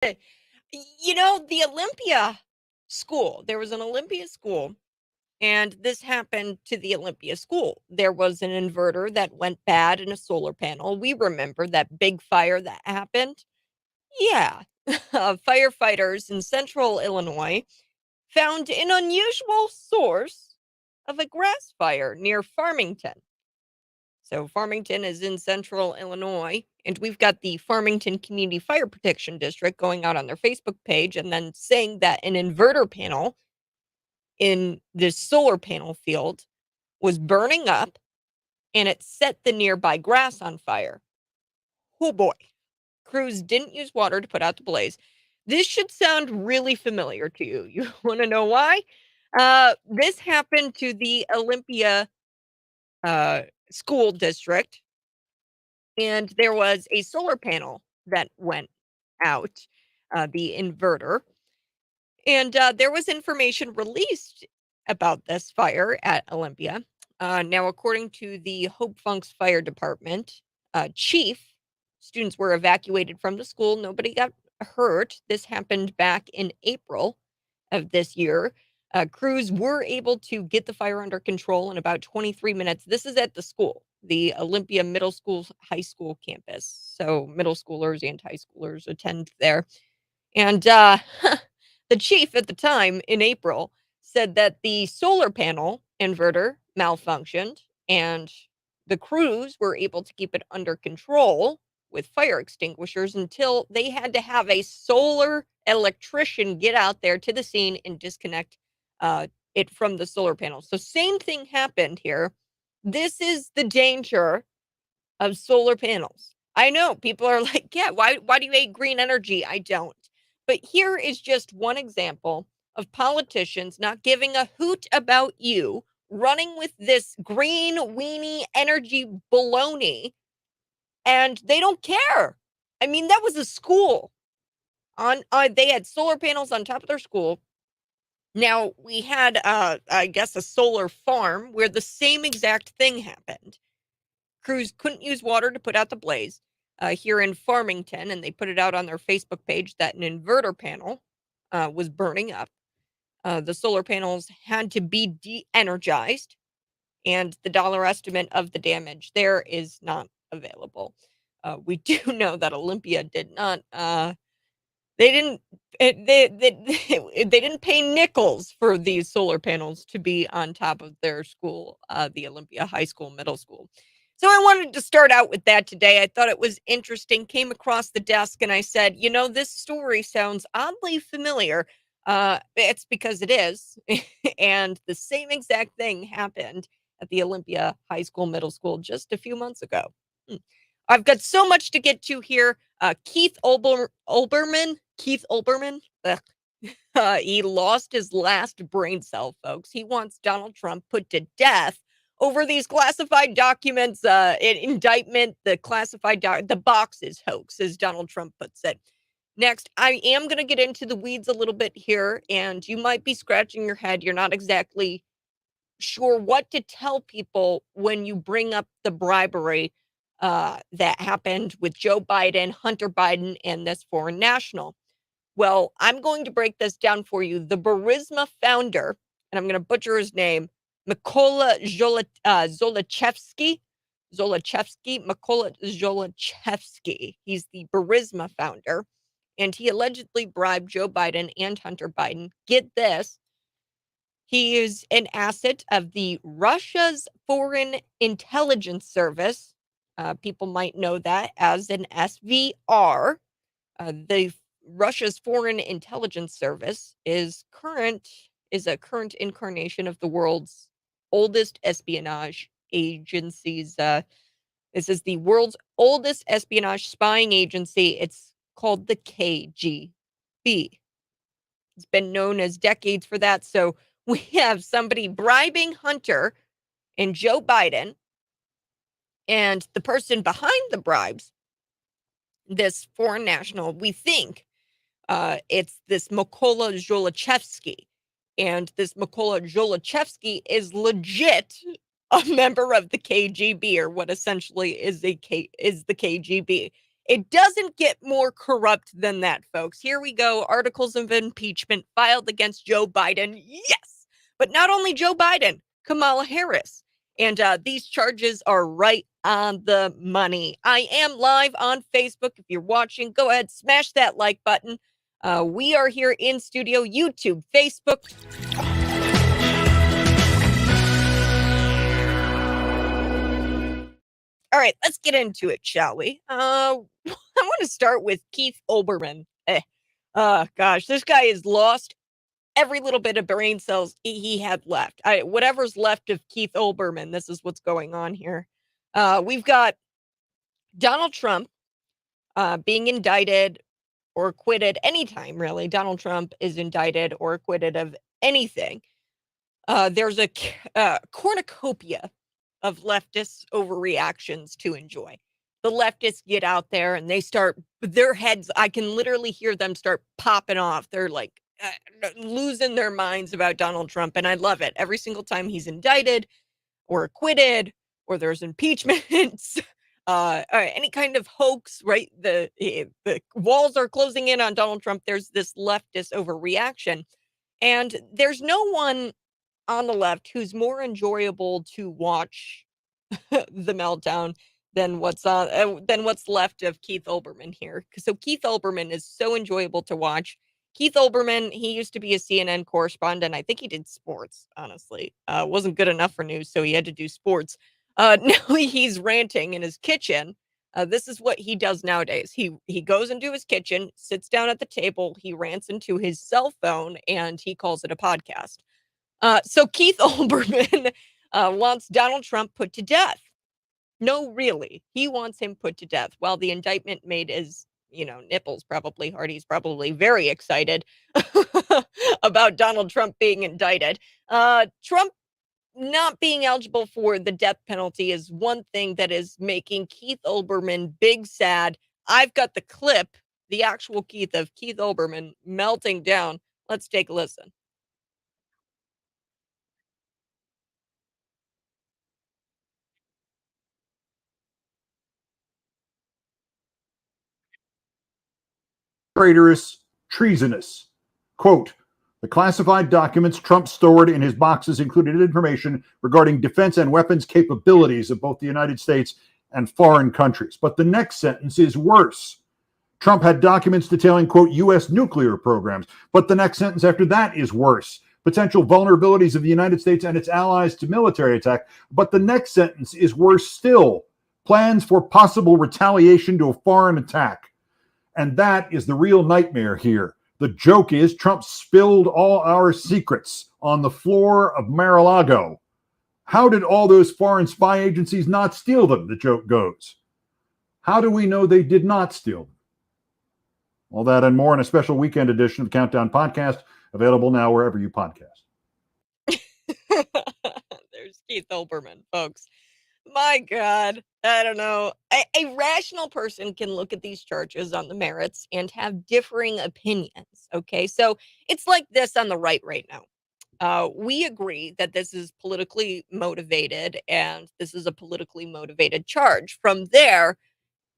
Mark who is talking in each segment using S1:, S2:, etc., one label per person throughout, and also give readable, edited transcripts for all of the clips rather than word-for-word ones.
S1: The Olympia school, there was an Olympia school, and this happened to the Olympia school. There was an inverter that went bad in a solar panel. We remember that big fire that happened. Yeah. Firefighters in central Illinois found an unusual source of a grass fire near Farmington. So, Farmington is in central Illinois, and we've got the Farmington Community Fire Protection District going out on their Facebook page and then saying that an inverter panel in this solar panel field was burning up and it set the nearby grass on fire. Oh boy. Crews didn't use water to put out the blaze. This should sound really familiar to you. You want to know why? This happened to the Olympia uh, school district, and there was a solar panel that went out, the inverter, and there was information released about this fire at Olympia. Now, according to the Hope Funk's fire department chief, students were evacuated from the school. Nobody got hurt. This happened back in April of this year. Crews were able to get the fire under control in about 23 minutes. This is at the school, the Olympia Middle School High School campus. So middle schoolers and high schoolers attend there. And the chief at the time in April said that the solar panel inverter malfunctioned and the crews were able to keep it under control with fire extinguishers until they had to have a solar electrician get out there to the scene and disconnect it from the solar panel. So, same thing happened here. This is the danger of solar panels. I know people are like, yeah, why do you hate green energy? I don't. But here is just one example of politicians not giving a hoot about you, running with this green weenie energy baloney, and they don't care. I mean, that was a school. They had solar panels on top of their school. Now, we had I guess a solar farm where the same exact thing happened. Crews couldn't use water to put out the blaze here in Farmington, and they put it out on their Facebook page that an inverter panel was burning up. The solar panels had to be de energized, and the dollar estimate of the damage there is not available. We do know that Olympia did not. They didn't. They didn't pay nickels for these solar panels to be on top of their school, the Olympia High School, middle school. So I wanted to start out with that today. I thought it was interesting. Came across the desk and I said, this story sounds oddly familiar. It's because it is, and the same exact thing happened at the Olympia High School, middle school just a few months ago. Hmm. I've got so much to get to here. Keith Olbermann, ugh, he lost his last brain cell, folks. He wants Donald Trump put to death over these classified documents, indictment, the boxes hoax, as Donald Trump puts it. Next, I am going to get into the weeds a little bit here, and you might be scratching your head. You're not exactly sure what to tell people when you bring up the bribery that happened with Joe Biden, Hunter Biden, and this foreign national. Well, I'm going to break this down for you. The Burisma founder, and I'm going to butcher his name, Mykola Mykola Zlochevsky. He's the Burisma founder, and he allegedly bribed Joe Biden and Hunter Biden. Get this. He is an asset of the Russia's Foreign Intelligence Service. People might know that as an SVR. The Russia's Foreign Intelligence Service is a current incarnation of the world's oldest espionage agencies. This is the world's oldest espionage spying agency. It's called the KGB. It's been known as decades for that. So we have somebody bribing Hunter and Joe Biden, and the person behind the bribes, this foreign national, we think it's this Mykola Zlochevsky. And this Mykola Zlochevsky is legit a member of the KGB, or what essentially is the KGB. It doesn't get more corrupt than that, folks. Here we go. Articles of impeachment filed against Joe Biden. Yes. But not only Joe Biden, Kamala Harris. And these charges are right on the money. I am live on Facebook. If you're watching, go ahead, smash that like button. We are here in studio, YouTube, Facebook. All right, let's get into it, shall we? I want to start with Keith Olbermann. Gosh, this guy has lost every little bit of brain cells he had left. Whatever's left of Keith Olbermann, this is what's going on here. We've got Donald Trump being indicted or acquitted anytime, really. Donald Trump is indicted or acquitted of anything. There's a cornucopia of leftists' overreactions to enjoy. The leftists get out there and they start, their heads, I can literally hear them start popping off. They're like losing their minds about Donald Trump. And I love it. Every single time he's indicted or acquitted or there's impeachments, any kind of hoax, right? The walls are closing in on Donald Trump. There's this leftist overreaction. And there's no one on the left who's more enjoyable to watch the meltdown than what's left of Keith Olbermann here. So Keith Olbermann is so enjoyable to watch. Keith Olbermann, he used to be a CNN correspondent. I think he did sports, honestly. Wasn't good enough for news, so he had to do sports. Now he's ranting in his kitchen. This is what he does nowadays. He goes into his kitchen, sits down at the table, he rants into his cell phone, and he calls it a podcast. So Keith Olbermann wants Donald Trump put to death. No, really. He wants him put to death. While the indictment made his, nipples probably hard. He's probably very excited about Donald Trump being indicted. Trump not being eligible for the death penalty is one thing that is making Keith Olbermann big sad. I've got the clip, the actual Keith Olbermann melting down. Let's take a listen.
S2: Traitorous, treasonous. Quote, the classified documents Trump stored in his boxes included information regarding defense and weapons capabilities of both the United States and foreign countries. But the next sentence is worse. Trump had documents detailing, quote, U.S. nuclear programs. But the next sentence after that is worse. Potential vulnerabilities of the United States and its allies to military attack. But the next sentence is worse still. Plans for possible retaliation to a foreign attack. And that is the real nightmare here. The joke is Trump spilled all our secrets on the floor of Mar-a-Lago. How did all those foreign spy agencies not steal them, the joke goes? How do we know they did not steal them? All that and more in a special weekend edition of the Countdown Podcast, available now wherever you podcast.
S1: There's Keith Olbermann, folks. My God, I don't know. A rational person can look at these charges on the merits and have differing opinions. Okay, so it's like this on the right now. We agree that this is politically motivated and this is a politically motivated charge. From there,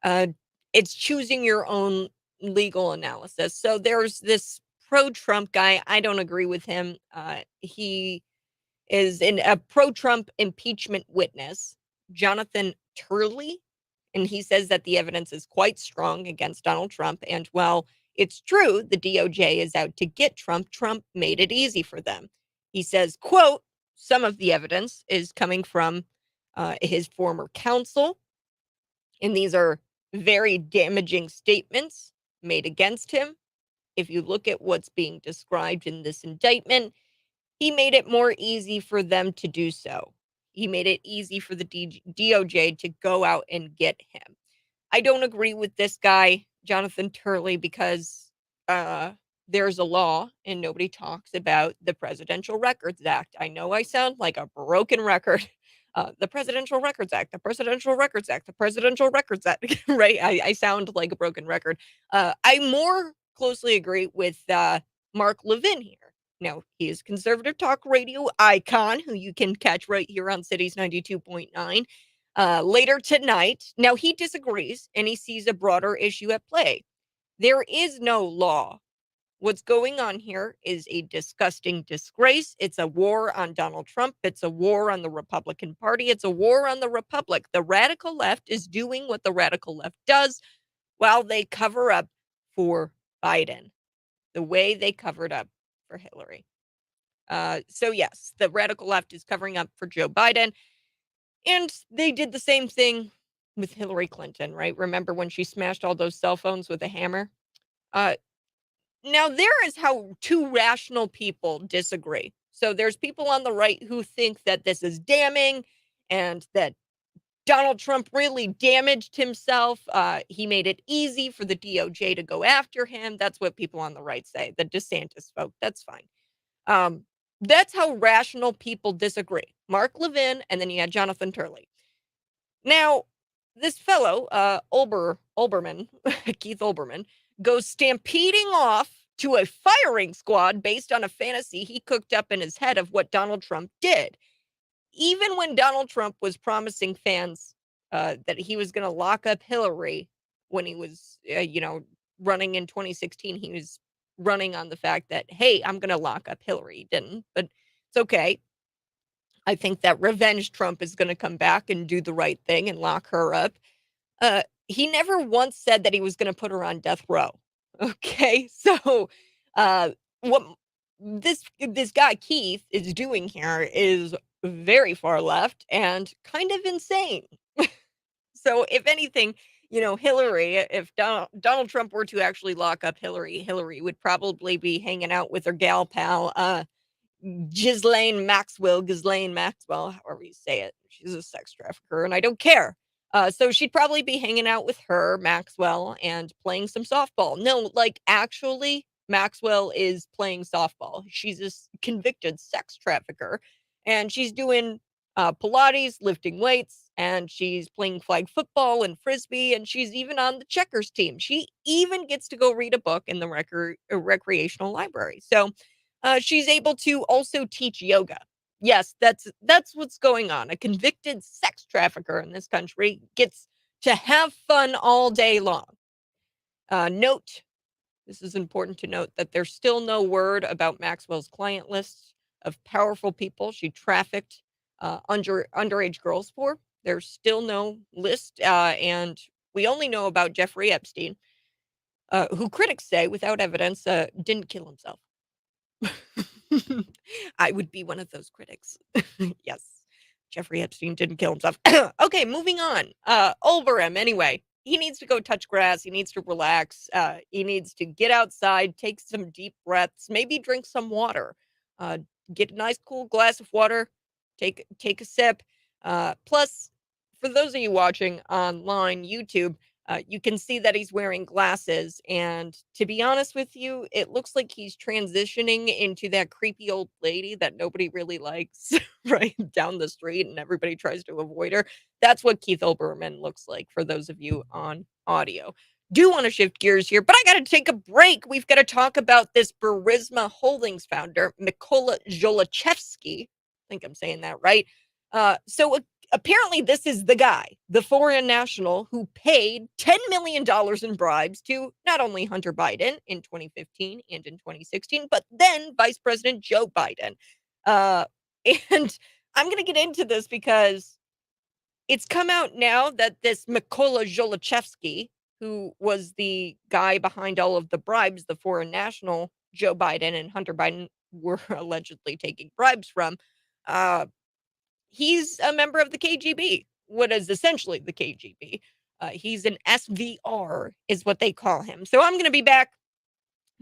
S1: it's choosing your own legal analysis. So there's this pro-Trump guy. I don't agree with him. He is a pro-Trump impeachment witness, Jonathan Turley, and he says that the evidence is quite strong against Donald Trump. And while it's true the DOJ is out to get Trump, Trump made it easy for them. He says, quote, some of the evidence is coming from his former counsel, and these are very damaging statements made against him. If you look at what's being described in this indictment, he made it more easy for them to do so. He made it easy for the DOJ to go out and get him. I don't agree with this guy, Jonathan Turley, because there's a law and nobody talks about the Presidential Records Act. I know I sound like a broken record. The Presidential Records Act, the Presidential Records Act, the Presidential Records Act, right? I sound like a broken record. I more closely agree with Mark Levin here. Now, he is conservative talk radio icon, who you can catch right here on Cities 92.9. later tonight. Now, he disagrees and he sees a broader issue at play. There is no law. What's going on here is a disgusting disgrace. It's a war on Donald Trump. It's a war on the Republican Party. It's a war on the Republic. The radical left is doing what the radical left does while they cover up for Biden, the way they covered up for Hillary. So, yes, the radical left is covering up for Joe Biden. And they did the same thing with Hillary Clinton, right? Remember when she smashed all those cell phones with a hammer? Uh, Now, there is how two rational people disagree. So there's people on the right who think that this is damning and that Donald Trump really damaged himself. He made it easy for the DOJ to go after him. That's what people on the right say. The DeSantis folk, that's fine. Um, that's how rational people disagree. Mark Levin, and then you had Jonathan Turley. Now, this fellow, Olbermann, Keith Olbermann, goes stampeding off to a firing squad based on a fantasy he cooked up in his head of what Donald Trump did. Even when Donald Trump was promising fans that he was going to lock up Hillary when he was, running in 2016, he was running on the fact that, hey, I'm going to lock up Hillary. He didn't, but it's okay. I think that revenge Trump is going to come back and do the right thing and lock her up. He never once said that he was going to put her on death row. Okay, so what this guy Keith is doing here is very far left and kind of insane. So, if anything, Hillary, if Donald Trump were to actually lock up Hillary would probably be hanging out with her gal pal, Ghislaine Maxwell, however you say it. She's a sex trafficker, and I don't care. So she'd probably be hanging out with her, Maxwell, and playing some softball. No, like actually, Maxwell is playing softball. She's a convicted sex trafficker, and she's doing Pilates, lifting weights, and she's playing flag football and frisbee, and she's even on the checkers team. She even gets to go read a book in the recreational library. So she's able to also teach yoga. Yes, that's what's going on. A convicted sex trafficker in this country gets to have fun all day long. Note, this is important to note that there's still no word about Maxwell's client lists of powerful people she trafficked underage girls for. There's still no list, and we only know about Jeffrey Epstein, who critics say, without evidence, didn't kill himself. I would be one of those critics. Yes. Jeffrey Epstein didn't kill himself. Okay, moving on. Over him anyway. He needs to go touch grass. He needs to relax. He needs to get outside, take some deep breaths, maybe drink some water. Uh, get a nice cool glass of water. Take a sip. Plus, for those of you watching online YouTube, you can see that he's wearing glasses, and to be honest with you, it looks like he's transitioning into that creepy old lady that nobody really likes, right down the street, and everybody tries to avoid her. That's what Keith Olbermann looks like for those of you on audio. Do want to shift gears here, but I got to take a break. We've got to talk about this Burisma Holdings founder, Mykola Zlochevsky. I think I'm saying that right. So apparently this is the guy, the foreign national who paid $10 million in bribes to not only Hunter Biden in 2015 and in 2016, but then Vice President Joe Biden. Uh, and I'm going to get into this because it's come out now that this Mykola Zlochevsky, who was the guy behind all of the bribes, the foreign national Joe Biden and Hunter Biden were allegedly taking bribes from, uh, he's a member of the KGB, what is essentially the KGB. He's an SVR, is what they call him. So I'm going to be back.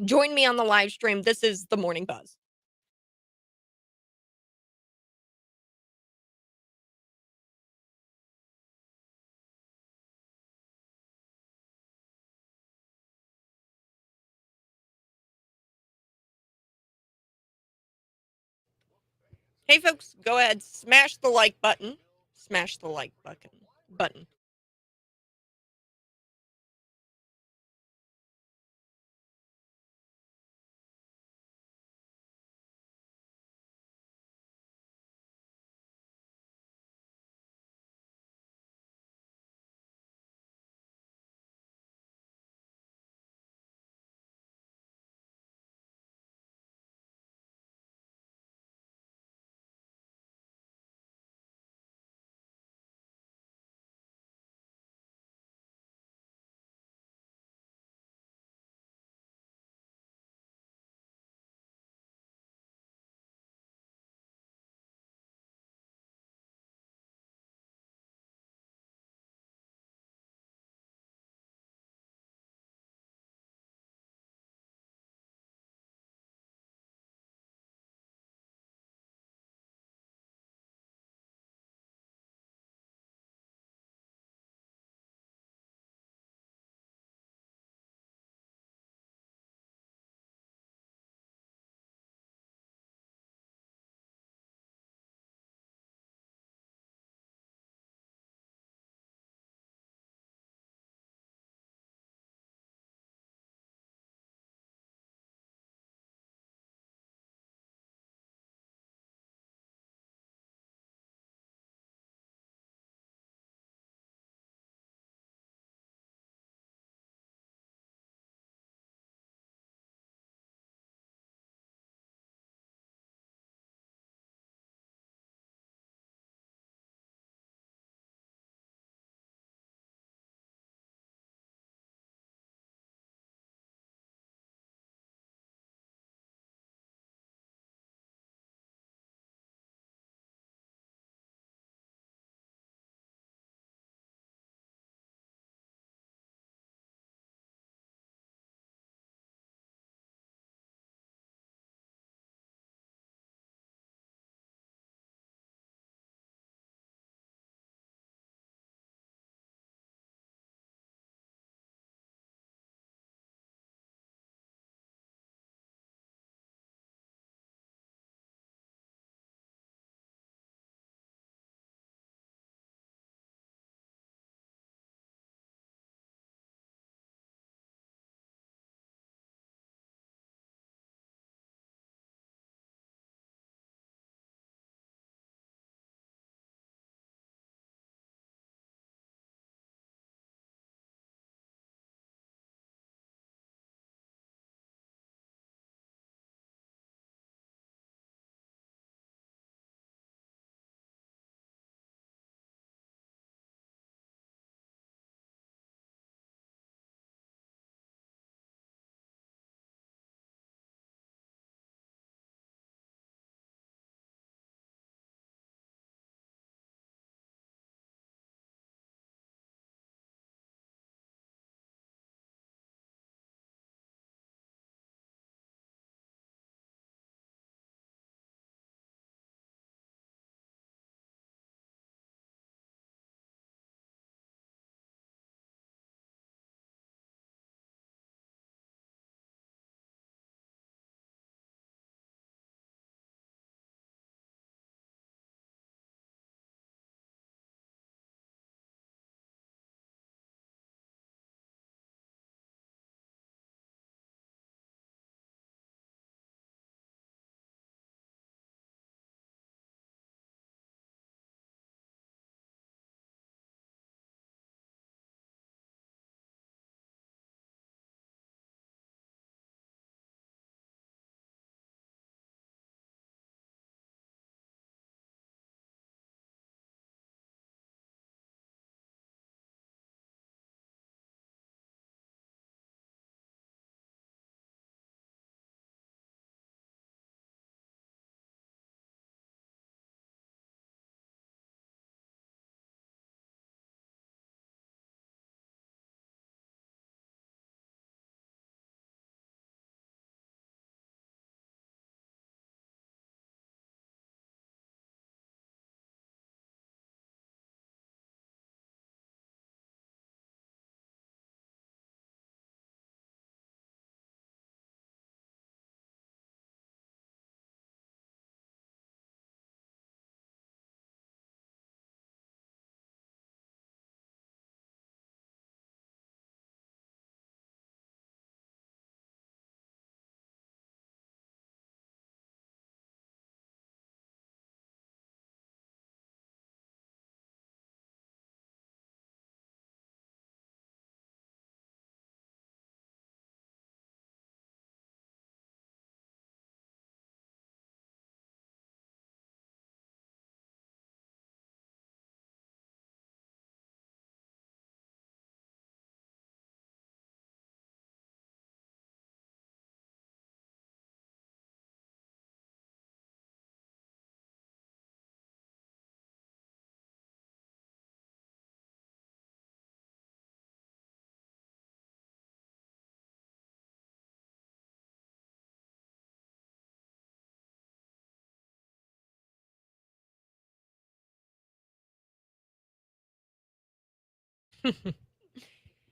S1: Join me on the live stream. This is the Morning Buzz. Hey, folks, go ahead, smash the like button. Smash the like button.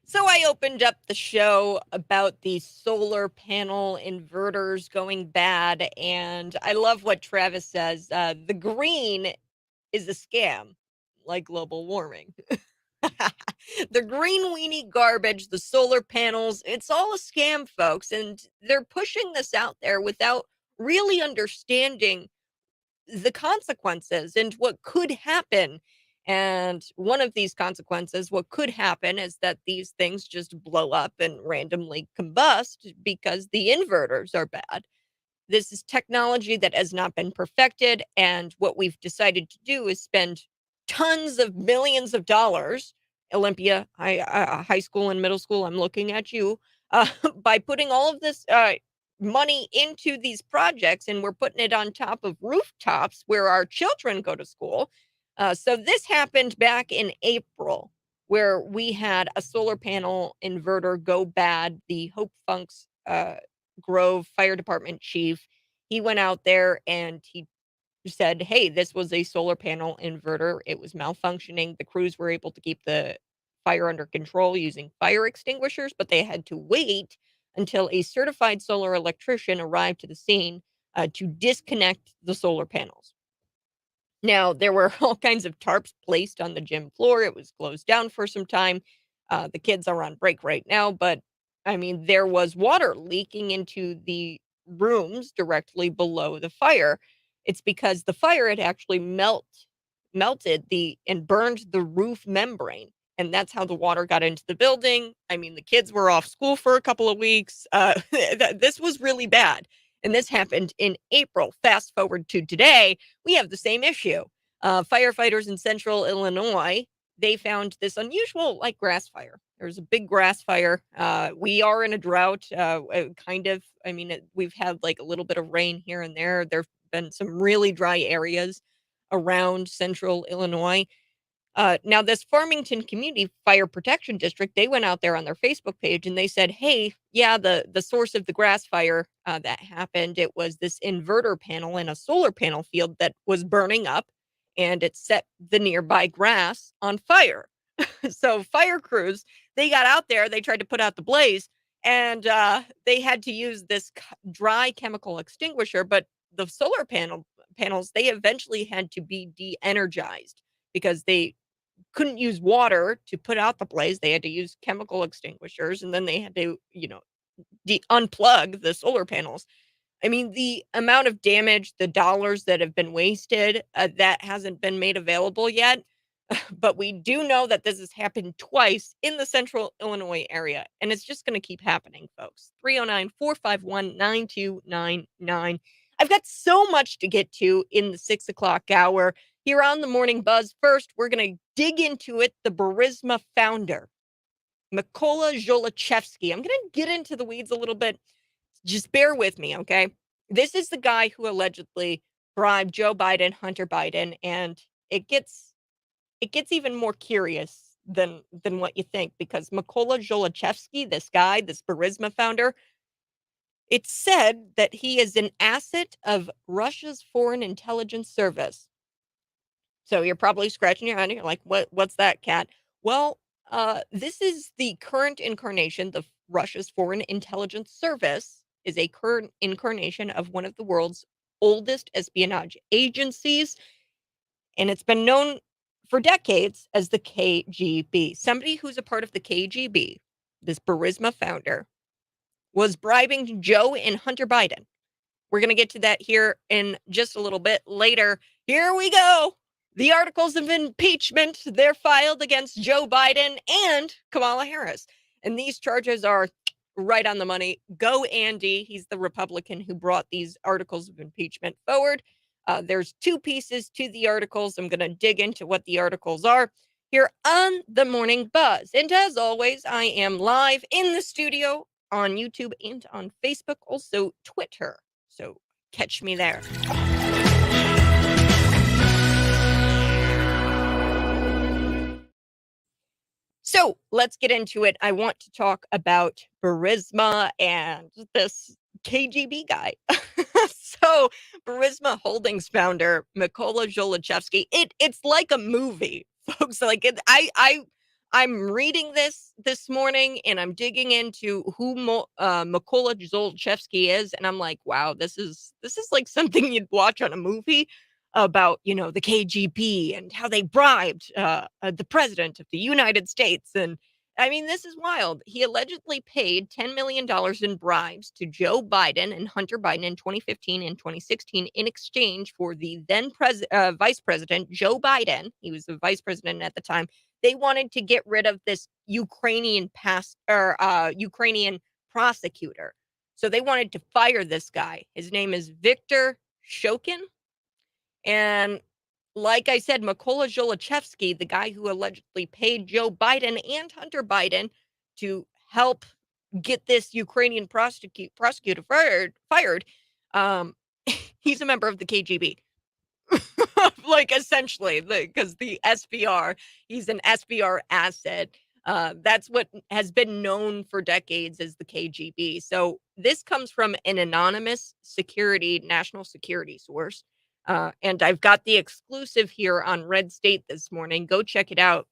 S1: So I opened up the show about the solar panel inverters going bad, and I love what Travis says. The green is a scam, like global warming. The green weenie garbage, the solar panels, it's all a scam, folks. And they're pushing this out there without really understanding the consequences and what could happen. And one of these consequences, what could happen, is that these things just blow up and randomly combust because the inverters are bad. This is technology that has not been perfected, and what we've decided to do is spend tons of millions of dollars. Olympia, high school and middle school, I'm looking at you, by putting all of this money into these projects, and we're putting it on top of rooftops where our children go to school. So this happened back in April, where we had a solar panel inverter go bad. The Hope Funk's Grove Fire Department chief, he went out there and he said, "Hey, this was a solar panel inverter. It was malfunctioning. The crews were able to keep the fire under control using fire extinguishers, but they had to wait until a certified solar electrician arrived to the scene to disconnect the solar panels." Now, there were all kinds of tarps placed on the gym floor. It was closed down for some time. The kids are on break right now, but I mean, there was water leaking into the rooms directly below the fire. It's because the fire had actually melted the and burned the roof membrane. And that's how the water got into the building. I mean, the kids were off school for a couple of weeks. This was really bad. And this happened in April. Fast forward to today, we have the same issue. Firefighters in central Illinois, they found this unusual, like, grass fire. There's a big grass fire. We are in a drought, kind of. I mean, we've had like a little bit of rain here and there. There've been some really dry areas around central Illinois. Now, this Farmington Community Fire Protection District, they went out there on their Facebook page and they said, "Hey, yeah, the source of the grass fire that happened, it was this inverter panel in a solar panel field that was burning up, and it set the nearby grass on fire." So fire crews, they got out there, they tried to put out the blaze, and they had to use this dry chemical extinguisher. But the solar panels, they eventually had to be de-energized because they couldn't use water to put out the blaze. They had to use chemical extinguishers, and then they had to, unplug the solar panels. I mean, the amount of damage, the dollars that have been wasted, that hasn't been made available yet. But we do know that this has happened twice in the central Illinois area, and it's just going to keep happening, folks. 309-451-9299. I've got so much to get to in the 6 o'clock hour here on the Morning Buzz. First, we're going to dig into it. The Burisma founder, Mykola Zlochevsky. I'm going to get into the weeds a little bit. Just bear with me, okay? This is the guy who allegedly bribed Joe Biden, Hunter Biden, and it gets even more curious than what you think, because Mykola Zlochevsky, this guy, this Burisma founder, it's said that he is an asset of Russia's foreign intelligence service. So you're probably scratching your head. You're like, what's that, Cat? Well, this is the current incarnation. The Russia's foreign intelligence service is a current incarnation of one of the world's oldest espionage agencies, and it's been known for decades as the KGB. Somebody who's a part of the KGB, this Burisma founder, was bribing Joe and Hunter Biden. We're going to get to that here in just a little bit later. Here we go. The articles of impeachment, they're filed against Joe Biden and Kamala Harris. And these charges are right on the money. Go Andy. He's the Republican who brought these articles of impeachment forward. There's two pieces to the articles. I'm going to dig into what the articles are here on the Morning Buzz. And as always, I am live in the studio on YouTube and on Facebook, also Twitter. So catch me there. So let's get into it. I want to talk about Burisma and this KGB guy. So Burisma Holdings founder Mykola Zlochevsky. It's like a movie, folks. Like I I'm reading this morning, and I'm digging into who Mykola Zlochevsky is, and I'm like, "Wow, this is like something you'd watch on a movie about, the KGB and how they bribed, the president of the United States," and, I mean, this is wild. He allegedly paid $10 million in bribes to Joe Biden and Hunter Biden in 2015 and 2016 in exchange for the then vice president, Joe Biden. He was the vice president at the time. They wanted to get rid of this Ukrainian prosecutor. So they wanted to fire this guy. His name is Viktor Shokin. And like I said, Mykola Zlochevsky, the guy who allegedly paid Joe Biden and Hunter Biden to help get this Ukrainian prosecutor fired, um, he's a member of the KGB. Like, essentially, because the SVR, he's an SVR asset. That's what has been known for decades as the KGB. So this comes from an anonymous national security source. And I've got the exclusive here on Red State this morning. Go check it out.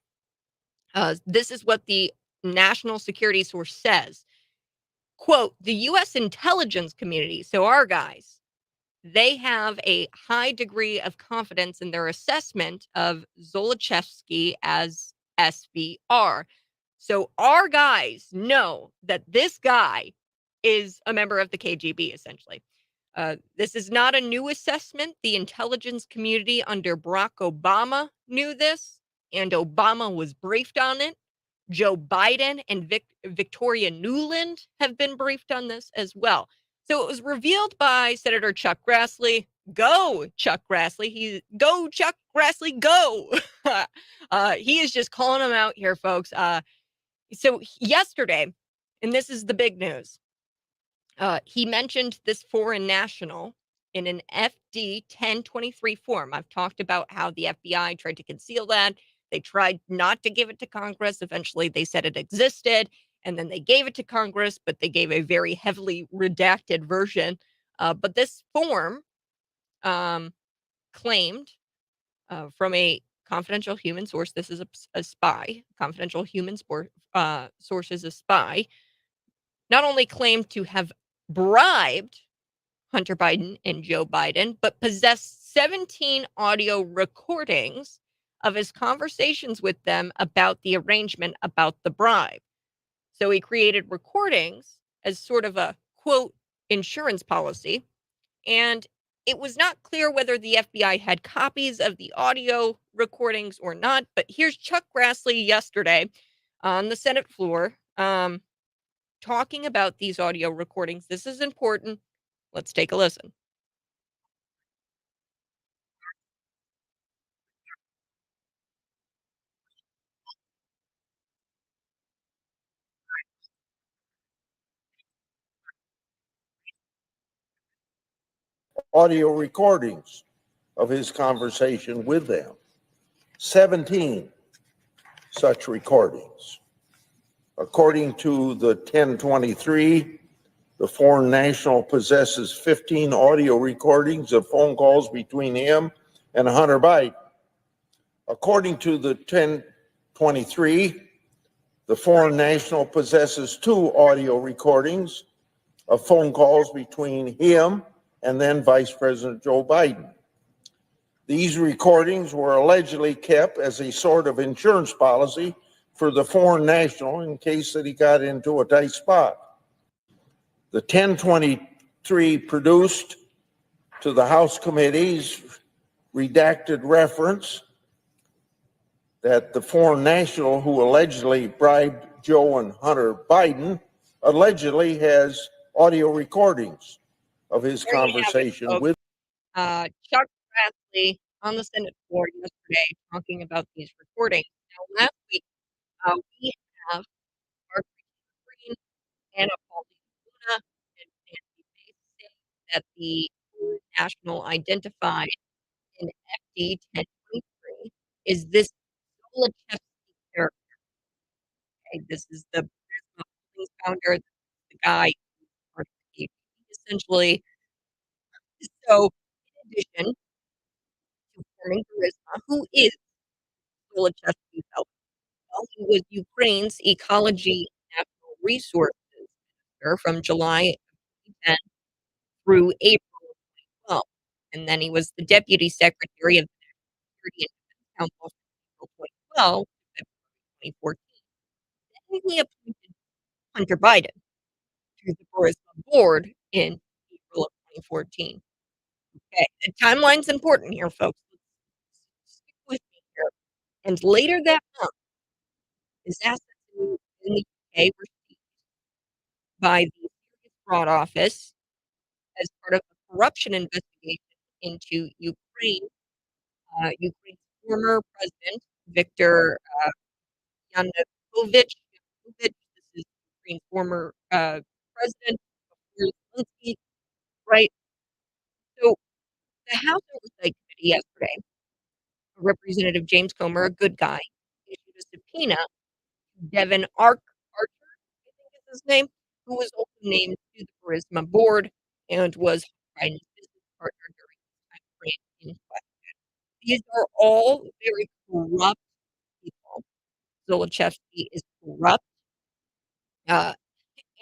S1: This is what the national security source says. Quote, the U.S. intelligence community, so our guys, they have a high degree of confidence in their assessment of Zlochevsky as SVR. So our guys know that this guy is a member of the KGB, essentially. This is not a new assessment. The intelligence community under Barack Obama knew this, and Obama was briefed on it. Joe Biden and Victoria Nuland have been briefed on this as well. So it was revealed by Senator Chuck Grassley. Go, Chuck Grassley. Go, Chuck Grassley, go. He is just calling them out here, folks. So yesterday, and this is the big news, he mentioned this foreign national in an FD 1023 form. I've talked about how the FBI tried to conceal that. They tried not to give it to Congress. Eventually, they said it existed, and then they gave it to Congress, but they gave a very heavily redacted version. But this form um, claimed from a confidential human source, this is a spy, confidential human source is a spy, not only claimed to have bribed Hunter Biden and Joe Biden, but possessed 17 audio recordings of his conversations with them about the arrangement about the bribe. So he created recordings as sort of a quote insurance policy. And it was not clear whether the FBI had copies of the audio recordings or not. But here's Chuck Grassley yesterday on the Senate floor talking about these audio recordings. This is important. Let's take a listen.
S3: Audio recordings of his conversation with them. 17 such recordings. According to the 1023, the foreign national possesses 15 audio recordings of phone calls between him and Hunter Biden. According to the 1023, the foreign national possesses 2 audio recordings of phone calls between him and then Vice President Joe Biden. These recordings were allegedly kept as a sort of insurance policy for the foreign national in case that he got into a tight spot. The 1023 produced to the House committees redacted reference that the foreign national who allegedly bribed Joe and Hunter Biden allegedly has audio recordings of his conversation with
S1: Chuck Grassley on the Senate floor yesterday talking about these recordings. Now, last week, we have our Green and Paulina and Nancy Mace saying that the national identified in FD 1023 is this Zlochevsky character. Okay? This is the Burisma Holdings founder, the guy who's part of the KGB, essentially. So, in addition to forming Burisma, who is Zlochevsky's Well, he was Ukraine's ecology and natural resources minister from July 2010 through April 12, and then he was the deputy secretary of the Security and Defense Council from April 2012 to February 2014. Then he appointed Hunter Biden to the Burisma board in April of 2014. Okay, the timeline's important here, folks. Stick with me here. And later that month, his assets in the UK were seized by the Serious Fraud Office as part of a corruption investigation into Ukraine's former president, Viktor Yanukovych. This is Ukraine's former president, before Zelensky, right? So the House Oversight Committee yesterday, Representative James Comer, a good guy, issued a subpoena to Devin Archer, I think is his name, who was also named to the Burisma board and was Biden's business partner during his time frame in question. These are all very corrupt people. Zlochevsky is corrupt, uh,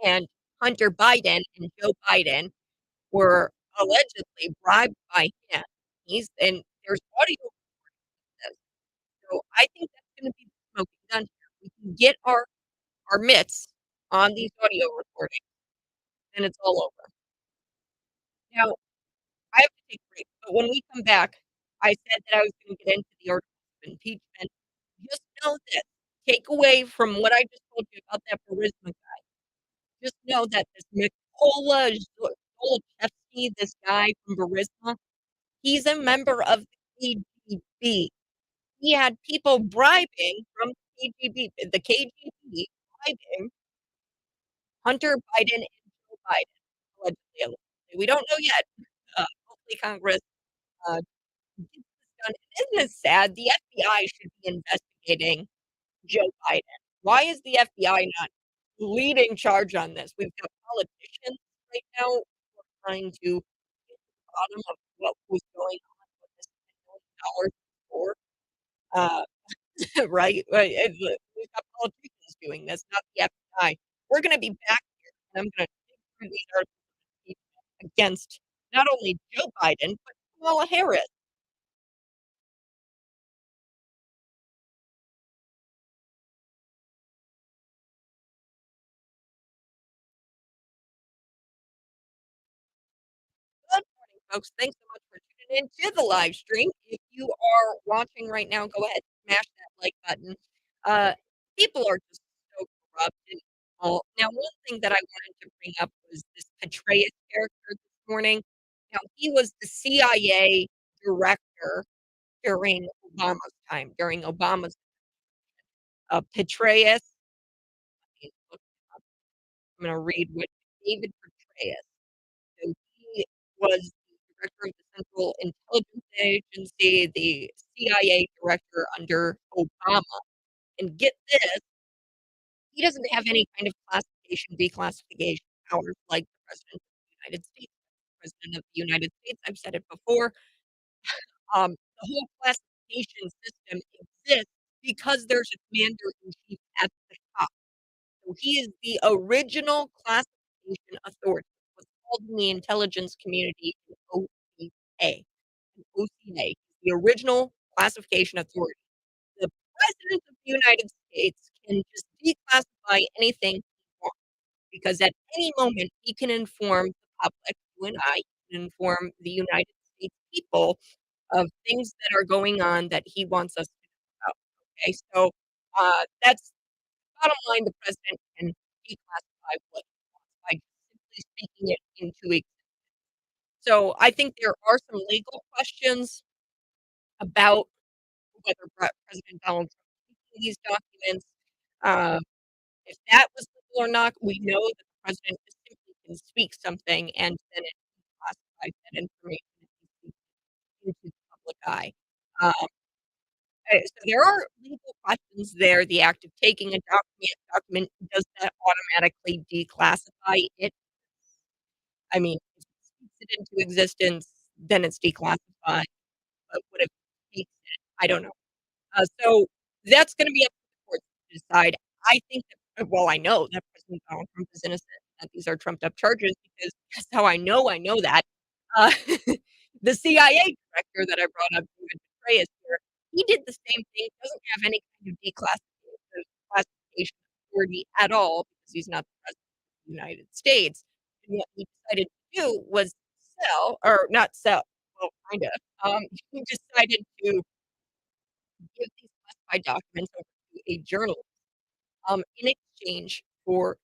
S1: and Hunter Biden and Joe Biden were allegedly bribed by him. And there's audio of this. So I think that's gonna be the smoking gun here. We can get our mitts on these audio recordings, and it's all over. Now, I have to take a break, but when we come back, I said that I was gonna get into the articles of impeachment. Just know this, take away from what I just told you about that Burisma guy, just know that this Mykola Zlochevsky, this guy from Burisma, he's a member of the KGB. He had people bribing from the KGB bribing Hunter Biden and Joe Biden, allegedly. We don't know yet. Hopefully Congress, gets this done. Isn't it sad? The FBI should be investigating Joe Biden. Why is the FBI not leading charge on this? We've got politicians right now who are trying to get to the bottom of what was going on with this $10 million for. Uh, right? We've got politicians doing this, not the FBI. We're gonna be back here, and I'm gonna dig through these articles of impeachment against not only Joe Biden, but Kamala Harris. Good morning, folks. Thanks so much for tuning in to the live stream. If you are watching right now, go ahead, smash that like button. Uh, People are just so corrupt and all. Now, one thing that I wanted to bring up was this Petraeus character this morning. Now, he was the CIA director during Obama's time, during Obama's Petraeus. I'm going to read what David Petraeus. So he was the director of the Central Intelligence Agency, the CIA director under Obama. And get this, he doesn't have any kind of classification, declassification powers like the President of the United States. President of the United States, I've said it before. The whole classification system exists because there's a commander in chief at the top. So he is the original classification authority, what's called in the intelligence community an OCA. An OCA, the original classification authority. The President of the United States can just declassify anything he wants because at any moment he can inform the public, you and I, can inform the United States people of things that are going on that he wants us to know about. Okay, so that's bottom line. The president can declassify what he wants by simply speaking it into existence. So I think there are some legal questions about whether President Donald Trump is leaking these documents. Um, if that was legal or not, we know that the president just simply can speak something and then it classifies that information into the public eye. Um, so there are legal questions there. The act of taking a document, does that automatically declassify it? I mean, if it speaks it into existence, then it's declassified. But what if it takes it? I don't know. So that's gonna be up to the courts to decide. I think that, well, I know that President Donald Trump is innocent, that these are trumped up charges because that's how I know that. Uh, the CIA director that I brought up, David Petraeus here, he did the same thing, doesn't have any kind of classification authority at all because he's not the president of the United States. And what he decided to do was sell, or not sell, well, kinda, he decided to give these classified documents over to a journalist, in exchange for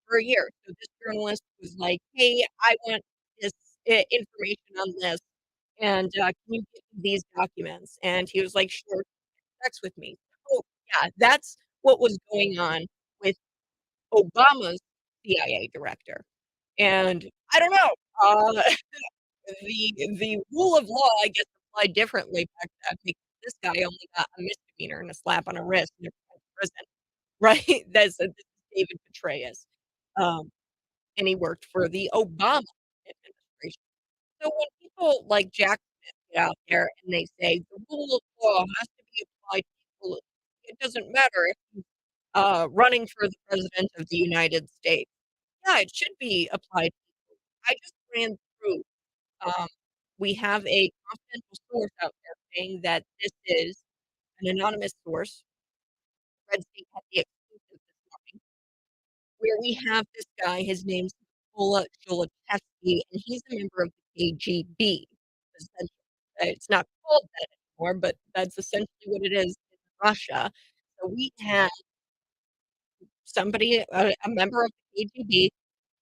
S1: for a year. So this journalist was like, "Hey, I want this information on this, and can you get me these documents?" And he was like, "Sure, text with me." Oh, yeah, that's what was going on with Obama's CIA director. And I don't know, the rule of law, I guess, applied differently back then because this guy only got a misdemeanor and a slap on a wrist and never went to prison, right? This is David Petraeus, um, and he worked for the Obama administration. So when people like Jack Smith get out there and they say the rule of law has to be applied equally, it doesn't matter if he's, running for the president of the United States. Yeah, it should be applied equally. I just ran through, um, we have a confidential source out there saying that this is an anonymous source. Red State had the exclusive this morning, where we have this guy, his name's Mykola Zlochevsky, and he's a member of the KGB, essentially. It's not called that anymore, but that's essentially what it is in Russia. So we have somebody, a member of the KGB,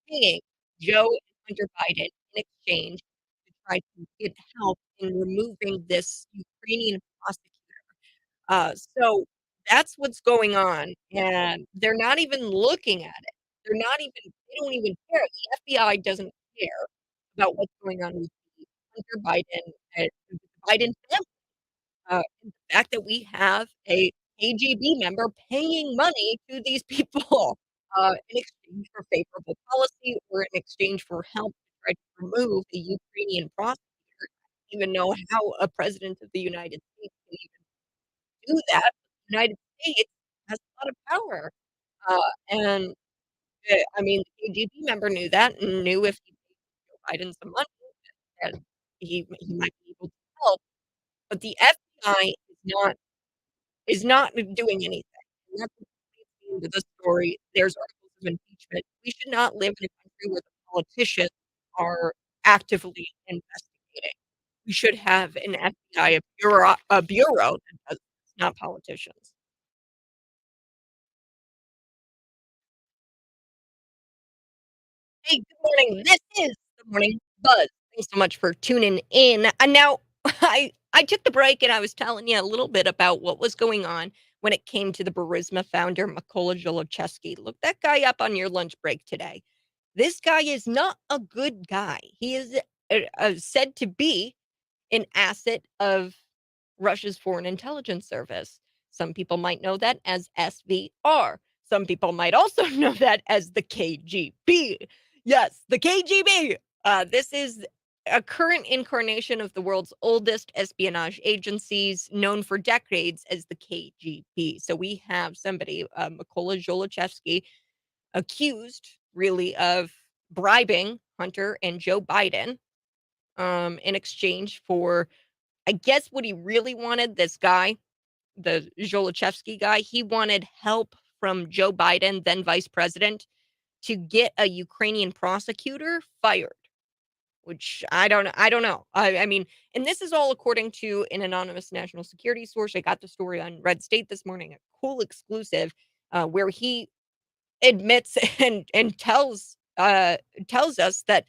S1: paying Joe and Hunter Biden in exchange to try to get help in removing this Ukrainian prosecutor. So that's what's going on, and they're not even looking at it. They don't even care. The FBI doesn't care about what's going on with the Hunter Biden and the Biden family. And the fact that we have a KGB member paying money to these people, in exchange for favorable policy or in exchange for help to try to remove a Ukrainian prosecutor. I don't even know how a president of the United States can do that. The United States has a lot of power, and, I mean, the KGB member knew that and knew if he paid Joe Biden some money that he might be able to help, but the FBI is not doing anything, and that's what leads me into the story. There's articles of impeachment. We should not live in a country where the politicians are actively investigating. We should have an FBI, a bureau that does this, not politicians. Hey, good morning. This is the Morning Buzz. Thanks so much for tuning in. And now I took the break and I was telling you a little bit about what was going on when it came to the Burisma founder, Mykola Zlochevsky. Look that guy up on your lunch break today. This guy is not a good guy. He is said to be an asset of Russia's Foreign Intelligence Service. Some people might know that as SVR. Some people might also know that as the KGB. Yes, the KGB. This is a current incarnation of the world's oldest espionage agencies, known for decades as the KGB. So we have somebody, Mykola Zlochevsky, accused really of bribing Hunter and Joe Biden, in exchange for, I guess, what he really wanted. This guy, the Zlochevsky guy, he wanted help from Joe Biden, then vice president, to get a Ukrainian prosecutor fired, which I don't know. I mean, and this is all according to an anonymous national security source. I got the story on Red State this morning, a cool exclusive, where he admits and tells us that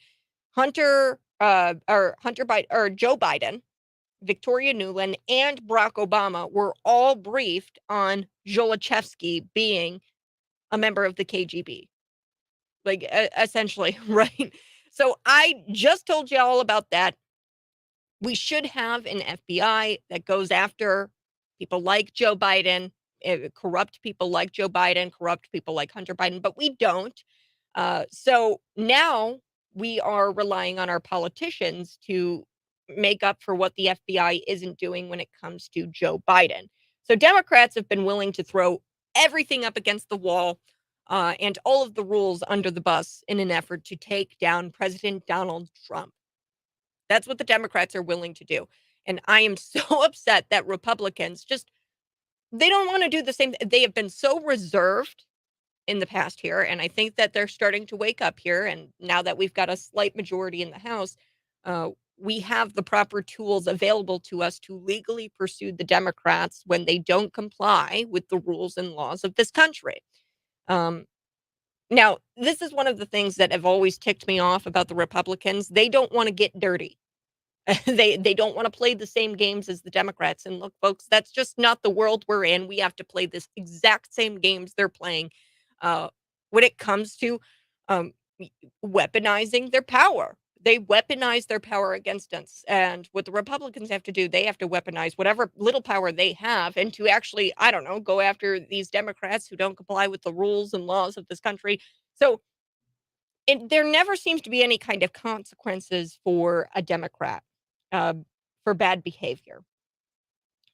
S1: Hunter Biden or Joe Biden, Victoria Nuland, and Barack Obama were all briefed on Zlochevsky being a member of the KGB. Like, essentially, right? So I just told you all about that. We should have an FBI that goes after people like Joe Biden, corrupt people like Joe Biden, corrupt people like Hunter Biden, but we don't. So now we are relying on our politicians to make up for what the FBI isn't doing when it comes to Joe Biden. So Democrats have been willing to throw everything up against the wall and all of the rules under the bus in an effort to take down President Donald Trump. That's what the Democrats are willing to do. And I am so upset that Republicans just, they don't want to do the same. They have been so reserved in the past here. And I think that they're starting to wake up here. And now that we've got a slight majority in the House, uh, we have the proper tools available to us to legally pursue the Democrats when they don't comply with the rules and laws of this country. Um, Now, this is one of the things that have always ticked me off about the Republicans. They don't want to get dirty. They don't want to play the same games as the Democrats. And look, folks, that's just not the world we're in. We have to play this exact same games they're playing uh, when it comes to um, weaponizing their power. They weaponize their power against us. And what the Republicans have to do, they have to weaponize whatever little power they have and to actually, I don't know, go after these Democrats who don't comply with the rules and laws of this country. So there never seems to be any kind of consequences for a Democrat uh, for bad behavior.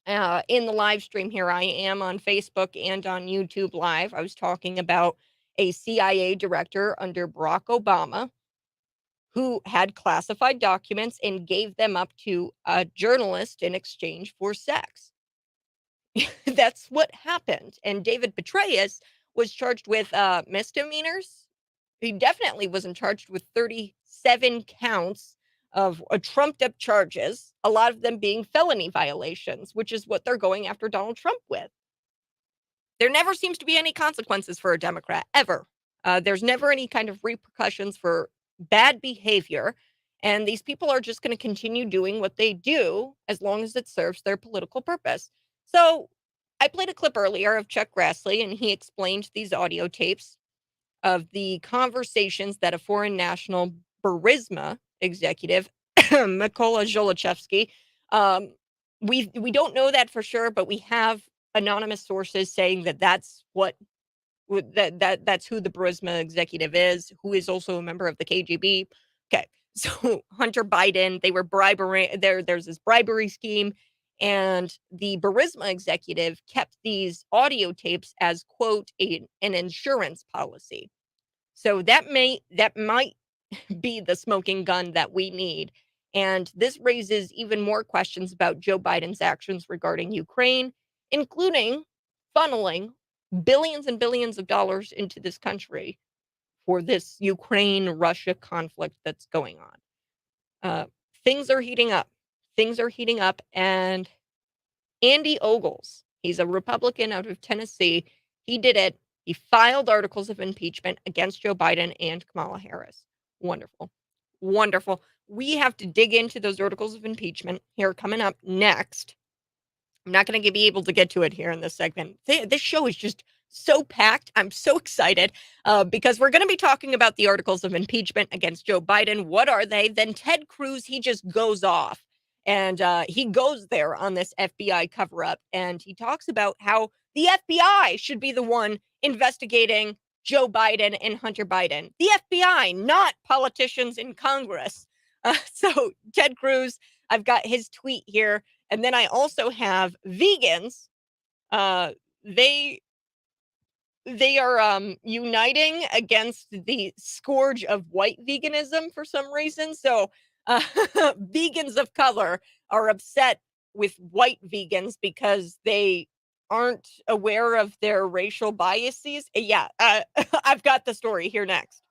S1: In the live stream here, I am on Facebook and on YouTube Live. I was talking about a CIA director under Barack Obama who had classified documents and gave them up to a journalist in exchange for sex. That's what happened. And David Petraeus was charged with misdemeanors. He definitely wasn't charged with 37 counts of trumped up charges, a lot of them being felony violations, which is what they're going after Donald Trump with. There never seems to be any consequences for a Democrat, ever. There's never any kind of repercussions for bad behavior. And these people are just going to continue doing what they do as long as it serves their political purpose. So I played a clip earlier of Chuck Grassley, and he explained these audio tapes of the conversations that a foreign national Burisma executive, Mykola Zlochevsky, we don't know that for sure, but we have anonymous sources saying that that's what that's who the Burisma executive is, who is also a member of the KGB. Okay, so Hunter Biden, they were bribery. There's this bribery scheme, and the Burisma executive kept these audio tapes as quote an insurance policy. So that might be the smoking gun that we need. And this raises even more questions about Joe Biden's actions regarding Ukraine, including funneling billions and billions of dollars into this country for this Ukraine-Russia conflict that's going on. Things are heating up. Things are heating up. And Andy Ogles, he's a Republican out of Tennessee. He did it. He filed articles of impeachment against Joe Biden and Kamala Harris. Wonderful. Wonderful. We have to dig into those articles of impeachment here coming up next. I'm not going to be able to get to it here in this segment. This show is just so packed. I'm so excited because we're going to be talking about the articles of impeachment against Joe Biden. What are they? Then Ted Cruz, he just goes off and he goes there on this FBI cover up and he talks about how the FBI should be the one investigating Joe Biden and Hunter Biden. The FBI, not politicians in Congress. So Ted Cruz, I've got his tweet here. And then I also have vegans. They are uniting against the scourge of white veganism for some reason. So vegans of color are upset with white vegans because they aren't aware of their racial biases. Yeah, I've got the story here next.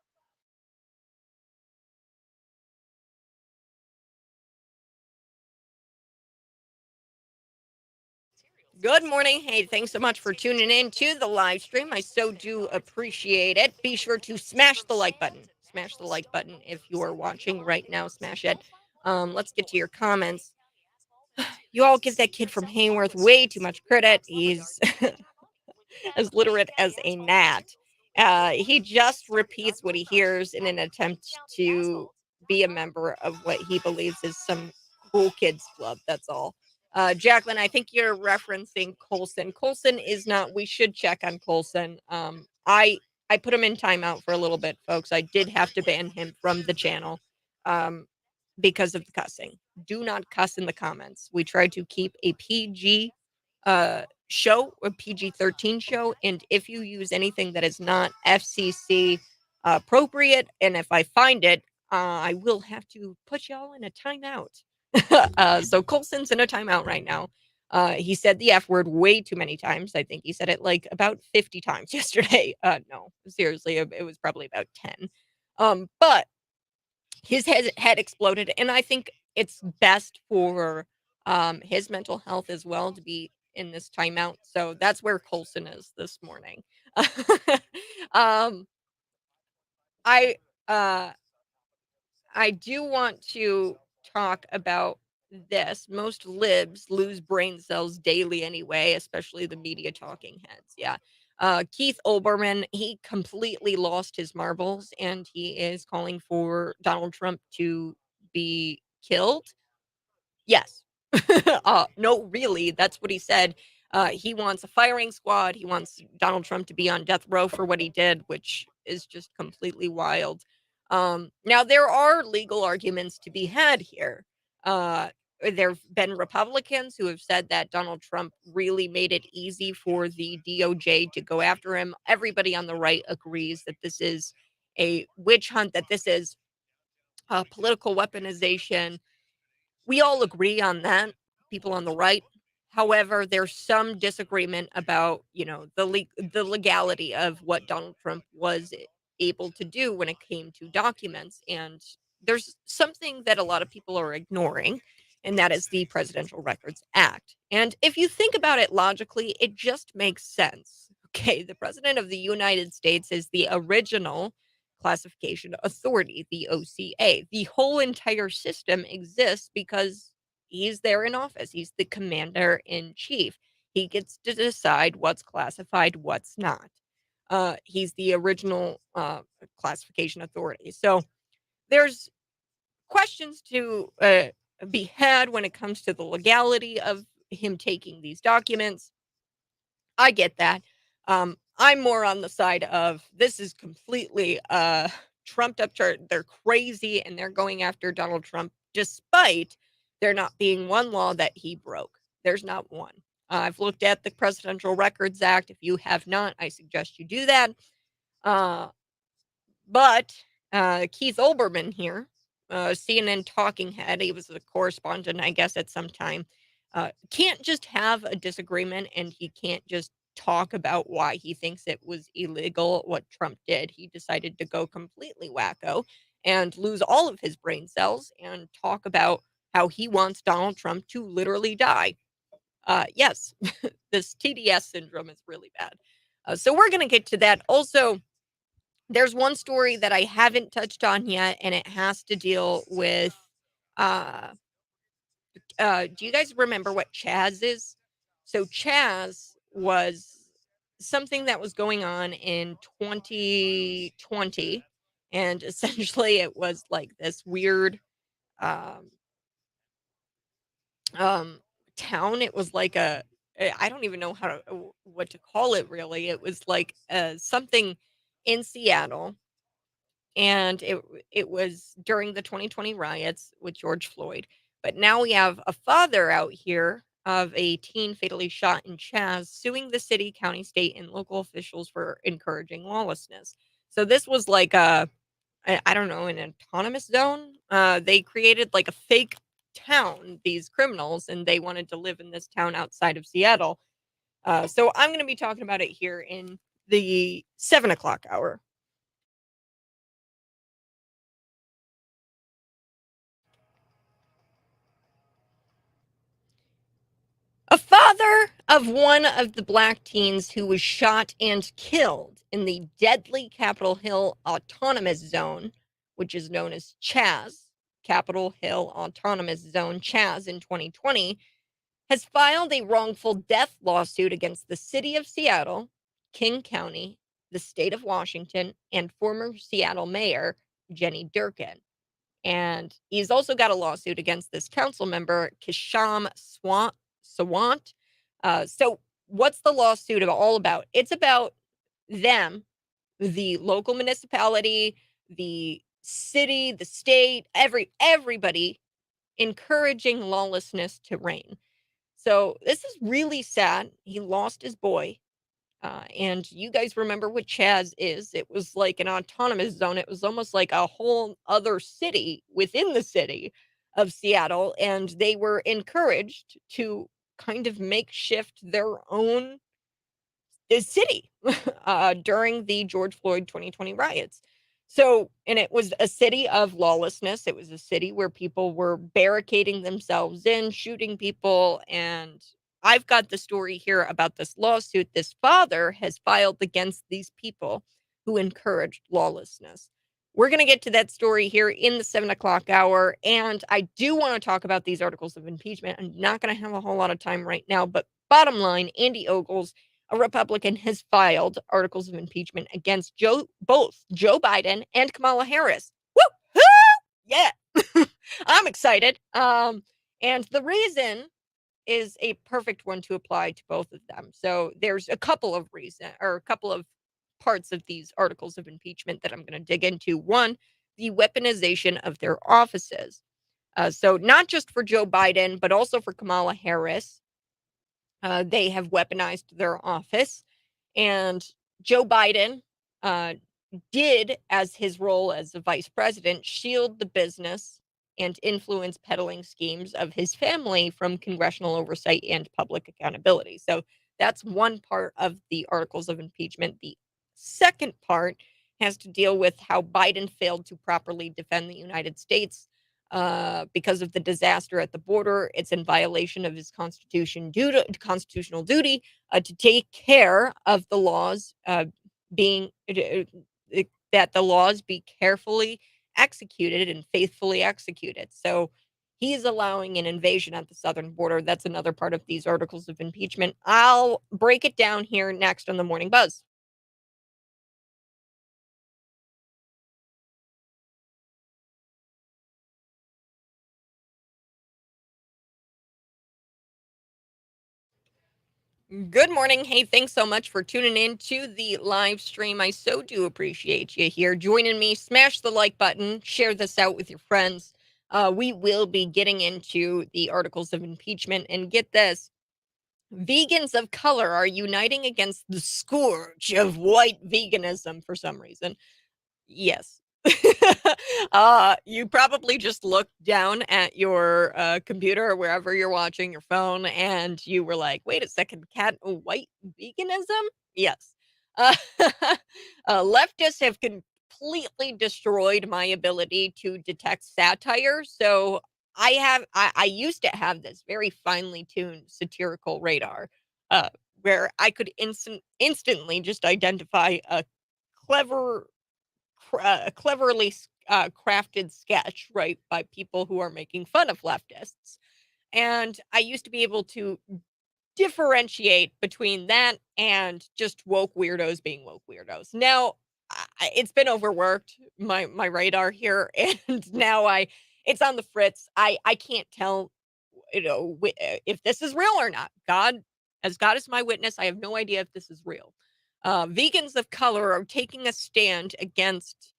S1: Good morning. Hey, thanks so much for tuning in to the live stream. I so do appreciate it. Be sure to smash the like button. Smash the like button if you are watching right now. Smash it. Let's get to your comments. You all give that kid from Hayworth way too much credit. He's as literate as a gnat. He just repeats what he hears in an attempt to be a member of what he believes is some cool kids club. That's all. Jacqueline, I think you're referencing Colson. Colson is not. We should check on Colson. I put him in timeout for a little bit, folks. I did have to ban him from the channel because of the cussing. Do not cuss in the comments. We try to keep a PG show, a PG-13 show, and if you use anything that is not FCC appropriate, and if I find it, I will have to put y'all in a timeout. So Colson's in a timeout right now. He said the F word way too many times. I think he said it like about 50 times yesterday. No, seriously, it was probably about 10. But his head exploded, and I think it's best for his mental health as well to be in this timeout. So that's where Colson is this morning. um, I uh, I do want to talk about this. Most libs lose brain cells daily anyway, especially the media talking heads. Yeah. Keith Olbermann, he completely lost his marbles and he is calling for Donald Trump to be killed. Yes. No, really, that's what he said. He wants a firing squad. He wants Donald Trump to be on death row for what he did, which is just completely wild. Now, there are legal arguments to be had here. There have been Republicans who have said that Donald Trump really made it easy for the DOJ to go after him. Everybody on the right agrees that this is a witch hunt, that this is political weaponization. We all agree on that, people on the right. However, there's some disagreement about, the legality of what Donald Trump was able to do when it came to documents. And there's something that a lot of people are ignoring, and that is the Presidential Records Act. And if you think about it logically, it just makes sense. Okay, the President of the United States is the original Classification Authority, the OCA. The whole entire system exists because he's there in office. He's the commander in chief. He gets to decide what's classified, what's not. He's the original classification authority. So there's questions to be had when it comes to the legality of him taking these documents. I get that. I'm more on the side of this is completely trumped up chart. They're crazy and they're going after Donald Trump despite there not being one law that he broke. There's not one. I've looked at the Presidential Records Act. If you have not, I suggest you do that. But Keith Olbermann here, CNN talking head, he was a correspondent, I guess, at some time, can't just have a disagreement and he can't just talk about why he thinks it was illegal what Trump did. He decided to go completely wacko and lose all of his brain cells and talk about how he wants Donald Trump to literally die. Yes, this TDS syndrome is really bad. So we're going to get to that. Also, there's one story that I haven't touched on yet, and it has to deal with uh do you guys remember what Chaz is? So Chaz was something that was going on in 2020, and essentially it was like this weird um um town. It was like I don't even know how to what to call it really. It was like something in Seattle, and it was during the 2020 riots with George Floyd. But now we have a father out here of a teen fatally shot in Chaz suing the city, county, state, and local officials for encouraging lawlessness. So this was like I don't know, an autonomous zone. They created like a fake town, these criminals, and they wanted to live in this town outside of Seattle. So I'm going to be talking about it here in the 7 o'clock hour. A father of one of the black teens who was shot and killed in the deadly Capitol Hill Autonomous Zone, which is known as Chaz, Capitol Hill Autonomous Zone Chaz in 2020, has filed a wrongful death lawsuit against the city of Seattle, King County, the state of Washington, and former Seattle mayor Jenny Durkin. And he's also got a lawsuit against this council member, Kisham Sawant. So what's the lawsuit all about? It's about them, the local municipality, the city, the state, everybody encouraging lawlessness to reign. So this is really sad. He lost his boy. And you guys remember what Chaz is. It was like an autonomous zone. It was almost like a whole other city within the city of Seattle. And they were encouraged to kind of makeshift their own city during the George Floyd 2020 riots. So, and it was a city of lawlessness. It was a city where people were barricading themselves in, shooting people. And I've got the story here about this lawsuit this father has filed against these people who encouraged lawlessness. We're going to get to that story here in the 7 o'clock hour. And I do want to talk about these articles of impeachment. I'm not going to have a whole lot of time right now, but bottom line, Andy Ogles, a Republican, has filed articles of impeachment against both Joe Biden and Kamala Harris. Woo! Yeah. I'm excited. And the reason is a perfect one to apply to both of them. So there's a couple of parts of these articles of impeachment that I'm going to dig into. One, the weaponization of their offices. So not just for Joe Biden, but also for Kamala Harris. They have weaponized their office. And Joe Biden did, as his role as a vice president, shield the business and influence peddling schemes of his family from congressional oversight and public accountability. So that's one part of the articles of impeachment. The second part has to deal with how Biden failed to properly defend the United States because of the disaster at the border. It's in violation of his constitutional duty to take care of the laws being that the laws be carefully executed and faithfully executed. So he's allowing an invasion at the southern border. That's another part of these articles of impeachment. I'll break it down here next on the Morning Buzz. Good morning. Hey, thanks so much for tuning in to the live stream. I so do appreciate you here joining me. Smash the like button, share this out with your friends. We will be getting into the articles of impeachment, and get this. Vegans of color are uniting against the scourge of white veganism for some reason. Yes. You probably just looked down at your computer or wherever you're watching your phone, and you were like, wait a second, cat, white veganism? Yes. Uh, leftists have completely destroyed my ability to detect satire. So I used to have this very finely tuned satirical radar uh, where I could instantly just identify a clever cleverly crafted sketch, right, by people who are making fun of leftists. And I used to be able to differentiate between that and just woke weirdos being woke weirdos. Now, it's been overworked, my radar here, and now it's on the fritz. I can't tell, if this is real or not. God is my witness. I have no idea if this is real. Vegans of color are taking a stand against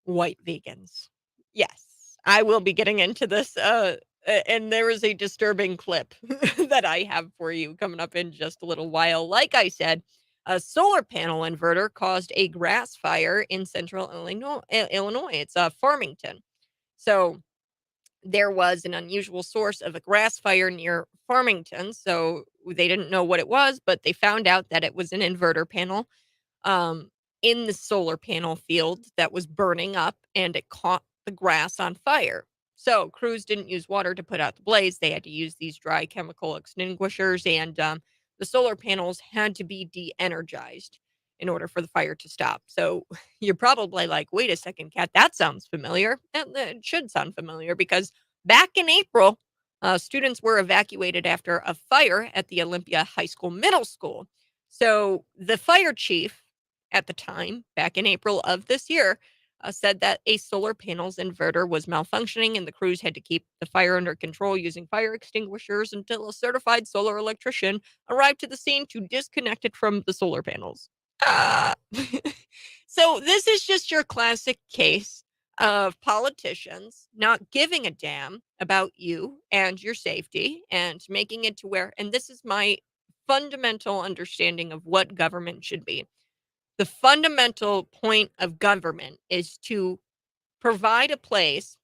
S1: white vegans. Yes, I will be getting into this. And there is a disturbing clip that I have for you coming up in just a little while. Like I said, a solar panel inverter caused a grass fire in central Illinois. It's Farmington. So there was an unusual source of a grass fire near Farmington. So they didn't know what it was, but they found out that it was an inverter panel um, in the solar panel field that was burning up, and it caught the grass on fire. So crews didn't use water to put out the blaze. They had to use these dry chemical extinguishers, and the solar panels had to be de-energized in order for the fire to stop. So you're probably like, wait a second, Kat, that sounds familiar. It should sound familiar because back in April, students were evacuated after a fire at the Olympia High School Middle School. So the fire chief at the time, back in April of this year, said that a solar panel's inverter was malfunctioning and the crews had to keep the fire under control using fire extinguishers until a certified solar electrician arrived to the scene to disconnect it from the solar panels. Ah. So this is just your classic case of politicians not giving a damn about you and your safety and making it to where, and this is my fundamental understanding of what government should be. The fundamental point of government is to provide a place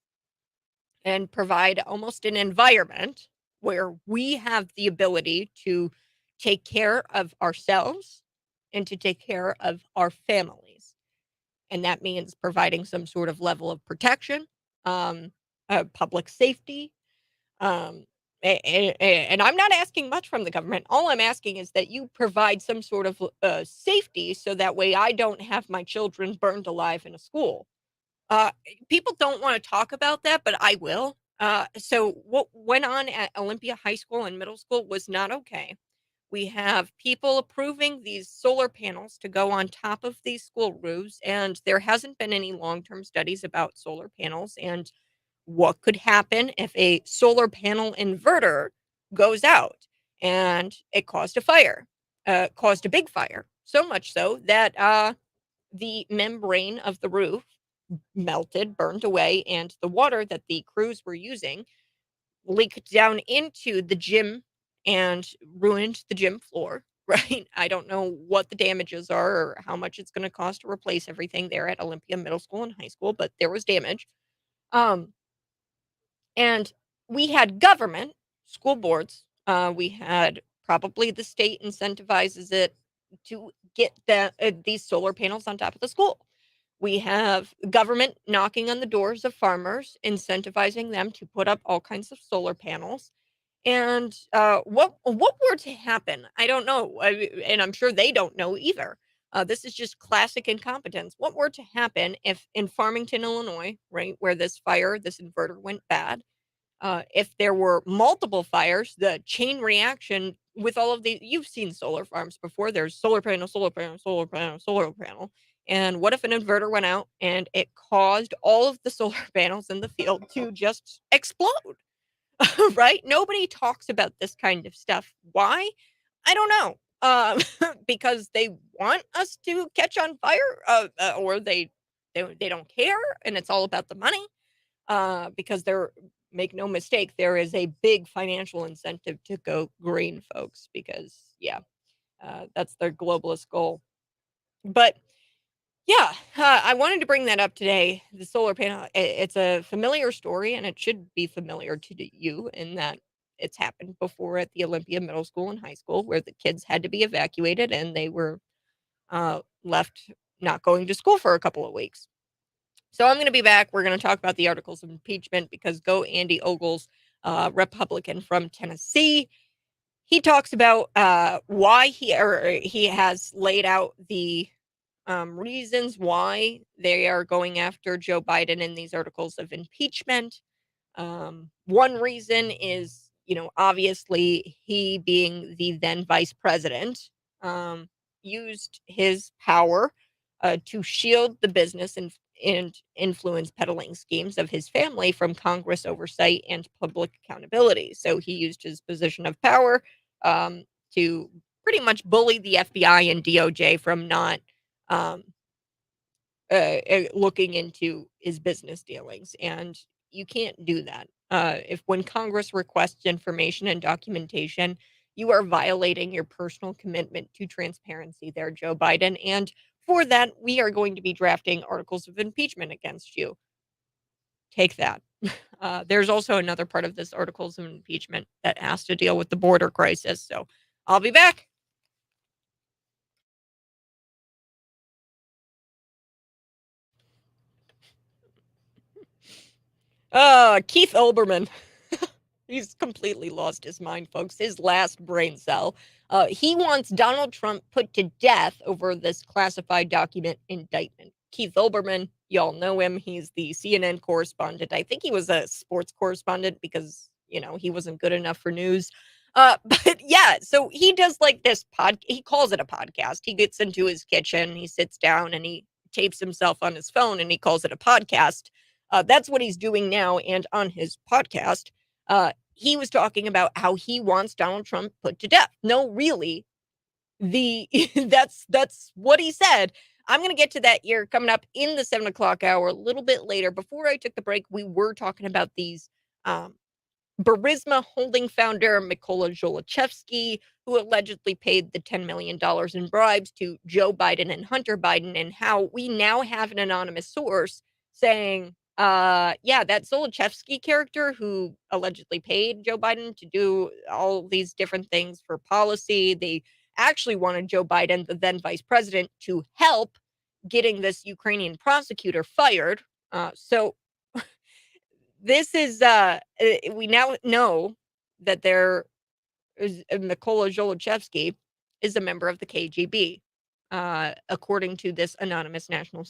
S1: and provide almost an environment where we have the ability to take care of ourselves and to take care of our families. And that means providing some sort of level of protection, um, public safety. Um, and I'm not asking much from the government. All I'm asking is that you provide some sort of safety so that way I don't have my children burned alive in a school. People don't want to talk about that, but I will. So what went on at Olympia High School and middle school was not okay. We have people approving these solar panels to go on top of these school roofs, and there hasn't been any long-term studies about solar panels and what could happen if a solar panel inverter goes out and it caused a fire, caused a big fire, so much so that the membrane of the roof melted, burned away, and the water that the crews were using leaked down into the gym and ruined the gym floor, right? I don't know what the damages are or how much it's going to cost to replace everything there at Olympia Middle School and High School, but there was damage. Um, and we had government, school boards, we had probably the state incentivizes it to get these solar panels on top of the school. We have government knocking on the doors of farmers, incentivizing them to put up all kinds of solar panels. And what were to happen? I don't know, and I'm sure they don't know either. This is just classic incompetence. What were to happen if in Farmington, Illinois, right, where this fire, this inverter went bad, if there were multiple fires, the chain reaction with all of the you've seen solar farms before. There's solar panel, solar panel, solar panel, solar panel. And what if an inverter went out and it caused all of the solar panels in the field to just explode? Right? Nobody talks about this kind of stuff. Why? I don't know. Because they want us to catch on fire, or they don't care, and it's all about the money. Because there, make no mistake, there is a big financial incentive to go green, folks. Because yeah, that's their globalist goal. But yeah, I wanted to bring that up today. The solar panel, it's a familiar story, and it should be familiar to you in that it's happened before at the Olympia Middle School and High School, where the kids had to be evacuated and they were left not going to school for a couple of weeks. So I'm going to be back. We're going to talk about the articles of impeachment because go Andy Ogles, Republican from Tennessee. He talks about why he has laid out the reasons why they are going after Joe Biden in these articles of impeachment. One reason is, obviously he being the then vice president, used his power to shield the business and influence peddling schemes of his family from Congress oversight and public accountability. So he used his position of power to pretty much bully the FBI and DOJ from not um, looking into his business dealings. And you can't do that. If when Congress requests information and documentation, you are violating your personal commitment to transparency there, Joe Biden. And for that, we are going to be drafting articles of impeachment against you. Take that. There's also another part of this articles of impeachment that has to deal with the border crisis. So I'll be back. Keith Olbermann. He's completely lost his mind, folks. His last brain cell. He wants Donald Trump put to death over this classified document indictment. Keith Olbermann, y'all know him. He's the CNN correspondent. I think he was a sports correspondent because, he wasn't good enough for news. But yeah, so he does like this he calls it a podcast. He gets into his kitchen, he sits down and he tapes himself on his phone and he calls it a podcast. That's what he's doing now. And on his podcast, he was talking about how he wants Donald Trump put to death. No, really, that's what he said. I'm going to get to that here coming up in the 7 o'clock hour a little bit later. Before I took the break, we were talking about these Burisma holding founder Mykola Zlochevsky, who allegedly paid the $10 million in bribes to Joe Biden and Hunter Biden, and how we now have an anonymous source saying, yeah, that Zlochevsky character who allegedly paid Joe Biden to do all these different things for policy, they actually wanted Joe Biden, the then vice president, to help getting this Ukrainian prosecutor fired. So this is we now know that there is Mykola Zlochevsky is a member of the KGB, according to this anonymous national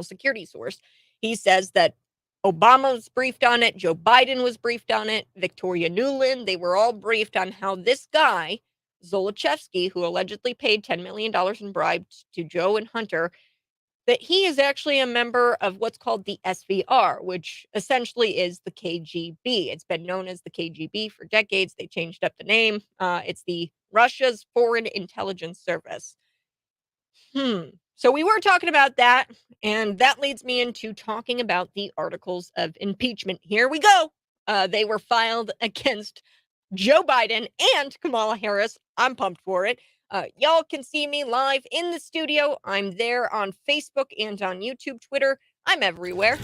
S1: security source. He says that Obama was briefed on it, Joe Biden was briefed on it, Victoria Nuland, they were all briefed on how this guy, Zlochevsky, who allegedly paid $10 million in bribes to Joe and Hunter, that he is actually a member of what's called the SVR, which essentially is the KGB. It's been known as the KGB for decades. They changed up the name. It's the Russia's Foreign Intelligence Service. So we were talking about that, and that leads me into talking about the articles of impeachment. Here we go. They were filed against Joe Biden and Kamala Harris. I'm pumped for it. Y'all can see me live in the studio. I'm there on Facebook and on YouTube, Twitter. I'm everywhere.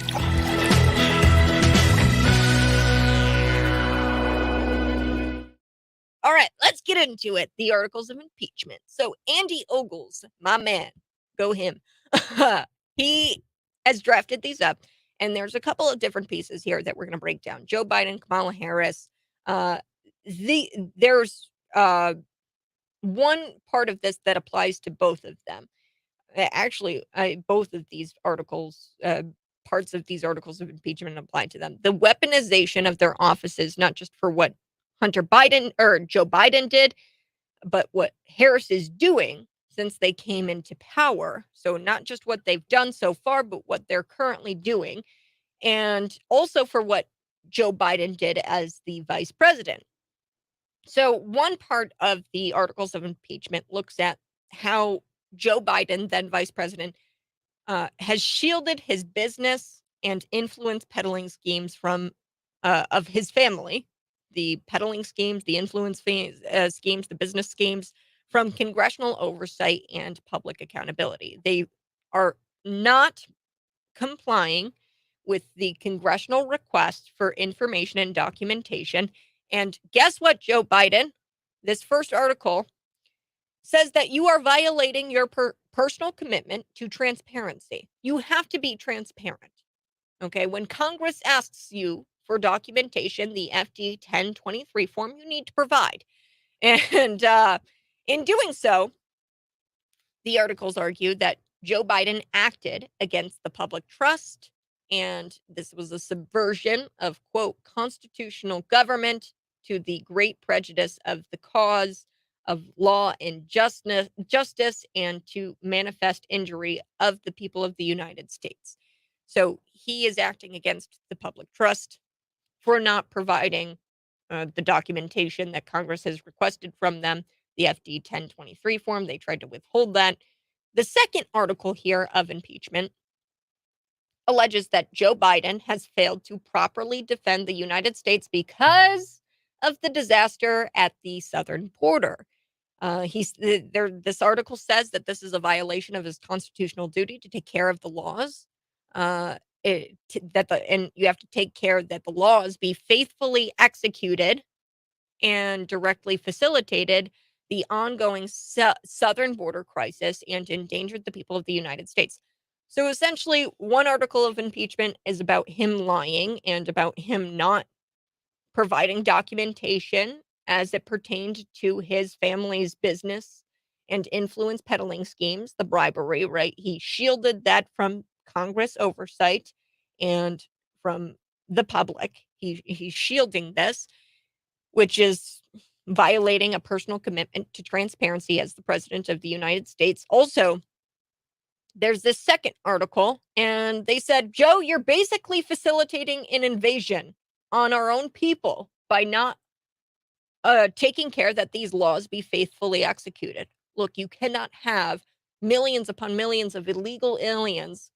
S1: All right, let's get into it. The articles of impeachment. So Andy Ogles, my man, go him. He has drafted these up, and there's a couple of different pieces here that we're going to break down. Joe Biden, Kamala Harris. There's one part of this that applies to both of them. Actually, both of these articles, parts of these articles of impeachment apply to them. The weaponization of their offices, not just for what Hunter Biden or Joe Biden did, but what Harris is doing since they came into power. So not just what they've done so far, but what they're currently doing. And also for what Joe Biden did as the vice president. So one part of the articles of impeachment looks at how Joe Biden, then vice president, has shielded his business and influence peddling schemes from of his family, the peddling schemes, the influence schemes, the business schemes, from congressional oversight and public accountability. They are not complying with the congressional request for information and documentation. And guess what, Joe Biden? This first article says that you are violating your personal commitment to transparency. You have to be transparent. Okay, when Congress asks you for documentation, the FD 1023 form, you need to provide. And in doing so, the articles argue that Joe Biden acted against the public trust, and this was a subversion of, quote, constitutional government to the great prejudice of the cause of law and justice and to manifest injury of the people of the United States. So he is acting against the public trust for not providing the documentation that Congress has requested from them, the FD 1023 form. They tried to withhold that. The second article here of impeachment alleges that Joe Biden has failed to properly defend the United States because of the disaster at the southern border. This article says that this is a violation of his constitutional duty to take care of the laws. And you have to take care that the laws be faithfully executed and directly facilitated the ongoing southern border crisis and endangered the people of the United States. So essentially, one article of impeachment is about him lying and about him not providing documentation as it pertained to his family's business and influence peddling schemes, the bribery, right? He shielded that from Congress oversight and from the public. He's shielding this, which is violating a personal commitment to transparency as the president of the United States. Also, there's this second article, and they said, Joe, you're basically facilitating an invasion on our own people by not taking care that these laws be faithfully executed. Look, you cannot have millions upon millions of illegal aliens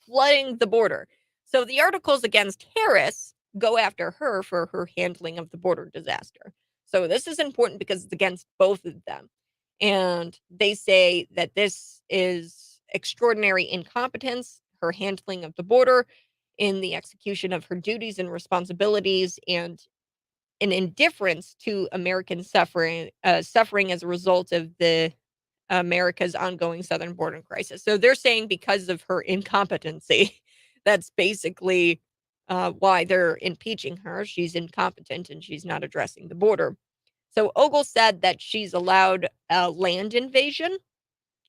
S1: flooding the border. So the articles against Harris go after her for her handling of the border disaster. So this is important because it's against both of them. And they say that this is extraordinary incompetence, her handling of the border in the execution of her duties and responsibilities, and an indifference to American suffering as a result of the America's ongoing southern border crisis. So they're saying because of her incompetency, that's basically why they're impeaching her. She's incompetent and she's not addressing the border. So Ogle said that she's allowed a land invasion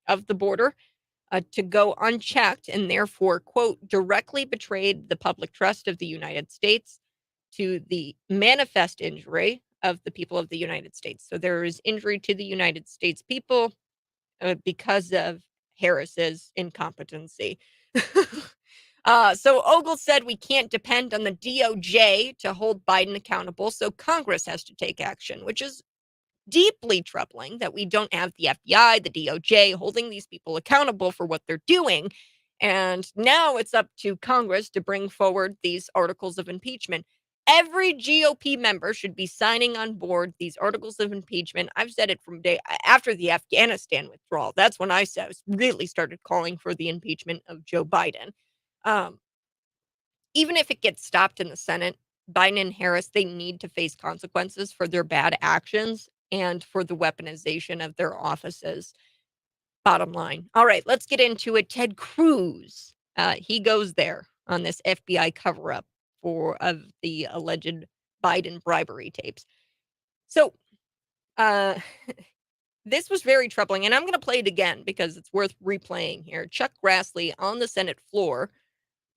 S1: of the border to go unchecked and therefore, quote, directly betrayed the public trust of the United States to the manifest injury of the people of the United States. So there is injury to the United States people because of Harris's incompetency. So Ogle said we can't depend on the DOJ to hold Biden accountable, so Congress has to take action, which is deeply troubling that we don't have the FBI, the DOJ holding these people accountable for what they're doing. And now it's up to Congress to bring forward these articles of impeachment. Every GOP member should be signing on board these articles of impeachment. I've said it from day after the Afghanistan withdrawal. That's when I really started calling for the impeachment of Joe Biden. Um, Even if it gets stopped in the Senate, Biden and Harris, they need to face consequences for their bad actions and for the weaponization of their offices. Bottom line. All right, let's get into it. Ted Cruz, he goes there on this FBI cover up of the alleged Biden bribery tapes. So, uh, this was very troubling, and I'm going to play it again because it's worth replaying here. Chuck Grassley on the Senate floor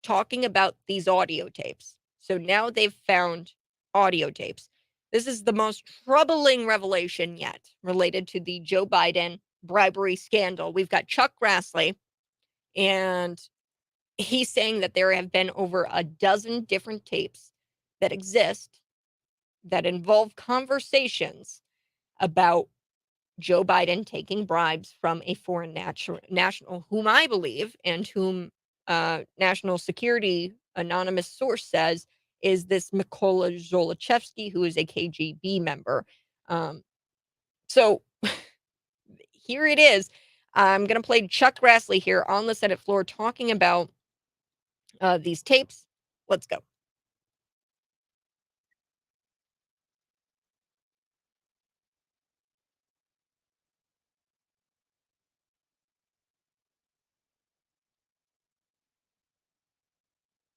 S1: talking about these audio tapes. So now they've found audio tapes. This is the most troubling revelation yet related to the Joe Biden bribery scandal. We've got Chuck Grassley, and he's saying that there have been over a dozen different tapes that exist that involve conversations about Joe Biden taking bribes from a foreign national, whom I believe and whom national security anonymous source says is this Mykola Zlochevsky, who is a KGB member. So here it is. I'm going to play Chuck Grassley here on the Senate floor talking about these tapes. Let's go.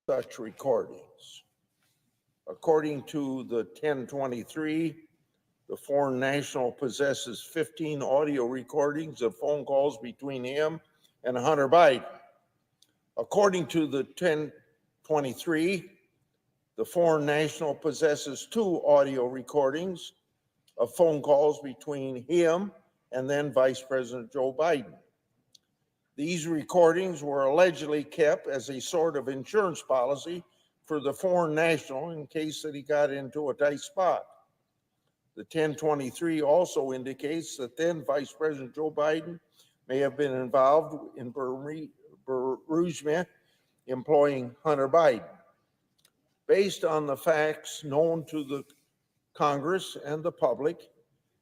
S3: Such recordings. According to the 1023, the foreign national possesses 15 audio recordings of phone calls between him and Hunter Biden. According to the 1023, the foreign national possesses 2 audio recordings of phone calls between him and then Vice President Joe Biden. These recordings were allegedly kept as a sort of insurance policy for the foreign national in case that he got into a tight spot. The 1023 also indicates that then Vice President Joe Biden may have been involved in Burisma employing Hunter Biden. Based on the facts known to the Congress and the public,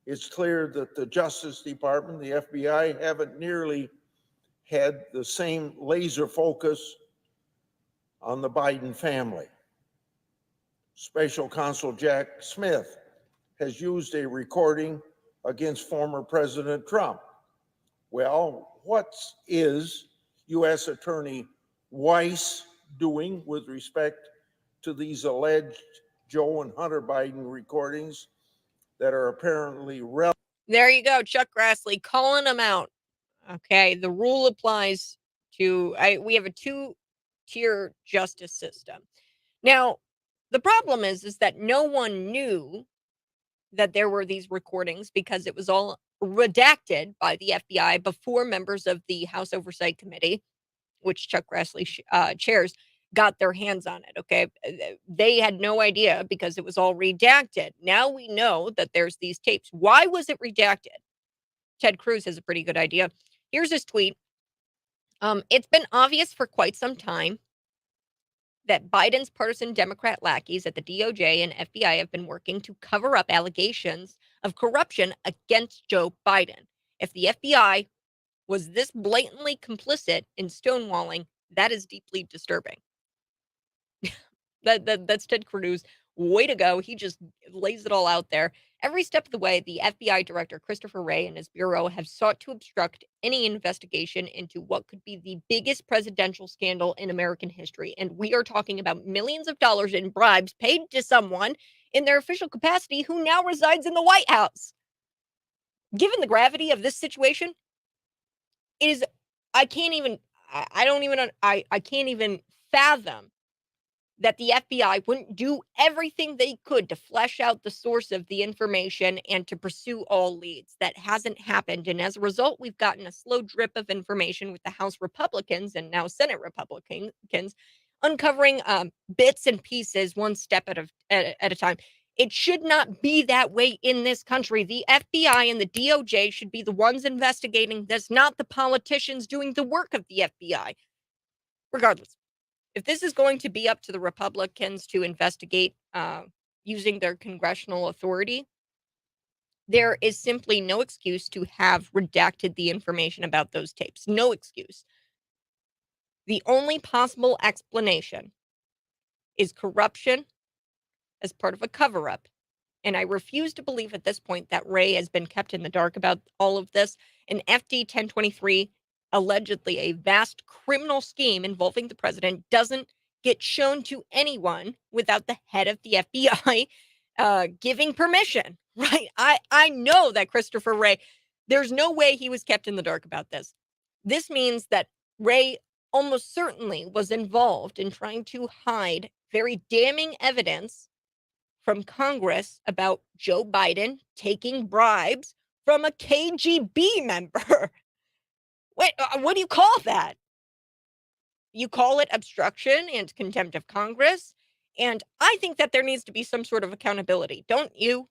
S3: it's clear that the Justice Department, the FBI, haven't nearly had the same laser focus on the Biden family. Special Counsel Jack Smith has used a recording against former President Trump. Well, what is U.S. Attorney Weiss doing with respect to these alleged Joe and Hunter Biden recordings that are apparently relevant?
S1: There you go, Chuck Grassley calling them out. Okay, the rule applies to we have a two-tier justice system. Now, the problem is that no one knew that there were these recordings because it was all redacted by the FBI before members of the House Oversight Committee, which Chuck Grassley chairs, got their hands on it. Okay, they had no idea because it was all redacted. Now we know that there's these tapes. Why was it redacted? Ted Cruz has a pretty good idea. Here's his tweet. It's been obvious for quite some time that Biden's partisan Democrat lackeys at the DOJ and FBI have been working to cover up allegations of corruption against Joe Biden. If the FBI was this blatantly complicit in stonewalling, that is deeply disturbing. That's Ted Cruz. Way to go. He just lays it all out there. Every step of the way, the FBI director, Christopher Wray, and his bureau have sought to obstruct any investigation into what could be the biggest presidential scandal in American history. And we are talking about millions of dollars in bribes paid to someone in their official capacity who now resides in the White House. Given the gravity of this situation, I can't even fathom that the FBI wouldn't do everything they could to flesh out the source of the information and to pursue all leads. That hasn't happened. And as a result, we've gotten a slow drip of information with the House Republicans and now Senate Republicans uncovering bits and pieces one step at a time. It should not be that way in this country. The FBI and the DOJ should be the ones investigating this, not the politicians doing the work of the FBI. Regardless, if this is going to be up to the Republicans to investigate using their congressional authority, there is simply no excuse to have redacted the information about those tapes. No excuse. The only possible explanation is corruption as part of a cover-up. And I refuse to believe at this point that Wray has been kept in the dark about all of this. An FD 1023, allegedly a vast criminal scheme involving the president, doesn't get shown to anyone without the head of the FBI giving permission, right? I know that Christopher Wray, there's no way he was kept in the dark about this. This means that Wray almost certainly was involved in trying to hide very damning evidence from Congress about Joe Biden taking bribes from a KGB member. Wait, what do you call that? You call it obstruction and contempt of Congress. And I think that there needs to be some sort of accountability. Don't you?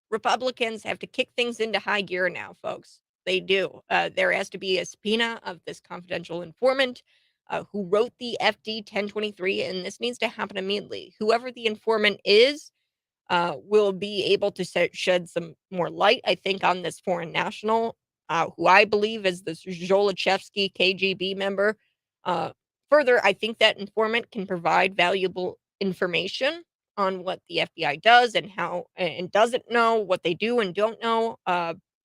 S1: Republicans have to kick things into high gear now, folks. They do. There has to be a subpoena of this confidential informant who wrote the FD 1023, and this needs to happen immediately. Whoever the informant is will be able to shed some more light, I think, on this foreign national, who I believe is this Zlochevsky KGB member. Further, I think that informant can provide valuable information on what the FBI does and how and doesn't know, what they do and don't know,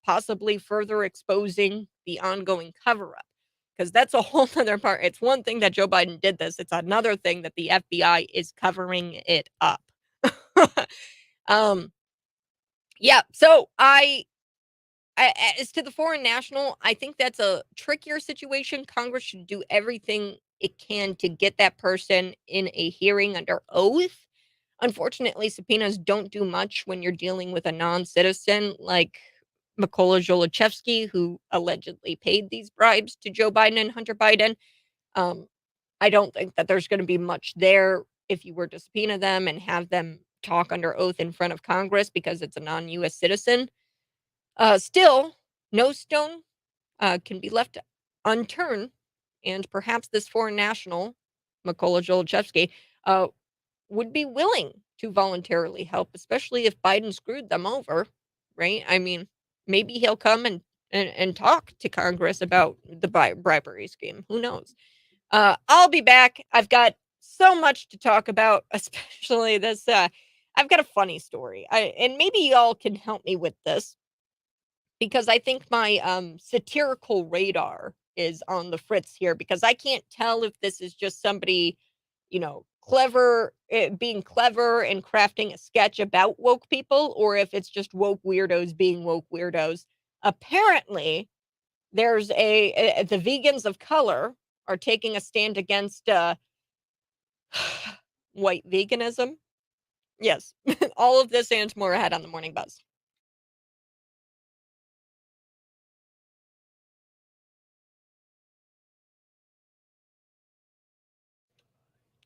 S1: possibly further exposing the ongoing cover-up. Because that's a whole other part. It's one thing that Joe Biden did this. It's another thing that the FBI is covering it up. Yeah, so as to the foreign national, I think that's a trickier situation. Congress should do everything it can to get that person in a hearing under oath. Unfortunately, subpoenas don't do much when you're dealing with a non-citizen like Mykola Zlochevsky, who allegedly paid these bribes to Joe Biden and Hunter Biden. I don't think that there's going to be much there if you were to subpoena them and have them talk under oath in front of Congress because it's a non-U.S. citizen. Still, no stone can be left unturned, and perhaps this foreign national, Mykola Zlochevsky, would be willing to voluntarily help, especially if Biden screwed them over, right? I mean, maybe he'll come and talk to Congress about the bribery scheme. Who knows? I'll be back. I've got so much to talk about, especially this. I've got a funny story. And maybe y'all can help me with this because I think my satirical radar is on the fritz here because I can't tell if this is just somebody, clever, being clever and crafting a sketch about woke people, or if it's just woke weirdos being woke weirdos. Apparently, there's the vegans of color are taking a stand against white veganism. Yes, all of this and more ahead on the Morning Buzz.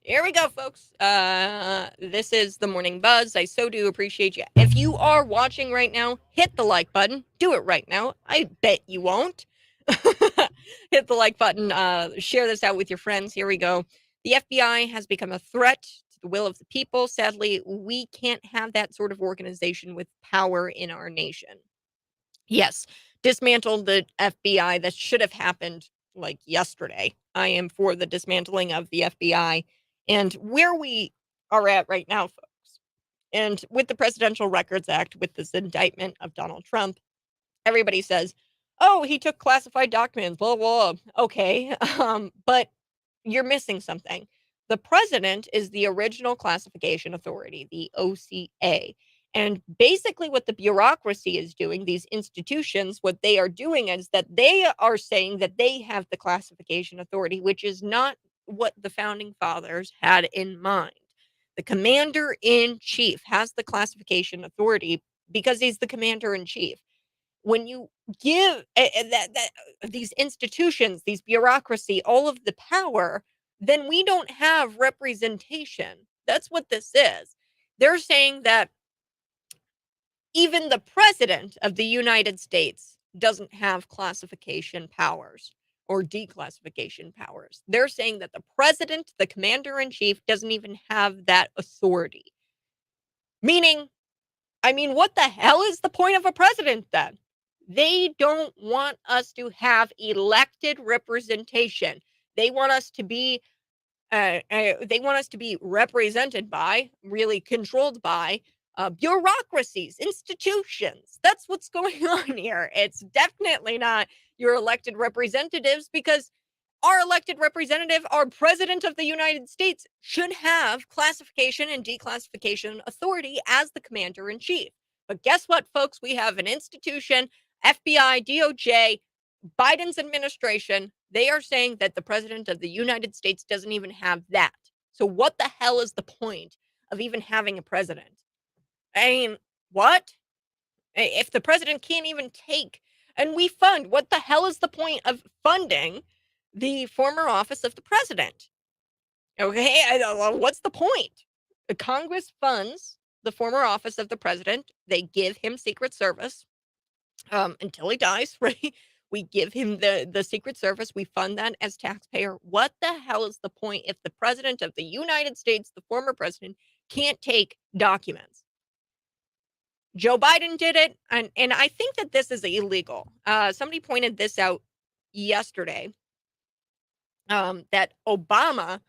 S1: Here we go, folks. This is the Morning Buzz. I so do appreciate you. If you are watching right now, hit the like button. Do it right now. I bet you won't. hit the like button. Share this out with your friends. Here we go. The FBI has become a threat to the will of the people. Sadly, we can't have that sort of organization with power in our nation. Yes, dismantle the FBI. That should have happened like yesterday. I am for the dismantling of the FBI. And where we are at right now, folks, and with the Presidential Records Act, with this indictment of Donald Trump, everybody says, oh, he took classified documents, blah, blah. Okay. But you're missing something. The president is the original classification authority, the OCA. And basically, what the bureaucracy is doing, these institutions, what they are doing is that they are saying that they have the classification authority, which is not what the founding fathers had in mind. The commander in chief has the classification authority because he's the commander in chief. When you give these institutions, these bureaucracy, all of the power, then we don't have representation. That's what this is. They're saying that even the president of the United States doesn't have classification powers or declassification powers. They're saying that the president, the commander in chief, doesn't even have that authority. Meaning, I mean, what the hell is the point of a president then? They don't want us to have elected representation. They want us to be represented by, really controlled by, bureaucracies, institutions. That's what's going on here. It's definitely not your elected representatives, because our elected representative, our president of the United States, should have classification and declassification authority as the commander in chief. But guess what, folks? We have an institution, FBI, DOJ, Biden's administration. They are saying that the president of the United States doesn't even have that. So what the hell is the point of even having a president? I mean, what? If the president can't even take, and we fund, what the hell is the point of funding the former office of the president? Okay, what's the point? The Congress funds the former office of the president. They give him Secret Service until he dies, right? We give him the Secret Service. We fund that as taxpayer. What the hell is the point if the president of the United States, the former president, can't take documents? Joe Biden did it, and I think that this is illegal. Somebody pointed this out yesterday, that Obama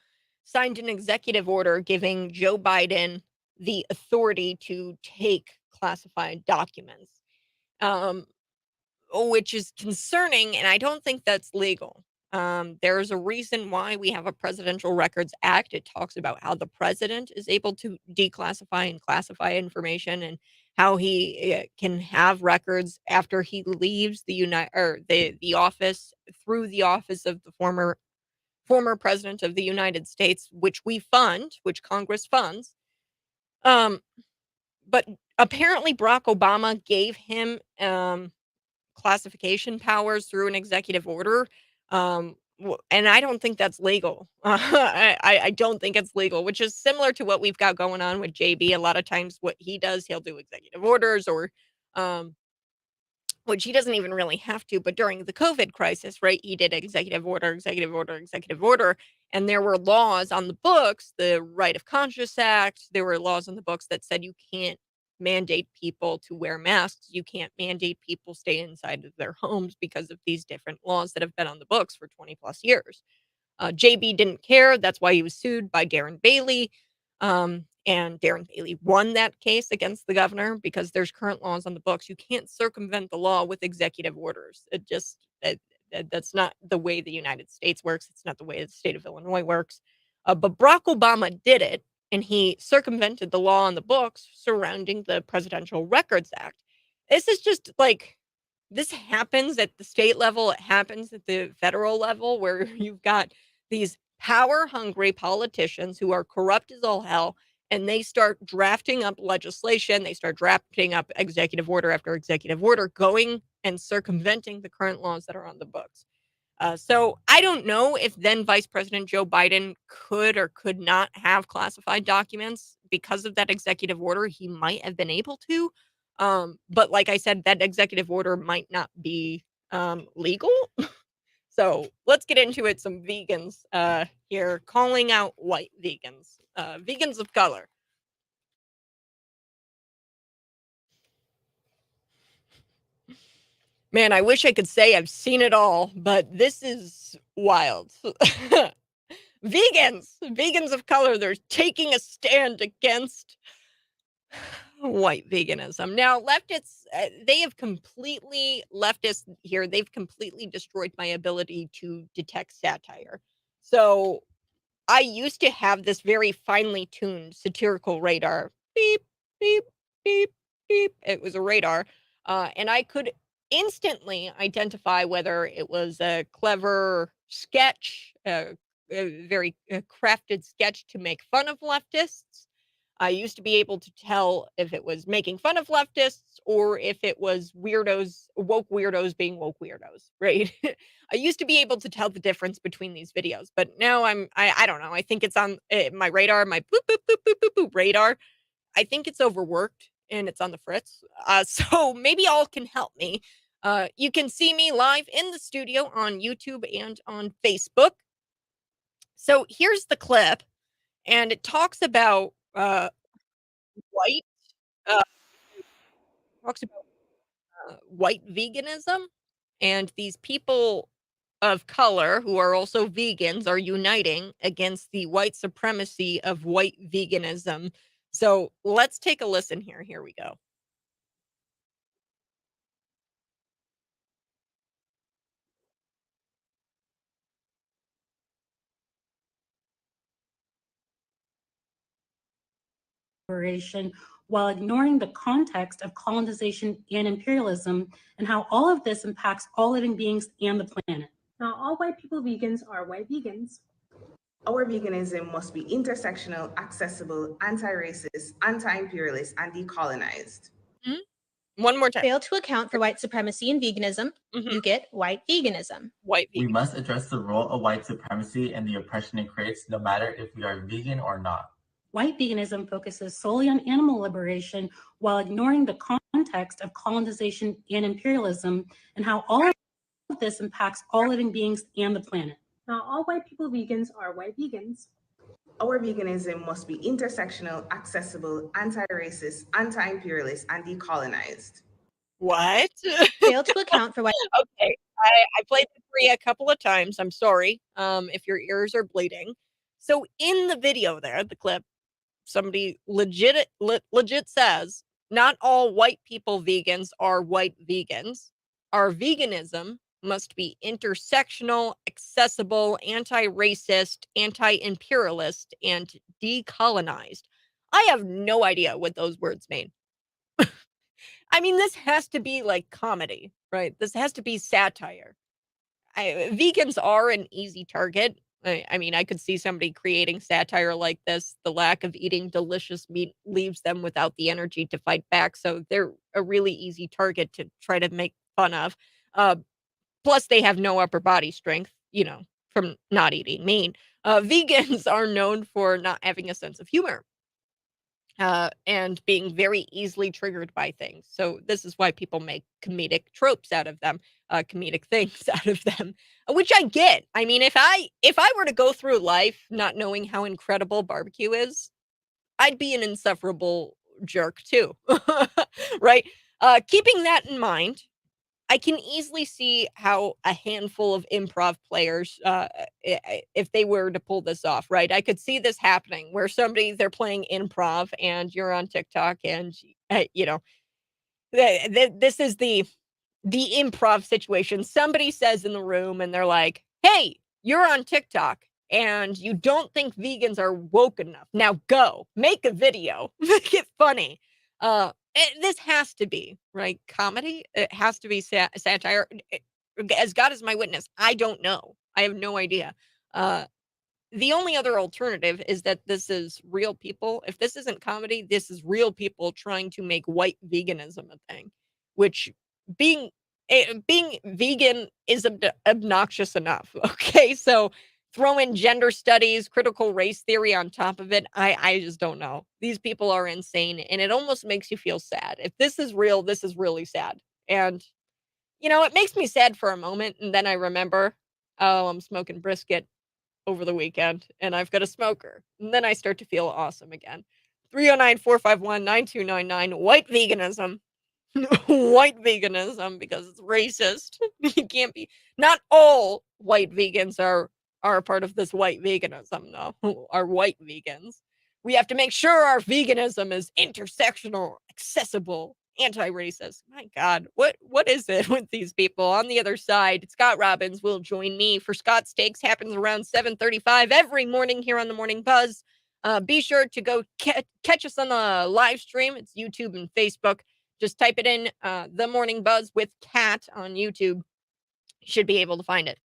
S1: signed an executive order giving Joe Biden the authority to take classified documents, which is concerning, and I don't think that's legal. There's a reason why we have a Presidential Records Act. It talks about how the president is able to declassify and classify information, and how he can have records after he leaves the office, through the office of the former president of the United States, which we fund, which Congress funds. But apparently Barack Obama gave him classification powers through an executive order. And I don't think that's legal. I don't think it's legal, which is similar to what we've got going on with JB. A lot of times what he does, he'll do executive orders, or which he doesn't even really have to. But during the COVID crisis, right, he did executive order, executive order, executive order. And there were laws on the books, the Right of Conscience Act. There were laws on the books that said you can't mandate people to wear masks. You can't mandate people stay inside of their homes because of these different laws that have been on the books for 20 plus years. JB didn't care. That's why he was sued by Darren Bailey. And Darren Bailey won that case against the governor, because there's current laws on the books. You can't circumvent the law with executive orders. That's not the way the United States works. It's not the way the state of Illinois works. But Barack Obama did it, and he circumvented the law on the books surrounding the Presidential Records Act. This is just like, this happens at the state level. It happens at the federal level, where you've got these power-hungry politicians who are corrupt as all hell, and they start drafting up legislation. They start drafting up executive order after executive order, going and circumventing the current laws that are on the books. So I don't know if then Vice President Joe Biden could or could not have classified documents because of that executive order. He might have been able to. But like I said, that executive order might not be legal. So let's get into it. Some vegans here calling out white vegans, vegans of color. Man, I wish I could say I've seen it all, but this is wild. Vegans of color, they're taking a stand against white veganism. Now, leftists, leftists here, they've completely destroyed my ability to detect satire. So I used to have this very finely tuned satirical radar. Beep, beep, beep, beep. It was a radar. And I could instantly identify whether it was a clever sketch, a very crafted sketch to make fun of leftists. I used to be able to tell if it was making fun of leftists or if it was woke weirdos being woke weirdos, right? I used to be able to tell the difference between these videos, but now I don't know. I think it's on my radar, my boop, boop, boop, boop, boop, boop radar. I think it's overworked and it's on the fritz. So maybe y'all can help me. You can see me live in the studio on YouTube and on Facebook. So here's the clip, and it talks about white uh, talks about white veganism, and these people of color who are also vegans are uniting against the white supremacy of white veganism. So let's take a listen here. Here we go.
S4: While ignoring the context of colonization and imperialism and how all of this impacts all living beings and the planet.
S5: Not all white people vegans are white vegans. Our veganism must be intersectional, accessible, anti-racist, anti-imperialist, and decolonized.
S1: One more time.
S6: Fail to account for white supremacy and veganism, you get white veganism.
S1: White
S7: We
S1: vegan.
S7: must address the role of white supremacy and the oppression it creates, no matter if we are vegan or not.
S4: White veganism focuses solely on animal liberation while ignoring the context of colonization and imperialism and how all of this impacts all living beings and the planet.
S5: Not all white people vegans are white vegans. Our veganism must be intersectional, accessible, anti-racist, anti-imperialist, and decolonized.
S1: What?
S6: Fail to account for white.
S1: Okay, I played the 3 a couple of times. I'm sorry if your ears are bleeding. So in the video there, the clip, somebody legit says, not all white people vegans are white vegans. Our veganism must be intersectional, accessible, anti-racist, anti-imperialist, and decolonized. I have no idea what those words mean. I mean, this has to be like comedy, right? This has to be satire. Vegans are an easy target. I mean, I could see somebody creating satire like this. The lack of eating delicious meat leaves them without the energy to fight back. So they're a really easy target to try to make fun of. Plus, they have no upper body strength, from not eating meat. Vegans are known for not having a sense of humor. And being very easily triggered by things. So this is why people make comedic tropes out of them, comedic things out of them, which I get. I mean, if I were to go through life not knowing how incredible barbecue is, I'd be an insufferable jerk too, right? Keeping that in mind, I can easily see how a handful of improv players, if they were to pull this off, right? I could see this happening where they're playing improv and you're on TikTok and, this is the improv situation. Somebody says in the room and they're like, hey, you're on TikTok and you don't think vegans are woke enough. Now go make a video, make it funny. This has to be, right, comedy. It has to be satire. As God is my witness, I don't know. I have no idea. The only other alternative is that this is real people. If this isn't comedy, this is real people trying to make white veganism a thing, which being vegan is obnoxious enough. Okay, so throw in gender studies, critical race theory on top of it. I just don't know. These people are insane, and it almost makes you feel sad. If this is real, this is really sad. And it makes me sad for a moment, and then I remember oh, I'm smoking brisket over the weekend and I've got a smoker. And then I start to feel awesome again. 309-451-9299. White veganism. White veganism because it's racist. You can't be. Not all white vegans are a part of this white veganism, though. Are white vegans. We have to make sure our veganism is intersectional, accessible, anti-racist. My God, what is it with these people? On the other side, Scott Robbins will join me for Scott's Takes. Happens around 7:35 every morning here on the Morning Buzz. Be sure to go catch us on the live stream. It's YouTube and Facebook. Just type it in, The Morning Buzz with Cat on YouTube. You should be able to find it.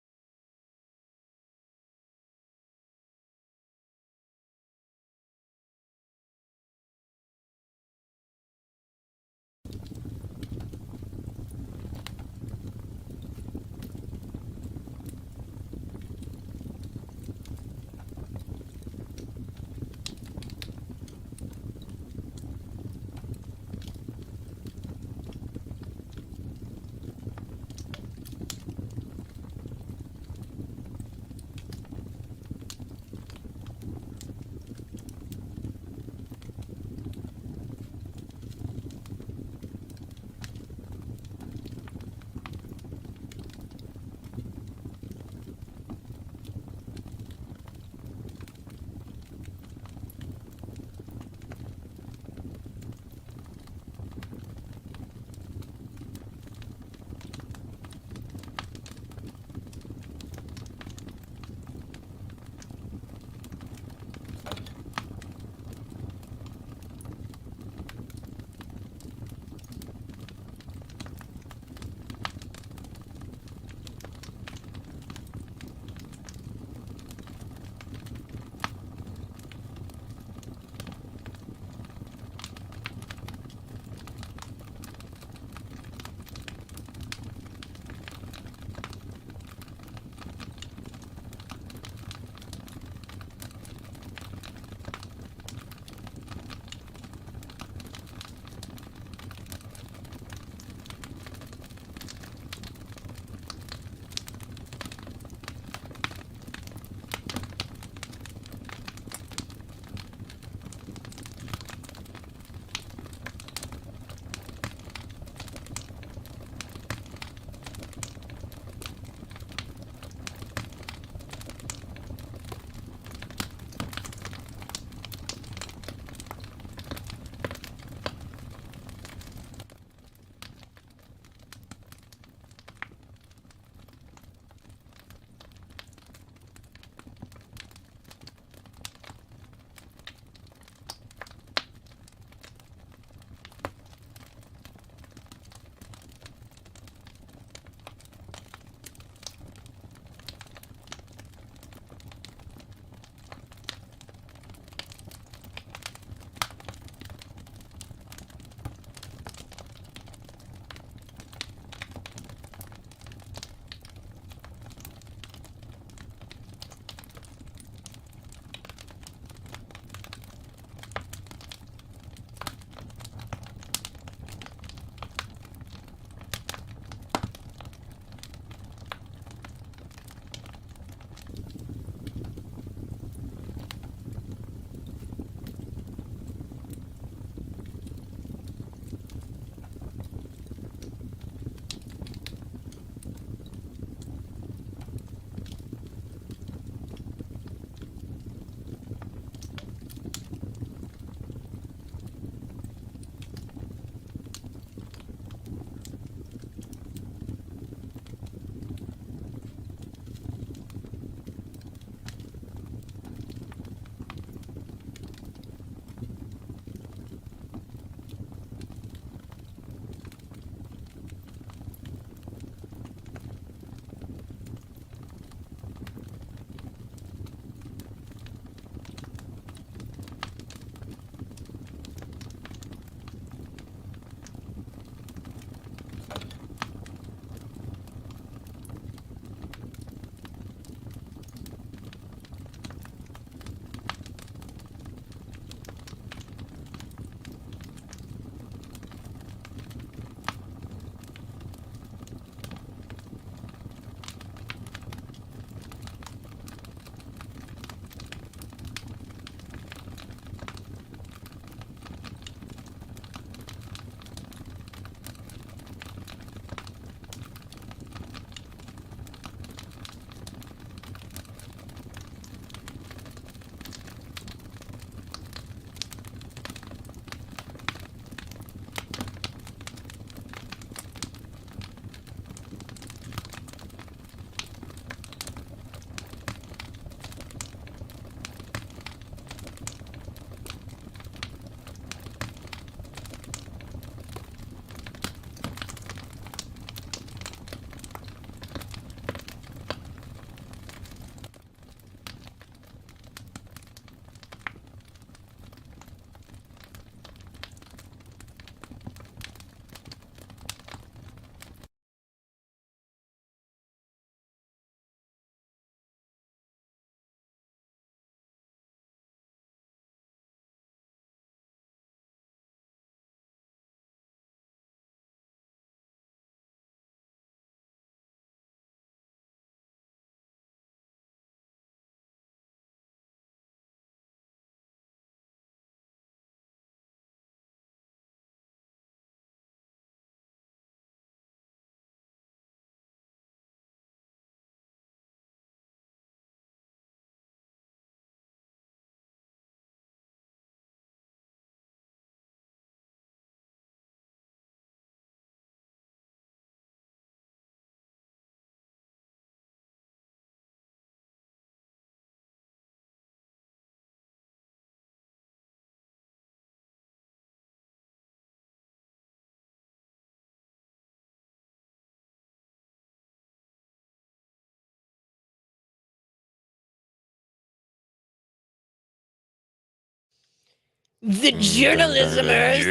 S1: The journalismers,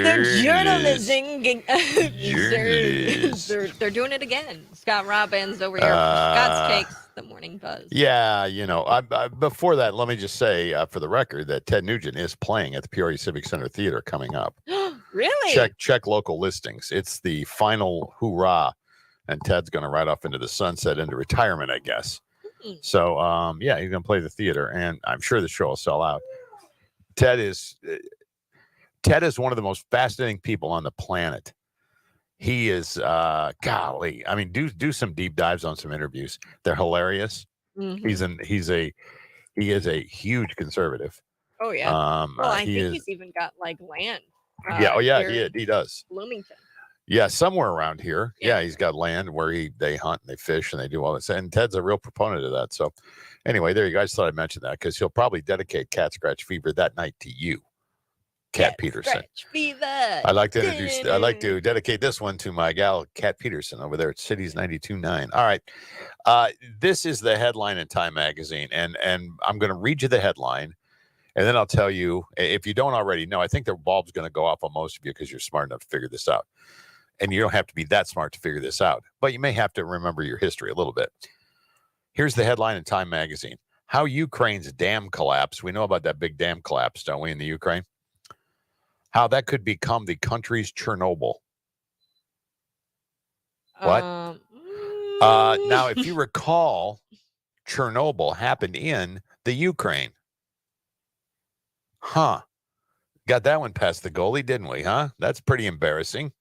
S1: they're doing it again. Scott Robbins over here for Scott's Takes, the Morning Buzz.
S8: Yeah, before that, let me just say for the record that Ted Nugent is playing at the Peoria Civic Center Theater coming up.
S1: Really?
S8: Check local listings. It's the final hoorah, and Ted's going to ride off into the sunset, into retirement, I guess. So, yeah, he's going to play the theater, and I'm sure the show will sell out. Ted is one of the most fascinating people on the planet. He is, golly, I mean, do some deep dives on some interviews. They're hilarious.
S1: Mm-hmm.
S8: He is a huge conservative.
S1: Oh yeah. Well, I think he's even got like land.
S8: He does.
S1: Bloomington.
S8: Yeah, somewhere around here. Yeah, he's got land where they hunt and they fish and they do all this. And Ted's a real proponent of that. So anyway, there you guys thought I'd mention that because he'll probably dedicate Cat Scratch Fever that night to you, Cat Peterson.
S1: Scratch Fever.
S8: I'd like to dedicate this one to my gal, Cat Peterson, over there at Cities 92.9. All right. This is the headline in Time Magazine. And I'm going to read you the headline. And then I'll tell you, if you don't already know, I think the bulb's going to go off on most of you because you're smart enough to figure this out. And you don't have to be that smart to figure this out, but you may have to remember your history a little bit. Here's the headline in Time Magazine. How Ukraine's dam collapse. We know about that big dam collapse, don't we, in the Ukraine? How that could become the country's Chernobyl. What? Now, if you recall, Chernobyl happened in the Ukraine. Huh. Got that one past the goalie, didn't we, huh? That's pretty embarrassing.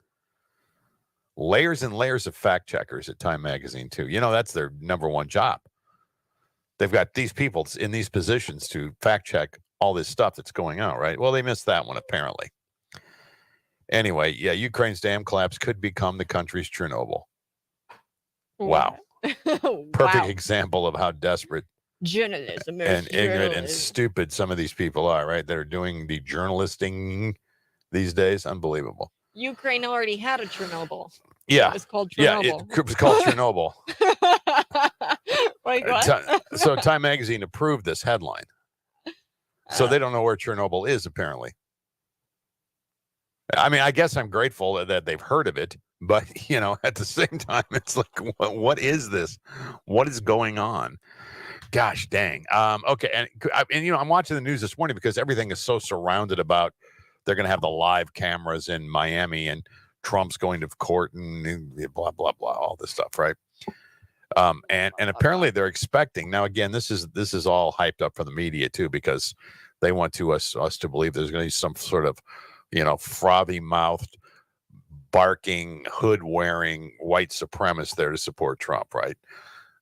S8: Layers and layers of fact checkers at Time Magazine, too. That's their number one job. They've got these people in these positions to fact check all this stuff that's going on, right? Well, they missed that one, apparently. Anyway, yeah, Ukraine's dam collapse could become the country's Chernobyl. Wow. Perfect example of how desperate
S1: journalism
S8: and ignorant and stupid some of these people are, right? That are doing the journalisting these days. Unbelievable.
S1: Ukraine already had a Chernobyl.
S8: Yeah.
S1: It was called Chernobyl.
S8: Yeah, it was called Chernobyl.
S1: Wait, what?
S8: So Time Magazine approved this headline. So they don't know where Chernobyl is, apparently. I mean, I guess I'm grateful that they've heard of it, but, at the same time, it's like, what is this? What is going on? Gosh dang. Okay. And I'm watching the news this morning because everything is so surrounded about they're going to have the live cameras in Miami and Trump's going to court and blah, blah, blah, all this stuff. Right. And apparently they're expecting now, again, this is all hyped up for the media too, because they want us to believe there's going to be some sort of, frothy mouthed, barking, hood wearing white supremacist there to support Trump. Right.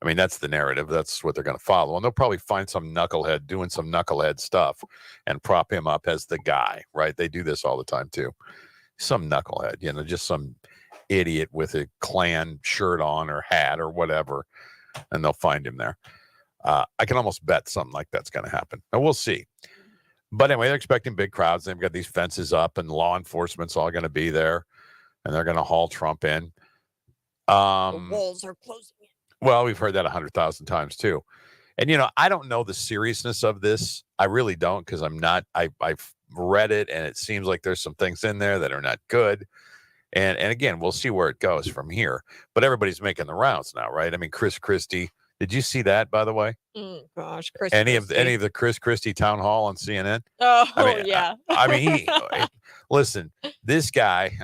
S8: I mean, that's the narrative. That's what they're going to follow. And they'll probably find some knucklehead doing some knucklehead stuff and prop him up as the guy, right? They do this all the time, too. Some knucklehead, just some idiot with a Klan shirt on or hat or whatever, and they'll find him there. I can almost bet something like that's going to happen. And we'll see. But anyway, they're expecting big crowds. They've got these fences up, and law enforcement's all going to be there, and they're going to haul Trump in.
S1: The walls are closing in.
S8: Well, we've heard that 100,000 times too. And, I don't know the seriousness of this. I really don't, because I've read it and it seems like there's some things in there that are not good. And again, we'll see where it goes from here. But everybody's making the rounds now, right? I mean, Chris Christie. Did you see that, by the way?
S1: Gosh, Chris
S8: any of the Chris Christie town hall on CNN?
S1: Oh, yeah.
S8: I mean, listen, this guy.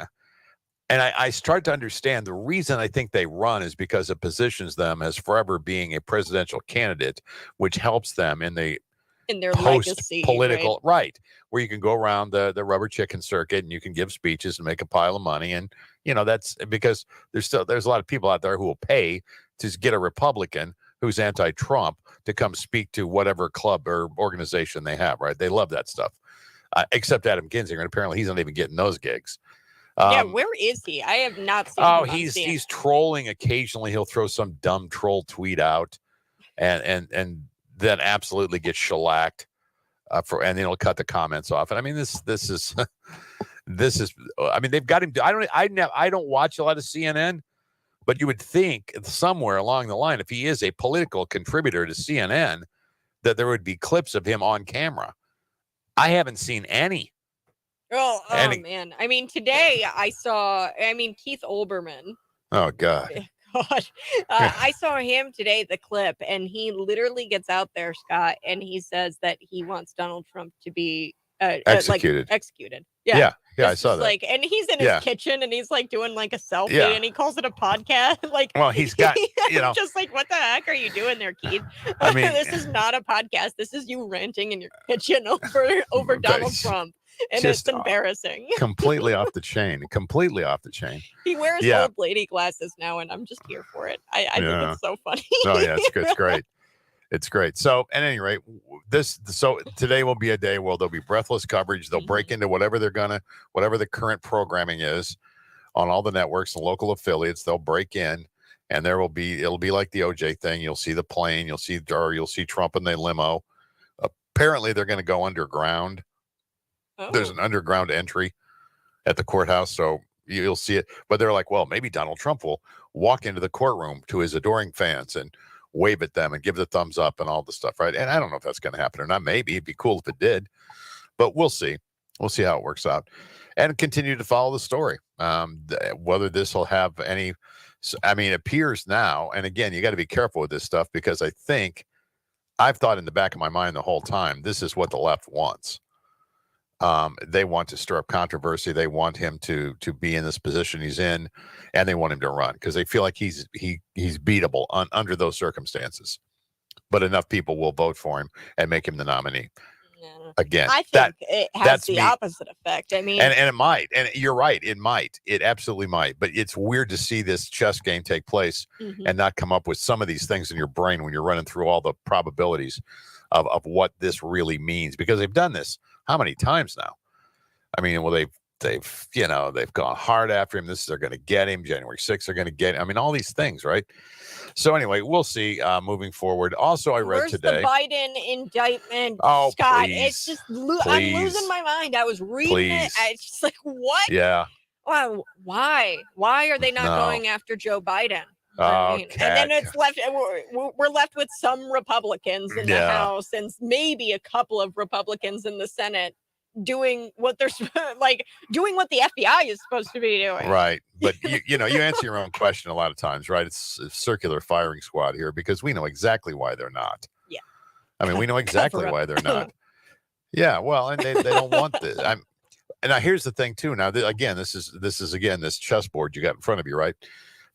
S8: And I start to understand the reason I think they run is because it positions them as forever being a presidential candidate, which helps them in their post-political, right? Where you can go around the rubber chicken circuit and you can give speeches and make a pile of money. And, that's because there's a lot of people out there who will pay to get a Republican who's anti-Trump to come speak to whatever club or organization they have, right? They love that stuff, except Adam Kinzinger. And apparently he's not even getting those gigs.
S1: Where is he? I have not seen him.
S8: He's trolling occasionally. He'll throw some dumb troll tweet out and then absolutely get shellacked and then he'll cut the comments off. And I mean, this is I mean, they've got him. I don't watch a lot of CNN, but you would think somewhere along the line, if he is a political contributor to CNN, that there would be clips of him on camera. I haven't seen any.
S1: Oh,
S8: And
S1: man. I mean, today Keith Olbermann.
S8: oh God.
S1: God. I saw him today, the clip, and he literally gets out there, Scott, and he says that he wants Donald Trump to be
S8: Executed.
S1: executed.
S8: Yeah, I
S1: It's
S8: saw
S1: just
S8: that.
S1: like, and he's in his kitchen and he's like doing like a selfie
S8: Yeah.
S1: and he calls it a podcast. Like,
S8: well, he's got,
S1: I'm just like, what the heck are you doing there, Keith?
S8: I mean,
S1: this is not a podcast. This is you ranting in your kitchen over Donald Trump. And it's embarrassing.
S8: completely off the chain.
S1: He wears old lady glasses now, and I'm just here for it. I think it's so funny.
S8: Oh yeah, it's good. It's great. It's great. So at any rate, so today will be a day where there'll be breathless coverage. They'll break into whatever the current programming is on all the networks and local affiliates. They'll break in, and it'll be like the OJ thing. You'll see the plane, you'll see Trump in the limo. Apparently they're going to go underground. Oh. There's an underground entry at the courthouse, so you'll see it. But they're like, well, maybe Donald Trump will walk into the courtroom to his adoring fans and wave at them and give the thumbs up and all the stuff, right? And I don't know if that's going to happen or not. Maybe it'd be cool if it did, but we'll see. We'll see how it works out, and continue to follow the story. Whether this will have any, I mean, it appears now, and again, you got to be careful with this stuff because I've thought in the back of my mind the whole time, this is what the left wants. They want to stir up controversy. They want him to be in this position he's in, and they want him to run because they feel like he's beatable under those circumstances. But enough people will vote for him and make him the nominee. Yeah. Again,
S1: I think it has the opposite effect. I mean,
S8: and it might, and you're right, it might, it absolutely might. But it's weird to see this chess game take place and not come up with some of these things in your brain when you're running through all the probabilities of what this really means, because they've done this how many times now? I mean, well, they've gone hard after him. They're going to get him. January 6th, they're going to get him. I mean, all these things, right? So anyway, we'll see moving forward. Also, I read today.
S1: The Biden indictment,
S8: oh,
S1: Scott.
S8: Please,
S1: it's just, I'm losing my mind. I was reading it. It's just like, what?
S8: Yeah.
S1: Wow. Why are they not going after Joe Biden? I mean, and then it's left. We're left with some Republicans in the House and maybe a couple of Republicans in the Senate doing what they're doing what the FBI is supposed to be doing.
S8: Right, but you answer your own question a lot of times, right? It's a circular firing squad here because we know exactly why they're not.
S1: Yeah,
S8: I mean, we know exactly why they're not. Yeah, well, and they don't want this. And now here's the thing too. Now again, this is again this chessboard you got in front of you, right?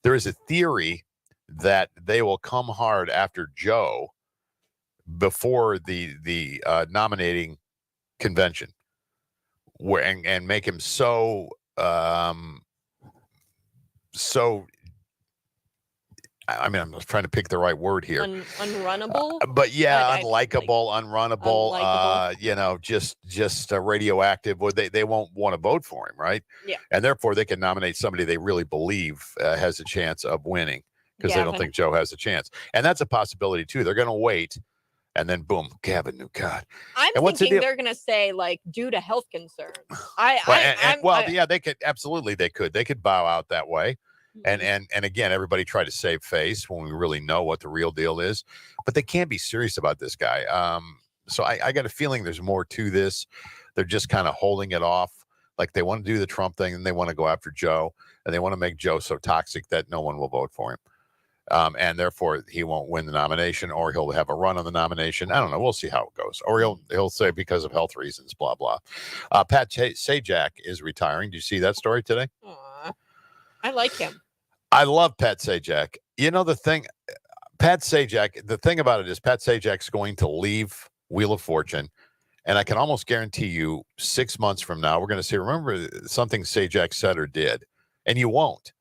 S8: There is a theory that they will come hard after Joe before the nominating convention, where and make him so I mean, I'm trying to pick the right word here.
S1: Unrunnable?
S8: But yeah, unlikable, unrunnable, just radioactive. Well, they won't want to vote for him, right?
S1: Yeah.
S8: And therefore, they can nominate somebody they really believe has a chance of winning because they don't think Joe has a chance. And that's a possibility, too. They're going to wait. And then, boom, Gavin Newcott.
S1: I'm thinking they're going to say, like, due to health concerns.
S8: They could. Absolutely, they could. They could bow out that way. And again, everybody tried to save face when we really know what the real deal is. But they can't be serious about this guy. So I got a feeling there's more to this. They're just kind of holding it off. Like they want to do the Trump thing and they want to go after Joe. And they want to make Joe so toxic that no one will vote for him. And therefore, he won't win the nomination, or he'll have a run on the nomination. I don't know. We'll see how it goes. Or he'll say because of health reasons, blah, blah. Pat Sajak is retiring. Do you see that story today?
S1: Aww. I like him.
S8: I love Pat Sajak. You know, the thing about it is Pat Sajak's going to leave Wheel of Fortune. And I can almost guarantee you 6 months from now, we're going to say, remember something Sajak said or did. And you won't.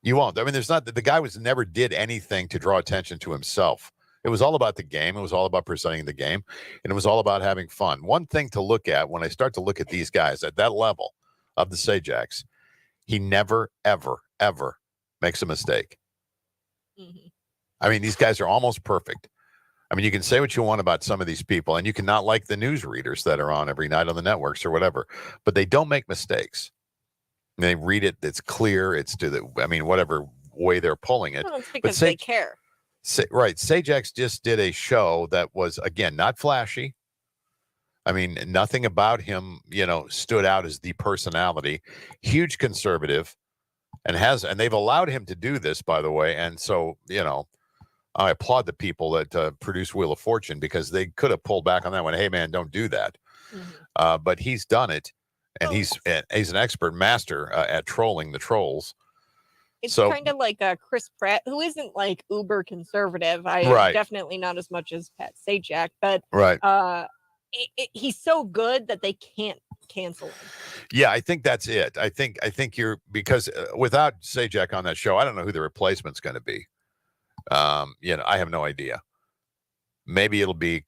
S8: You won't. I mean, the guy never did anything to draw attention to himself. It was all about the game. It was all about presenting the game. And it was all about having fun. One thing to look at when I start to look at these guys at that level of the Sajaks, he never, ever, ever makes a mistake. Mm-hmm. I mean, these guys are almost perfect. I mean, you can say what you want about some of these people, and you cannot like the news readers that are on every night on the networks or whatever, but they don't make mistakes. They read it. It's clear. It's whatever way they're pulling it.
S1: Well, it's because they care.
S8: Right. Sajak's just did a show that was, again, not flashy. I mean, nothing about him, stood out as the personality. Huge conservative, and they've allowed him to do this, by the way. And so, I applaud the people that produce Wheel of Fortune, because they could have pulled back on that one. Hey, man, don't do that. But he's done it, and he's an expert master at trolling the trolls.
S1: It's
S8: So-
S1: kind of like Chris Pratt, who isn't like uber conservative.
S8: Right.
S1: Definitely not as much as Pat Sajak, but
S8: Right.
S1: he's so good that they can't cancel him.
S8: Yeah, I think that's it. I think because without Sajak on that show, I don't know who the replacement's going to be. I have no idea. Maybe it'll be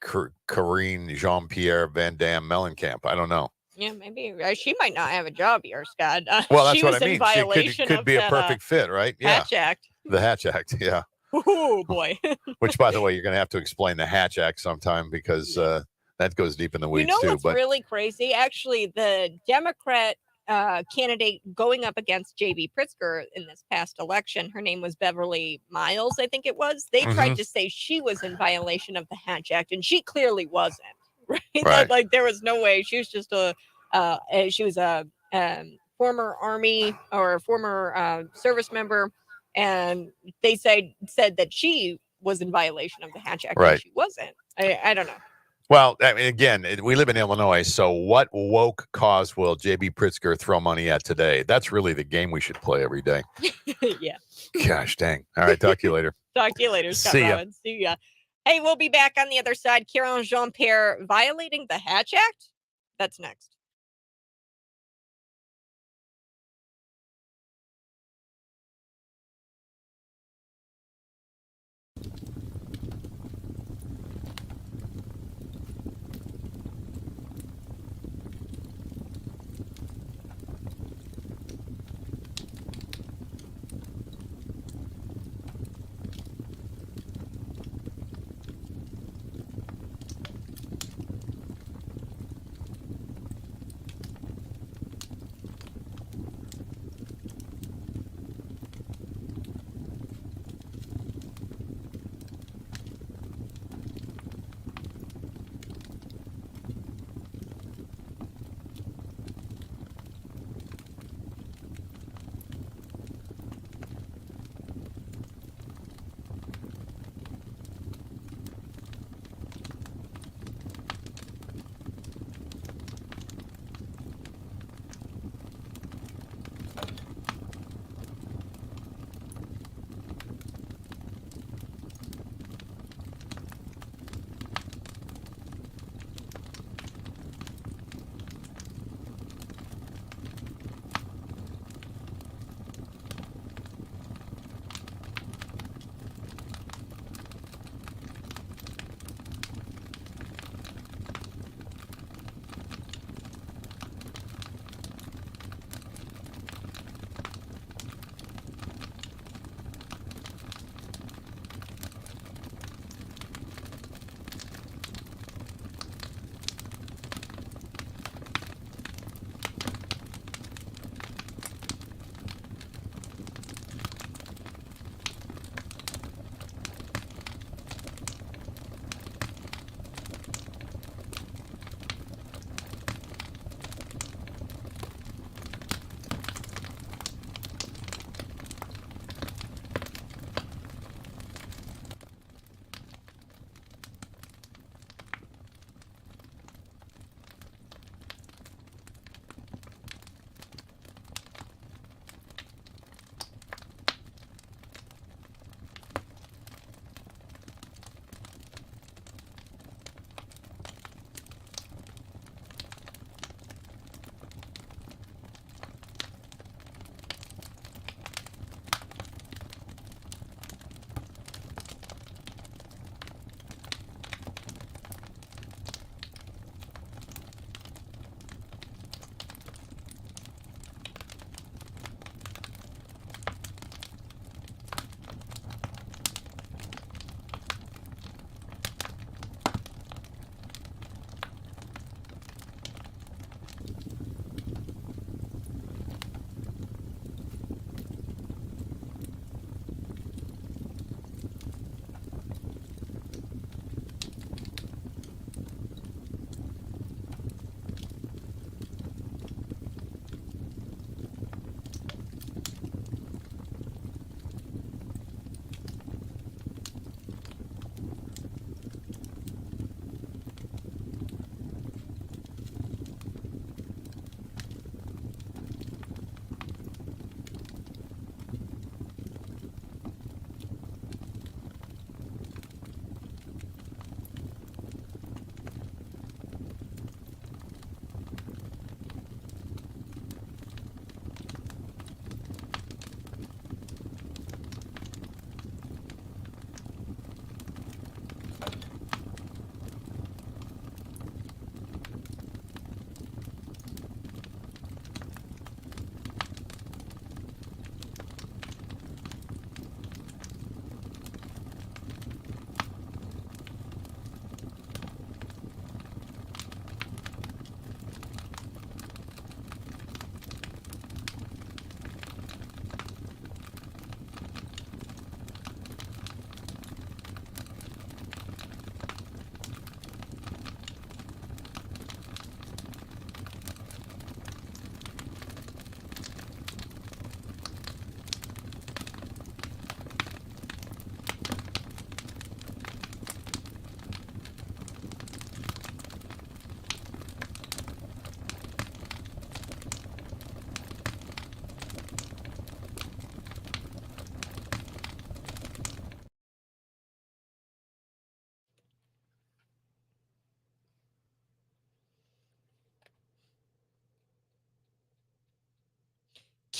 S8: Karine Jean-Pierre Van Damme Mellencamp. I don't know.
S1: Yeah, maybe she might not have a job here, Scott.
S8: Well, that's
S1: she
S8: what
S1: was
S8: I
S1: in
S8: mean.
S1: violation
S8: She could
S1: of
S8: be a
S1: the,
S8: perfect fit, right? Yeah,
S1: Hatch Act.
S8: the Hatch Act. Yeah.
S1: Oh boy.
S8: Which, by the way, you're going to have to explain the Hatch Act sometime, because that goes deep in the weeds too.
S1: What's really crazy? Actually, the Democrat candidate going up against J.B. Pritzker in this past election, her name was Beverly Miles, I think it was. They tried to say she was in violation of the Hatch Act, and she clearly wasn't. Right? Like there was no way. She was just a former Army or former service member, and they said that she was in violation of the Hatch Act,
S8: Right.
S1: and she wasn't. I don't know.
S8: Well, I mean, again, we live in Illinois, so what woke cause will J.B. Pritzker throw money at today? That's really the game we should play every day.
S1: Yeah.
S8: Gosh dang. All right, talk to you later.
S1: Talk to you later, Scott
S8: See ya.
S1: Robbins. See ya. Hey, we'll be back on the other side. Karine Jean-Pierre violating the Hatch Act? That's next.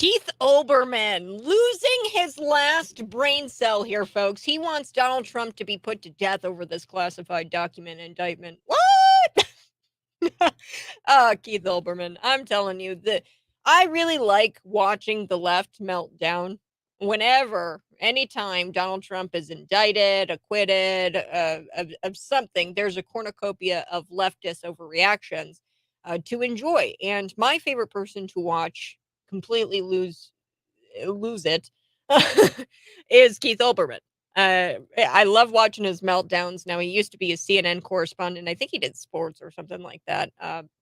S1: Keith Olbermann losing his last brain cell here, folks. He wants Donald Trump to be put to death over this classified document indictment. What? Keith Olbermann, I'm telling you, I really like watching the left melt down whenever, anytime Donald Trump is indicted, acquitted of something, there's a cornucopia of leftist overreactions to enjoy. And my favorite person to watch completely lose it is Keith Olbermann. I love watching his meltdowns. Now, he used to be a CNN correspondent. I think he did sports or something like that.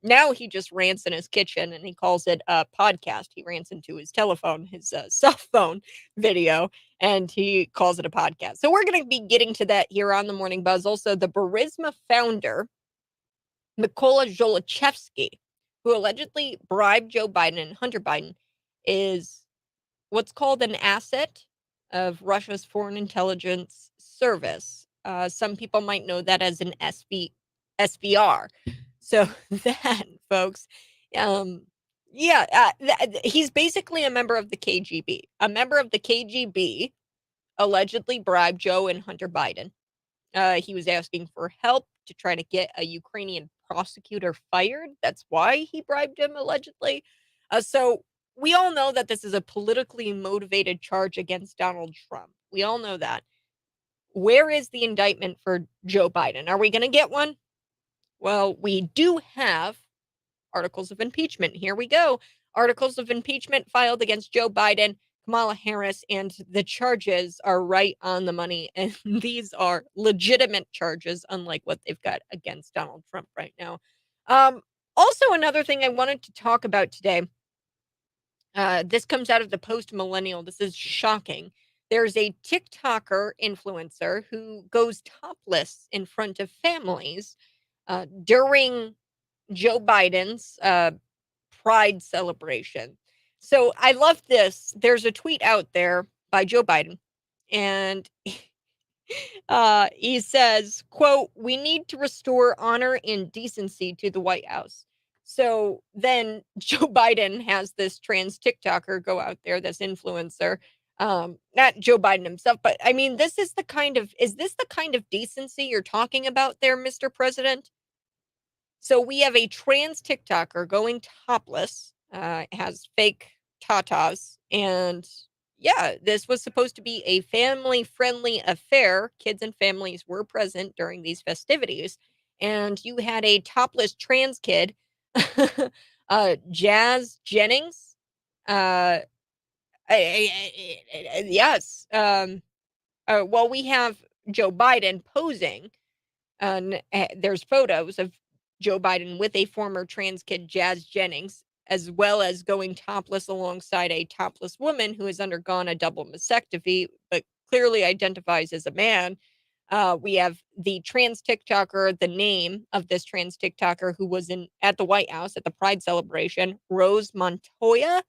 S1: Now he just rants in his kitchen and he calls it a podcast. He rants into his telephone, his cell phone video, and he calls it a podcast. So we're going to be getting to that here on the Morning Buzz. Also, the Burisma founder, Mykola Zlochevsky, who allegedly bribed Joe Biden and Hunter Biden, is what's called an asset of Russia's Foreign Intelligence Service. Some people might know that as an SVR. So that, folks, he's basically a member of the KGB. A member of the KGB allegedly bribed Joe and Hunter Biden. He was asking for help to try to get a Ukrainian prosecutor fired. That's why he bribed him, allegedly. So we all know that this is a politically motivated charge against Donald Trump. We all know that. Where is the indictment for Joe Biden? Are we going to get one? Well, we do have articles of impeachment. Here we go. Articles of impeachment filed against Joe Biden, Kamala Harris, and the charges are right on the money. And these are legitimate charges, unlike what they've got against Donald Trump right now. Also, another thing I wanted to talk about today. This comes out of the post-millennial. This is shocking. There's a TikToker influencer who goes topless in front of families during Joe Biden's Pride celebration. So I love this. There's a tweet out there by Joe Biden, and he says, quote, "We need to restore honor and decency to the White House." So then Joe Biden has this trans TikToker go out there, this influencer, not Joe Biden himself, but I mean, is this the kind of decency you're talking about there, Mr. President? So we have a trans TikToker going topless, has fake tatas, and yeah, this was supposed to be a family-friendly affair. Kids and families were present during these festivities, and you had a topless trans kid, Jazz Jennings, yes. Well, we have Joe Biden posing, and there's photos of Joe Biden with a former trans kid, Jazz Jennings, as well as going topless alongside a topless woman who has undergone a double mastectomy, but clearly identifies as a man. We have the trans TikToker, the name of this trans TikToker who was at the White House at the Pride celebration, Rose Montoya.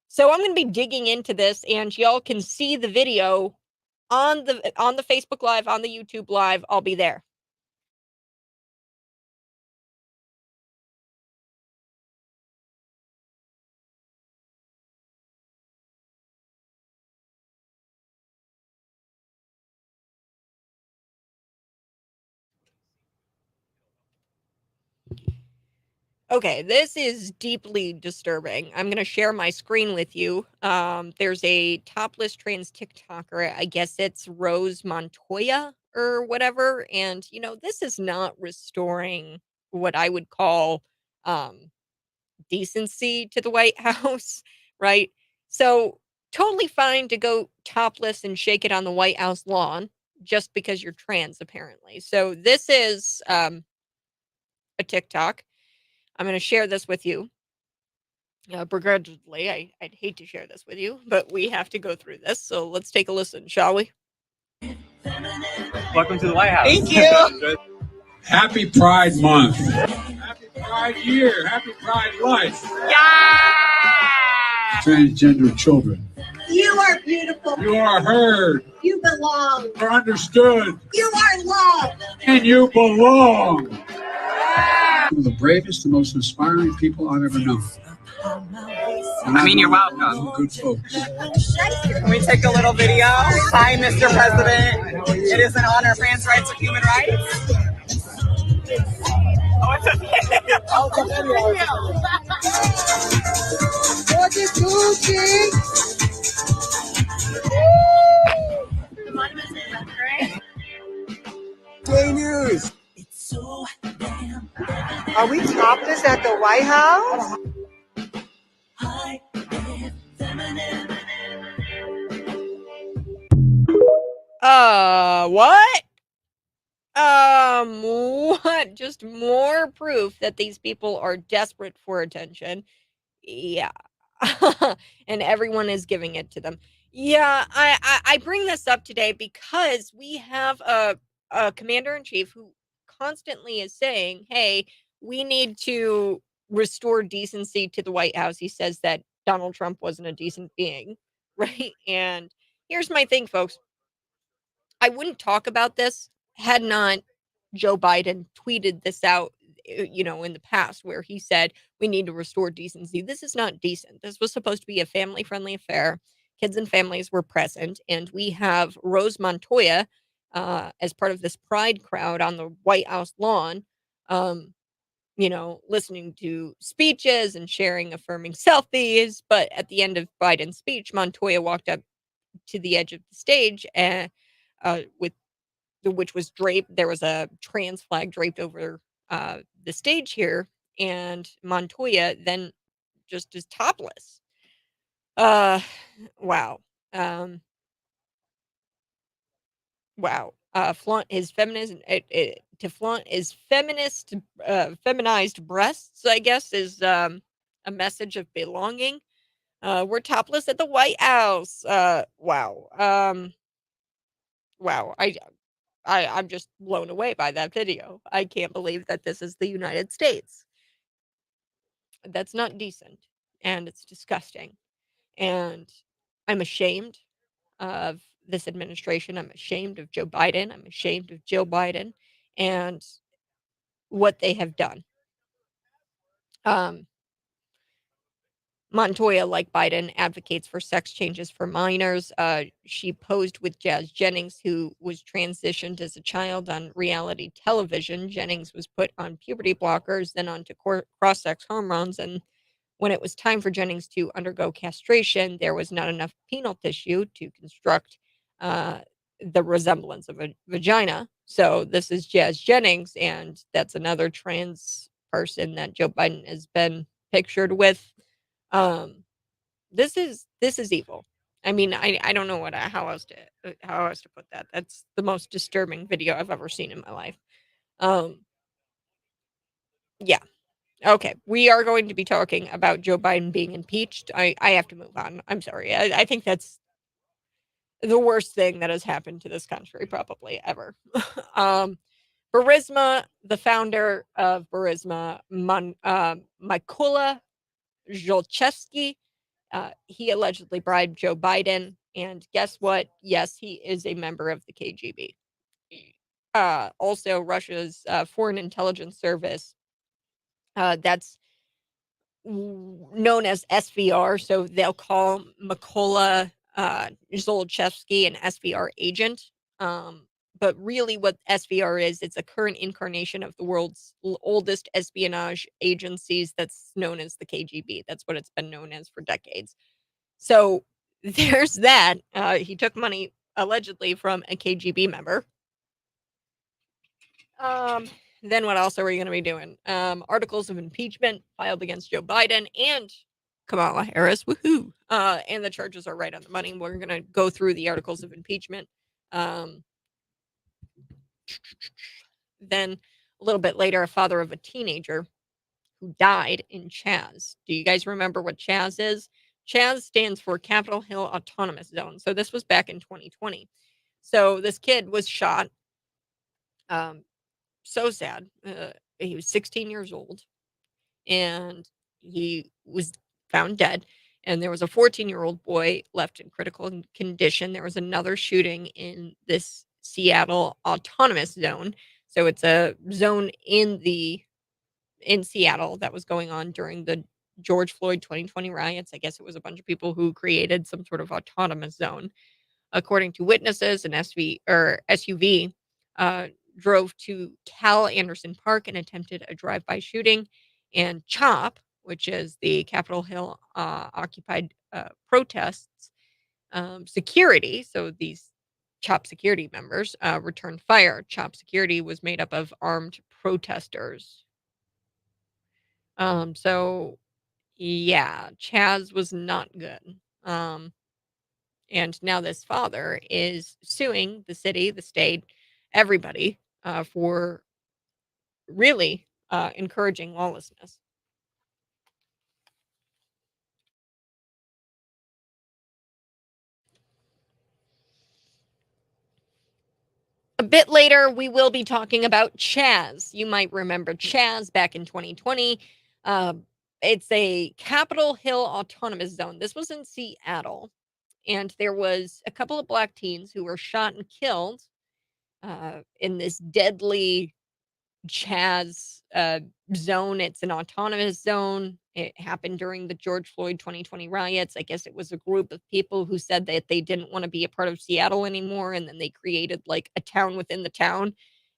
S1: So I'm going to be digging into this, and y'all can see the video on the Facebook Live, on the YouTube Live. I'll be there. Okay, this is deeply disturbing. I'm going to share my screen with you. There's a topless trans TikToker. I guess it's Rose Montoya or whatever. And, this is not restoring what I would call decency to the White House, right? So totally fine to go topless and shake it on the White House lawn just because you're trans, apparently. So this is a TikTok. I'm going to share this with you. Begrudgingly, I'd hate to share this with you, but we have to go through this. So let's take a listen, shall we?
S9: Welcome to the White House.
S1: Thank you.
S10: Happy Pride Month. Happy Pride Year. Happy Pride Life.
S1: Yeah!
S10: Transgender children.
S11: You are beautiful.
S10: You are heard.
S11: You belong.
S10: You are understood.
S11: You are loved.
S10: And you belong. One of the bravest and most inspiring people I've ever known.
S9: I mean, you're welcome.
S10: Good folks.
S9: Can we take a little video? Hi, Mr. President. It is an honor. Trans rights are human rights. Oh, it's a video. Oh, it's a
S11: Gay news. Are we topless at the White House?
S1: What? What? Just more proof that these people are desperate for attention. Yeah. And everyone is giving it to them. Yeah, I bring this up today because we have a commander-in-chief who constantly is saying, hey, we need to restore decency to the White House. He says that Donald Trump wasn't a decent being, right? And here's my thing, folks. I wouldn't talk about this had not Joe Biden tweeted this out, in the past where he said, we need to restore decency. This is not decent. This was supposed to be a family friendly affair. Kids and families were present. And we have Rose Montoya as part of this pride crowd on the White House lawn, listening to speeches and sharing affirming selfies. But at the end of Biden's speech, Montoya walked up to the edge of the stage and which was draped. There was a trans flag draped over the stage here, and Montoya then just is topless. Wow. Wow. Flaunt his feminism to flaunt his feminized breasts, I guess, is a message of belonging. We're topless at the White House. Wow. Wow. I'm just blown away by that video. I can't believe that this is the United States. That's not decent, and it's disgusting. And I'm ashamed of this administration. I'm ashamed of Joe Biden. I'm ashamed of Jill Biden and what they have done. Montoya, like Biden, advocates for sex changes for minors. She posed with Jazz Jennings, who was transitioned as a child on reality television. Jennings was put on puberty blockers, then onto cross-sex hormones. And when it was time for Jennings to undergo castration, there was not enough penile tissue to construct the resemblance of a vagina. So this is Jazz Jennings, and that's another trans person that Joe Biden has been pictured with. This is evil. I mean, I don't know how else to put that. That's the most disturbing video I've ever seen in my life. Yeah. Okay, we are going to be talking about Joe Biden being impeached. I have to move on. I'm sorry. I think that's the worst thing that has happened to this country probably ever. Burisma, the founder of Burisma, Mykola Zlochevsky, he allegedly bribed Joe Biden, and guess what? Yes, he is a member of the KGB. Also, Russia's Foreign Intelligence Service, that's known as SVR, so they'll call Mykola Zlochevsky an SVR agent. But really what SVR is, it's a current incarnation of the world's oldest espionage agencies that's known as the KGB. That's what it's been known as for decades. So there's that. He took money allegedly from a KGB member. Then what else are we going to be doing? Articles of impeachment filed against Joe Biden and Kamala Harris. Woohoo! And the charges are right on the money. We're going to go through the articles of impeachment. Then a little bit later, a father of a teenager who died in Chaz. Do you guys remember what Chaz is? Chaz stands for Capitol Hill Autonomous Zone. So this was back in 2020. So this kid was shot. So sad. He was 16 years old and he was found dead. And there was a 14-year-old boy left in critical condition. There was another shooting in this Seattle Autonomous Zone. So it's a zone in Seattle that was going on during the George Floyd 2020 riots. I guess it was a bunch of people who created some sort of autonomous zone. According to witnesses, an SUV drove to Cal Anderson Park and attempted a drive-by shooting. And CHOP, which is the Capitol Hill occupied protests security, so these CHOP security members returned fire. CHOP security was made up of armed protesters. So yeah, Chaz was not good. And now this father is suing the city, the state, everybody for really encouraging lawlessness. A bit later, we will be talking about Chaz. You might remember Chaz back in 2020. It's a Capitol Hill autonomous zone. This was in Seattle. And there was a couple of black teens who were shot and killed in this deadly Chaz zone. It's an autonomous zone. It happened during the George Floyd 2020 riots. I guess it was a group of people who said that they didn't want to be a part of Seattle anymore. And then they created like a town within the town.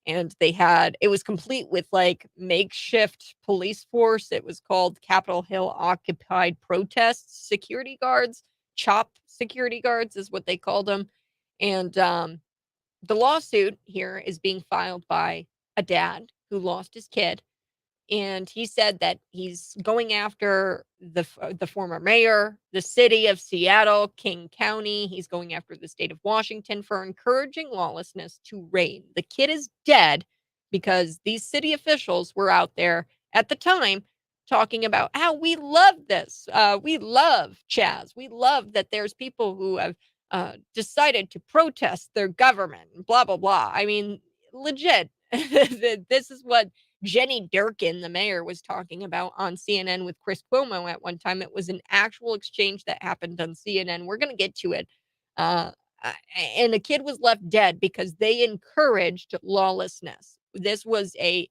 S1: And it was complete with like makeshift police force. It was called Capitol Hill Occupied Protests Security Guards. CHOP security guards is what they called them. And the lawsuit here is being filed by a dad who lost his kid, and he said that he's going after the former mayor, the city of Seattle, King County. He's going after the state of Washington for encouraging lawlessness to reign. The kid is dead because these city officials were out there at the time talking about how we love this. We love Chaz. We love that there's people who have decided to protest their government and blah, blah, blah. I mean, legit. This is what Jenny Durkin, the mayor, was talking about on CNN with Chris Cuomo at one time. It was an actual exchange that happened on CNN. We're going to get to it. And a kid was left dead because they encouraged lawlessness. This was a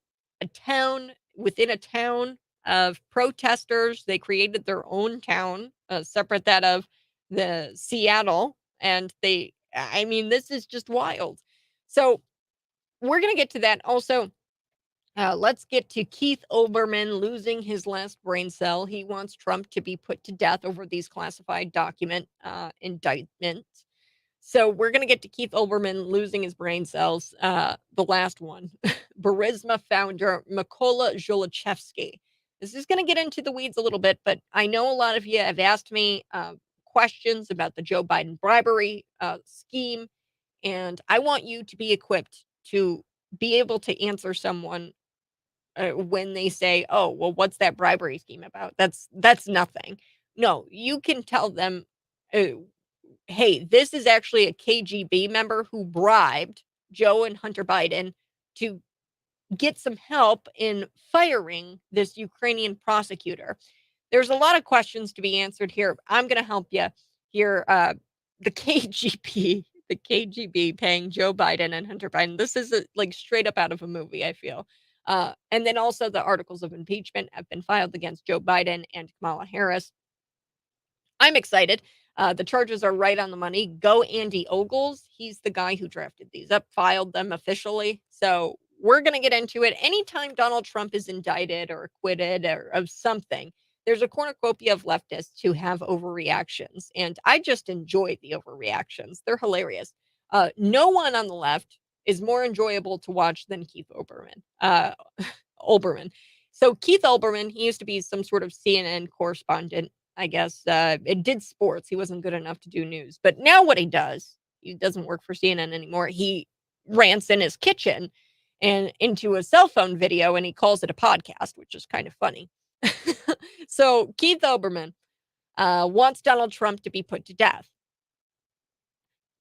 S1: town within a town of protesters. They created their own town, separate that of the Seattle. And this is just wild. So we're going to get to that. Also, let's get to Keith Olbermann losing his last brain cell. He wants Trump to be put to death over these classified document indictments. So we're going to get to Keith Olbermann losing his brain cells. The last one, Burisma founder Mykola Zlochevsky. This is going to get into the weeds a little bit, but I know a lot of you have asked me questions about the Joe Biden bribery scheme, and I want you to be equipped to be able to answer someone when they say, "Oh, well, what's that bribery scheme about?" That's nothing. No, you can tell them, "Hey, this is actually a KGB member who bribed Joe and Hunter Biden to get some help in firing this Ukrainian prosecutor." There's a lot of questions to be answered here. I'm going to help you here. The KGB. The KGB paying Joe Biden and Hunter Biden. This is like straight up out of a movie, I feel. And then also the articles of impeachment have been filed against Joe Biden and Kamala Harris. I'm excited. The charges are right on the money. Go Andy Ogles. He's the guy who drafted these up, filed them officially. So we're going to get into it. Anytime Donald Trump is indicted or acquitted or of something, there's a cornucopia of leftists who have overreactions, and I just enjoy the overreactions. They're hilarious. No one on the left is more enjoyable to watch than Keith Olbermann. Olbermann. So Keith Olbermann, he used to be some sort of CNN correspondent, I guess. It did sports. He wasn't good enough to do news. But now what he doesn't work for CNN anymore. He rants in his kitchen and into a cell phone video, and he calls it a podcast, which is kind of funny. So Keith Olbermann wants Donald Trump to be put to death.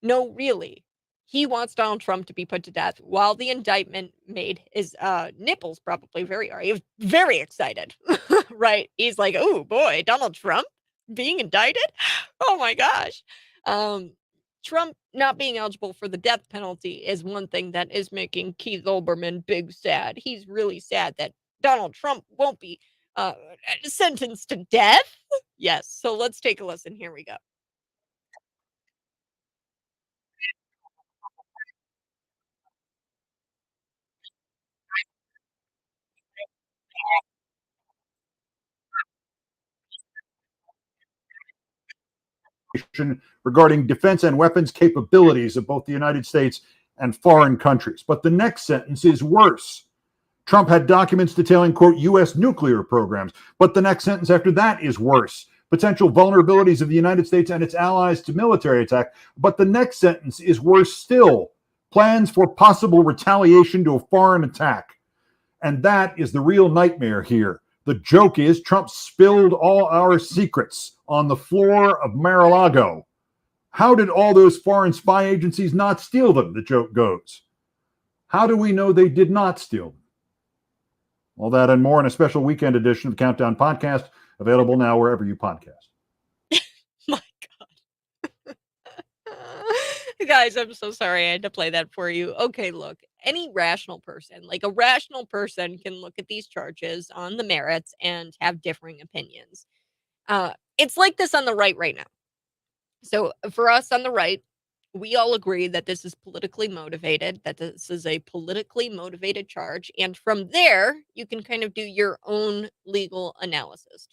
S1: No, really. He wants Donald Trump to be put to death while the indictment made his nipples probably very hard. He was very excited, right? He's like, oh boy, Donald Trump being indicted? Oh my gosh. Trump not being eligible for the death penalty is one thing that is making Keith Olbermann big sad. He's really sad that Donald Trump won't be Uh, sentenced to death? Yes. So let's take a listen. Here we go.
S2: Regarding defense and weapons capabilities of both the United States and foreign countries. But the next sentence is worse. Trump had documents detailing, quote, U.S. nuclear programs. But the next sentence after that is worse. Potential vulnerabilities of the United States and its allies to military attack. But the next sentence is worse still. Plans for possible retaliation to a foreign attack. And that is the real nightmare here. The joke is Trump spilled all our secrets on the floor of Mar-a-Lago. How did all those foreign spy agencies not steal them? The joke goes. How do we know they did not steal them? All that and more in a special weekend edition of the Countdown Podcast, available now wherever you podcast.
S1: My God. Guys, I'm so sorry I had to play that for you. Okay, look, any rational person, like a rational person, can look at these charges on the merits and have differing opinions. It's like this on the right now. So for us on the right, we all agree that this is politically motivated, that this is a politically motivated charge. And from there, you can kind of do your own legal analysis.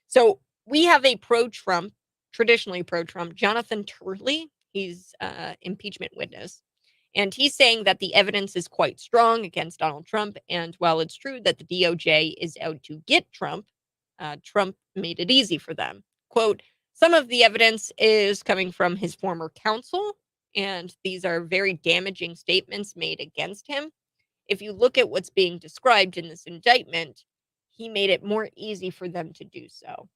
S1: So we have a pro-Trump, traditionally pro-Trump, Jonathan Turley. He's impeachment witness. And he's saying that the evidence is quite strong against Donald Trump. And while it's true that the DOJ is out to get Trump, Trump made it easy for them. Quote, some of the evidence is coming from his former counsel, and these are very damaging statements made against him. If you look at what's being described in this indictment, he made it more easy for them to do so.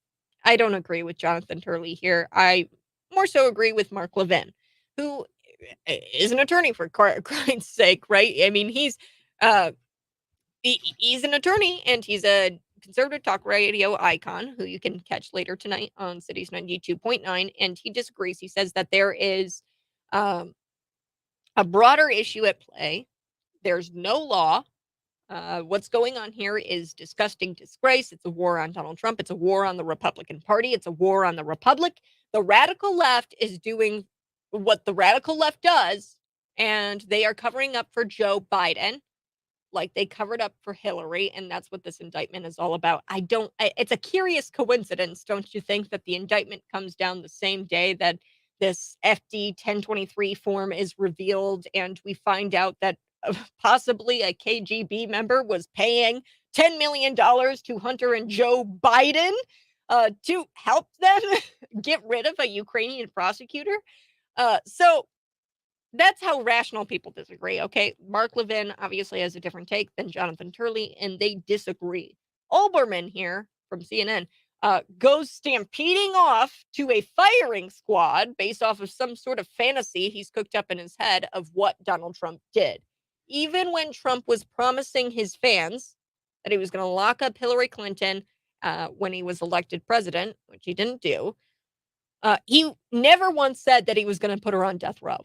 S1: I don't agree with Jonathan Turley here. I more so agree with Mark Levin, who is an attorney for Christ's sake, right? I mean, he's an attorney and he's a conservative talk radio icon who you can catch later tonight on Cities 92.9. And he disagrees. He says that there is a broader issue at play. There's no law. What's going on here is disgusting disgrace. It's a war on Donald Trump. It's a war on the Republican Party. It's a war on the Republic. The radical left is doing what the radical left does, and they are covering up for Joe Biden like they covered up for Hillary, and that's what this indictment is all about. It's a curious coincidence, don't you think, that the indictment comes down the same day that this FD 1023 form is revealed, and we find out that possibly a KGB member was paying $10 million to Hunter and Joe Biden to help them get rid of a Ukrainian prosecutor. So that's how rational people disagree, okay? Mark Levin obviously has a different take than Jonathan Turley, and they disagree. Olbermann here from CNN goes stampeding off to a firing squad based off of some sort of fantasy he's cooked up in his head of what Donald Trump did. Even when Trump was promising his fans that he was going to lock up Hillary Clinton when he was elected president, which he didn't do, he never once said that he was going to put her on death row.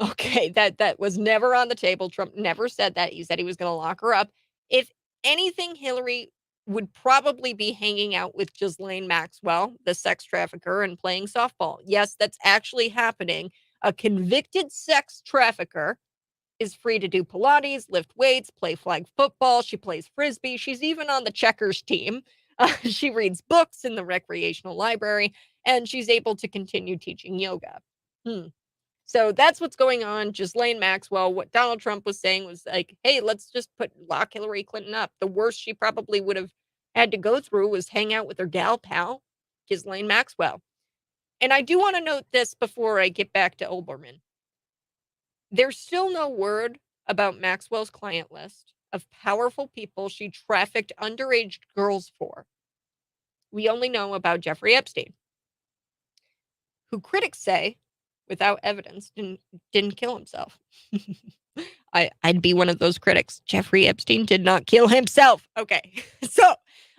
S1: Okay, that was never on the table. Trump never said that. He said he was going to lock her up. If anything, Hillary would probably be hanging out with Ghislaine Maxwell, the sex trafficker, and playing softball. Yes, that's actually happening. A convicted sex trafficker is free to do Pilates, lift weights, play flag football. She plays Frisbee. She's even on the checkers team. She reads books in the recreational library, and she's able to continue teaching yoga. So that's what's going on. Ghislaine Maxwell, what Donald Trump was saying was like, hey, let's just lock Hillary Clinton up. The worst she probably would have had to go through was hang out with her gal pal, Ghislaine Maxwell. And I do want to note this before I get back to Olbermann. There's still no word about Maxwell's client list of powerful people she trafficked underage girls for. We only know about Jeffrey Epstein, who critics say, without evidence, didn't kill himself. I'd be one of those critics. Jeffrey Epstein did not kill himself. Okay, so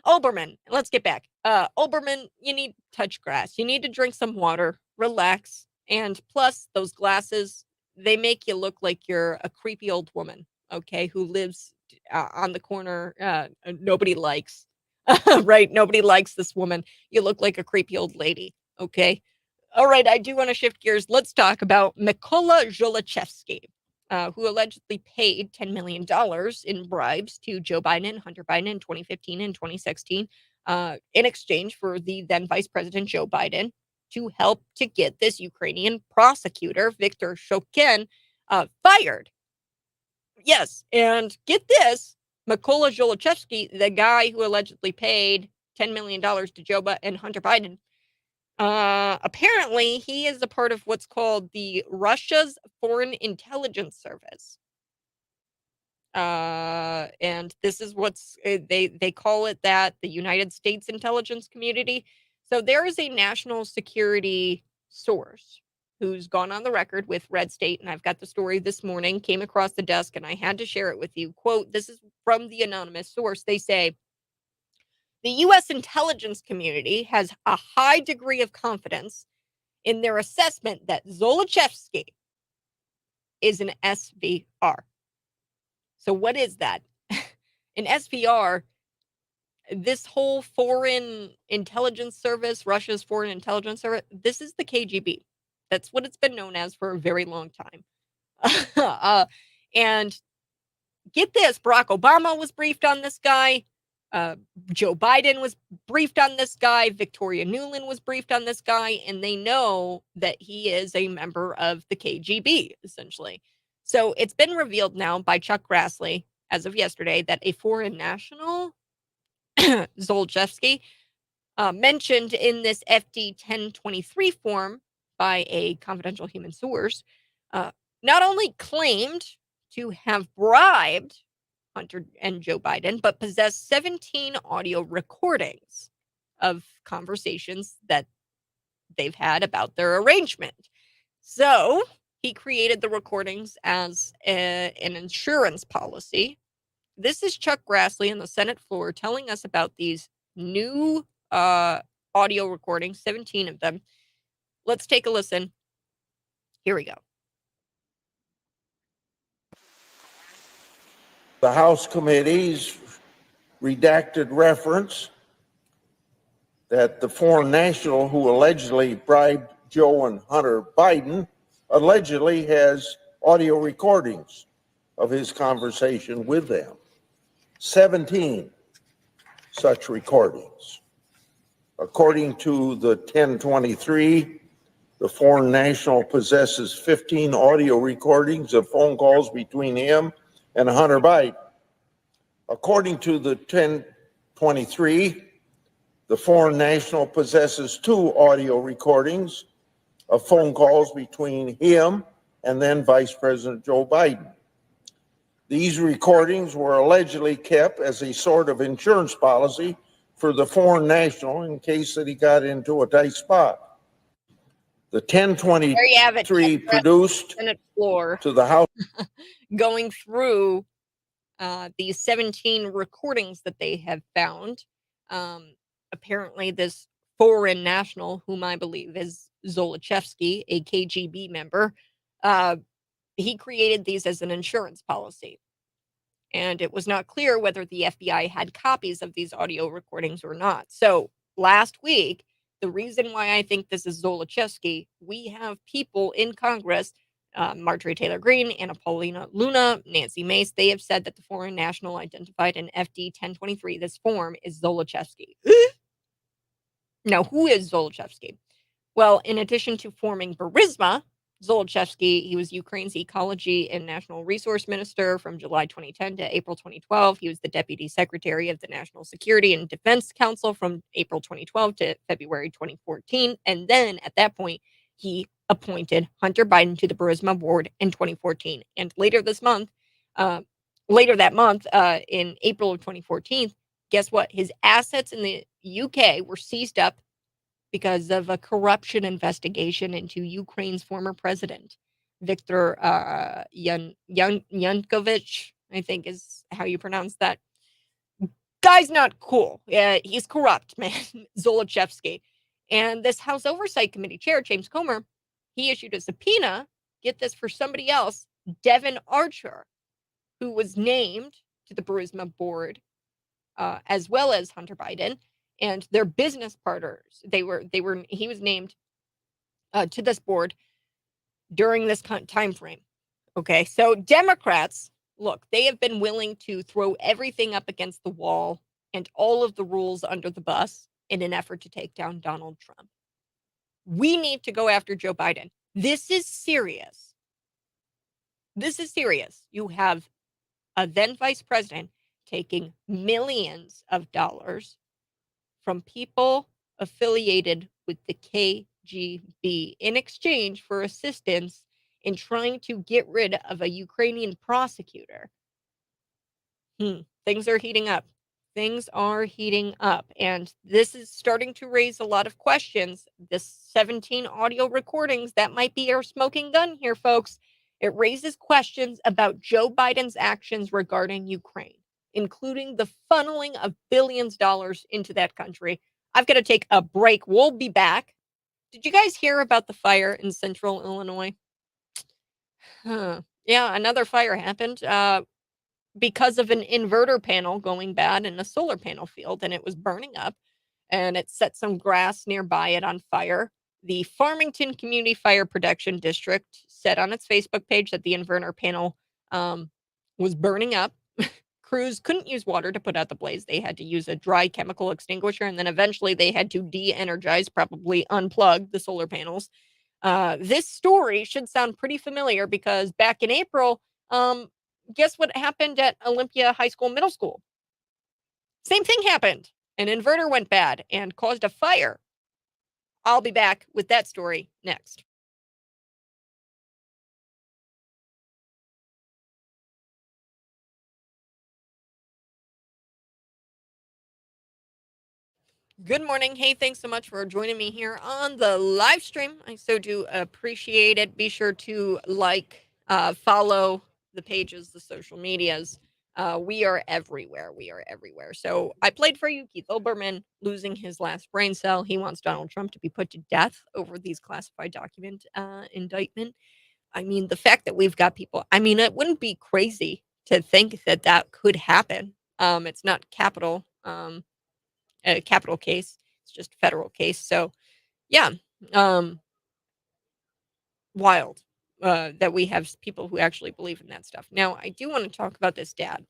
S1: Olbermann, let's get back. Olbermann, you need to touch grass. You need to drink some water, relax, and plus those glasses, they make you look like you're a creepy old woman, okay, who lives on the corner. Nobody likes, right? Nobody likes this woman. You look like a creepy old lady. Okay. All right. I do want to shift gears. Let's talk about Mykola Zlochevsky, who allegedly paid $10 million in bribes to Joe Biden and Hunter Biden in 2015 and 2016 in exchange for the then Vice President Joe Biden to help to get this Ukrainian prosecutor, Viktor Shokin, fired. Yes, and get this, Mykola Zlochevsky, the guy who allegedly paid $10 million to Joe Biden and Hunter Biden, apparently he is a part of what's called the Russia's Foreign Intelligence Service. And this is what's they call it that, the United States intelligence community. So there is a national security source who's gone on the record with Red State, and I've got the story this morning, came across the desk, and I had to share it with you. Quote, this is from the anonymous source. They say, the U.S. intelligence community has a high degree of confidence in their assessment that Zlochevsky is an SVR. So what is that? An SVR, this whole foreign intelligence service, Russia's foreign intelligence service, this is the KGB. That's what it's been known as for a very long time. And get this, Barack Obama was briefed on this guy. Joe Biden was briefed on this guy. Victoria Nuland was briefed on this guy. And they know that he is a member of the KGB, essentially. So it's been revealed now by Chuck Grassley, as of yesterday, that a foreign national, Zlochevsky, mentioned in this FD 1023 form by a confidential human source, not only claimed to have bribed Hunter and Joe Biden, but possessed 17 audio recordings of conversations that they've had about their arrangement. So he created the recordings as an insurance policy. This is Chuck Grassley on the Senate floor telling us about these new audio recordings, 17 of them. Let's take a listen. Here we go.
S3: The House committee's redacted reference that the foreign national who allegedly bribed Joe and Hunter Biden allegedly has audio recordings of his conversation with them. 17 such recordings. According to the 1023, the foreign national possesses 15 audio recordings of phone calls between him and Hunter Biden. According to the 1023, the foreign national possesses 2 audio recordings of phone calls between him and then Vice President Joe Biden. These recordings were allegedly kept as a sort of insurance policy for the foreign national in case that he got into a tight spot. The 1023 produced
S1: Senate floor
S3: to the House
S1: going through these 17 recordings that they have found. Apparently, this foreign national, whom I believe is Zlochevsky, a KGB member, he created these as an insurance policy. And it was not clear whether the FBI had copies of these audio recordings or not. So last week, the reason why I think this is Zlochevsky, we have people in Congress, Marjorie Taylor Greene, Anna Paulina Luna, Nancy Mace, they have said that the foreign national identified in FD 1023, this form, is Zlochevsky. Now, who is Zlochevsky? Well, in addition to forming Burisma, Zlochevsky, he was Ukraine's ecology and national resource minister from July 2010 to April 2012. He was the deputy secretary of the National Security and Defense Council from April 2012 to February 2014. And then at that point, he appointed Hunter Biden to the Burisma board in 2014. And later that month, in April of 2014, guess what? His assets in the UK were seized up because of a corruption investigation into Ukraine's former president, Viktor Yanukovych, I think is how you pronounce that. Guy's not cool. He's corrupt, man. Zlochevsky. And this House Oversight Committee chair, James Comer, he issued a subpoena, get this, for somebody else, Devin Archer, who was named to the Burisma board, as well as Hunter Biden and their business partners. He was named to this board during this time frame. Okay, so Democrats, look, they have been willing to throw everything up against the wall and all of the rules under the bus in an effort to take down Donald Trump. We need to go after Joe Biden. This is serious. This is serious. You have a then vice president taking millions of dollars from people affiliated with the KGB in exchange for assistance in trying to get rid of a Ukrainian prosecutor. Things are heating up. Things are heating up. And this is starting to raise a lot of questions. This 17 audio recordings, that might be our smoking gun here, folks. It raises questions about Joe Biden's actions regarding Ukraine, including the funneling of billions of dollars into that country. I've got to take a break. We'll be back. Did you guys hear about the fire in central Illinois? Yeah, another fire happened because of an inverter panel going bad in a solar panel field, and it was burning up, and it set some grass nearby it on fire. The Farmington Community Fire Protection District said on its Facebook page that the inverter panel was burning up. Crews couldn't use water to put out the blaze. They had to use a dry chemical extinguisher, and then eventually they had to de-energize, probably unplug the solar panels. This story should sound pretty familiar because back in April, guess what happened at Olympia High School, Middle School? Same thing happened. An inverter went bad and caused a fire. I'll be back with that story next. Good morning. Hey, thanks so much for joining me here on the live stream. I so do appreciate it. Be sure to follow the pages, the social medias. We are everywhere. We are everywhere. So I played for you Keith Olbermann losing his last brain cell. He wants Donald Trump to be put to death over these classified document indictment. I mean, the fact that we've got people, I mean, it wouldn't be crazy to think that that could happen. It's not a capital case. It's just a federal case. So yeah, wild that we have people who actually believe in that stuff. Now, I do want to talk about this dad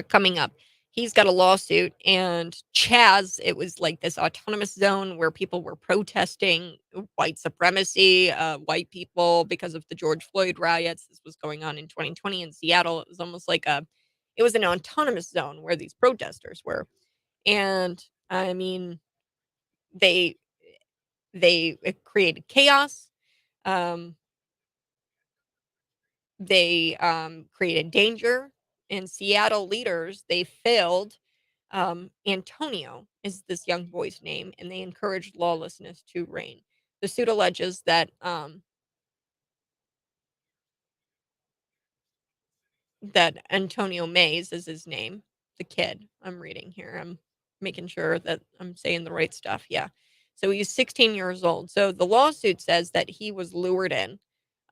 S1: coming up. He's got a lawsuit, and Chaz, it was like this autonomous zone where people were protesting white supremacy, white people, because of the George Floyd riots. This was going on in 2020 in Seattle. It was almost like it was an autonomous zone where these protesters were. And I mean, they created chaos. They created danger. And Seattle leaders, they failed. Antonio is this young boy's name, and they encouraged lawlessness to reign. The suit alleges that Antonio Mays is his name, the kid. I'm reading here. I'm making sure that I'm saying the right stuff. Yeah. So he's 16 years old. So the lawsuit says that he was lured in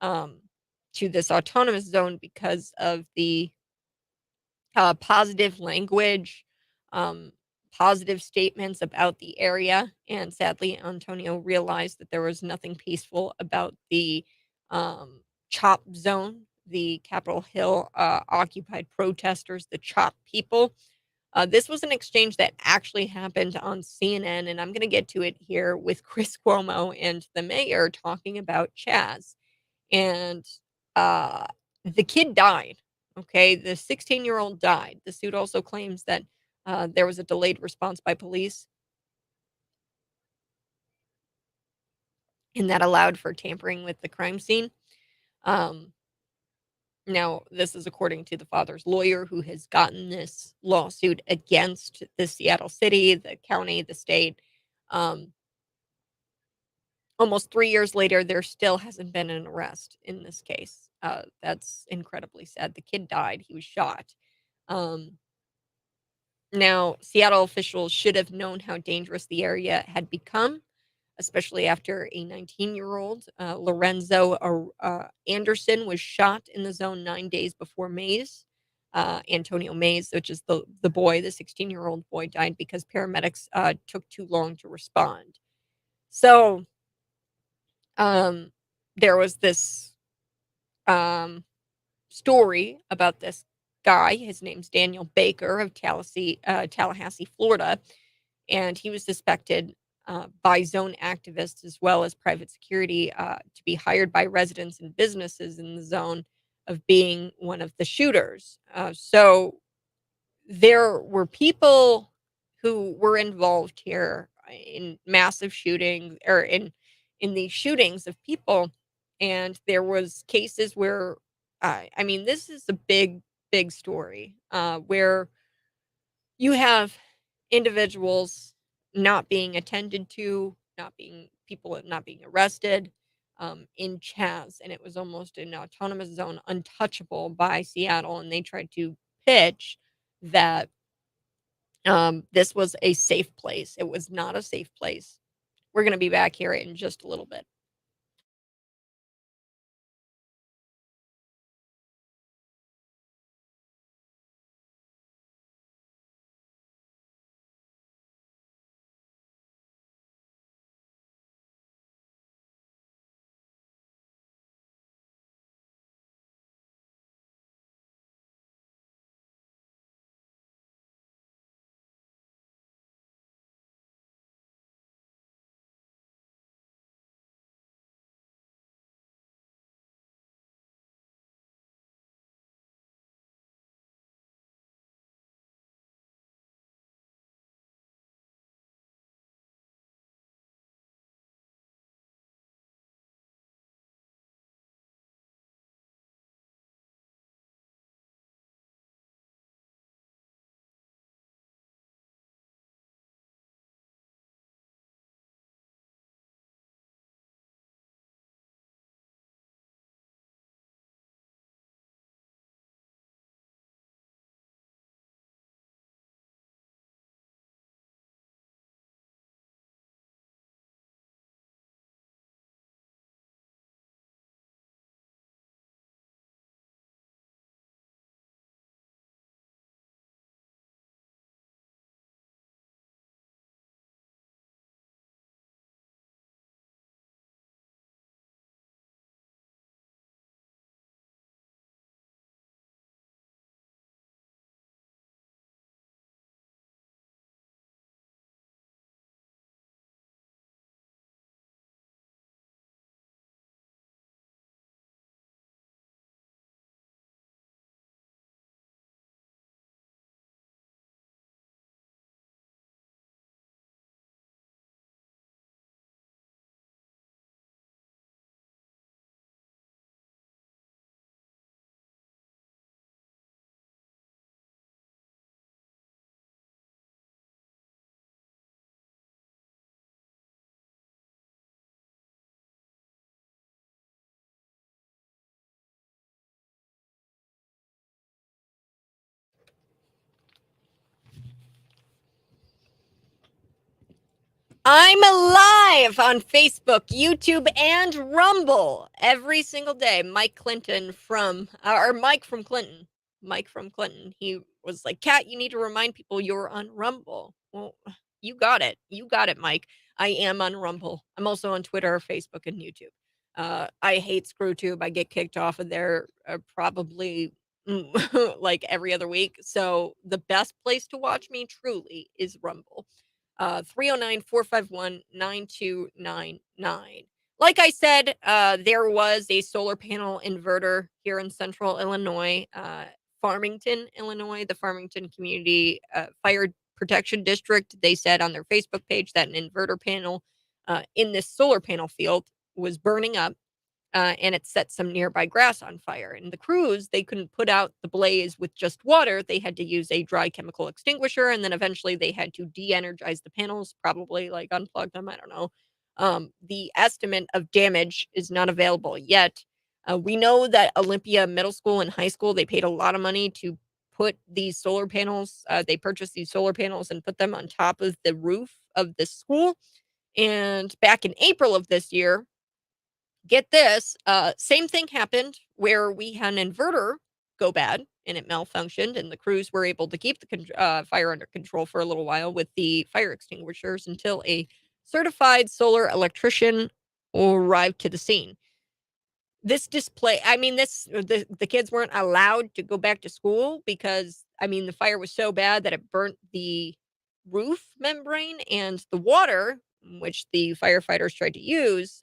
S1: to this autonomous zone because of the positive language, positive statements about the area. And sadly, Antonio realized that there was nothing peaceful about the CHOP zone, the Capitol Hill occupied protesters, the CHOP people. This was an exchange that actually happened on CNN, and I'm going to get to it here with Chris Cuomo and the mayor talking about Chaz. And the kid died. Okay, the 16-year-old died. The suit also claims that there was a delayed response by police, and that allowed for tampering with the crime scene. Now, this is according to the father's lawyer, who has gotten this lawsuit against the Seattle city, the county, the state. Almost 3 years later, there still hasn't been an arrest in this case. That's incredibly sad. The kid died. He was shot. Now, Seattle officials should have known how dangerous the area had become, especially after a 19-year-old, Lorenzo Anderson, was shot in the zone 9 days before Mays. Antonio Mays, which is the boy, the 16-year-old boy, died because paramedics took too long to respond. So there was this story about this guy. His name's Daniel Baker of Tallahassee, Florida, and he was suspected by zone activists as well as private security to be hired by residents and businesses in the zone of being one of the shooters. So there were people who were involved here in massive shootings or in these shootings of people, and there was cases where I mean, this is a big story where you have individuals not being attended to, not being arrested in Chaz, and it was almost an autonomous zone untouchable by Seattle, and they tried to pitch that this was a safe place. It was not a safe place. We're going to be back here in just a little bit. I'm alive on Facebook, YouTube, and Rumble every single day. Mike from Clinton. Mike from Clinton. He was like, Kat, you need to remind people you're on Rumble. Well, you got it. You got it, Mike. I am on Rumble. I'm also on Twitter, Facebook, and YouTube. I hate ScrewTube. I get kicked off of there probably like every other week. So the best place to watch me truly is Rumble. 309-451-9299. Like I said, there was a solar panel inverter here in central Illinois, Farmington, Illinois, the Farmington Community Fire Protection District. They said on their Facebook page that an inverter panel in this solar panel field was burning up. And it set some nearby grass on fire. And the crews, they couldn't put out the blaze with just water. They had to use a dry chemical extinguisher. And then eventually they had to de-energize the panels, probably like unplug them. I don't know. The estimate of damage is not available yet. We know that Olympia Middle School and High School, they paid a lot of money to put these solar panels. They purchased these solar panels and put them on top of the roof of the school. And back in April of this year, get this, same thing happened where we had an inverter go bad and it malfunctioned, and the crews were able to keep the fire under control for a little while with the fire extinguishers until a certified solar electrician arrived to the scene. This display, I mean, the kids weren't allowed to go back to school because, I mean, the fire was so bad that it burnt the roof membrane, and the water, which the firefighters tried to use,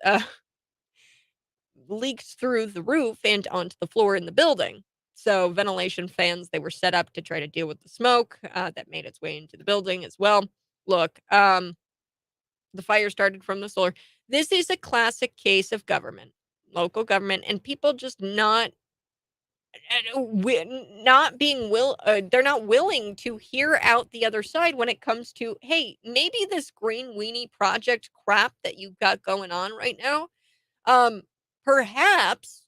S1: leaks through the roof and onto the floor in the building. So ventilation fans, they were set up to try to deal with the smoke that made its way into the building as well. Look, the fire started from the solar. This is a classic case of government, local government, and people just not they're not willing to hear out the other side when it comes to, hey, maybe this green weenie project crap that you've got going on right now, um, perhaps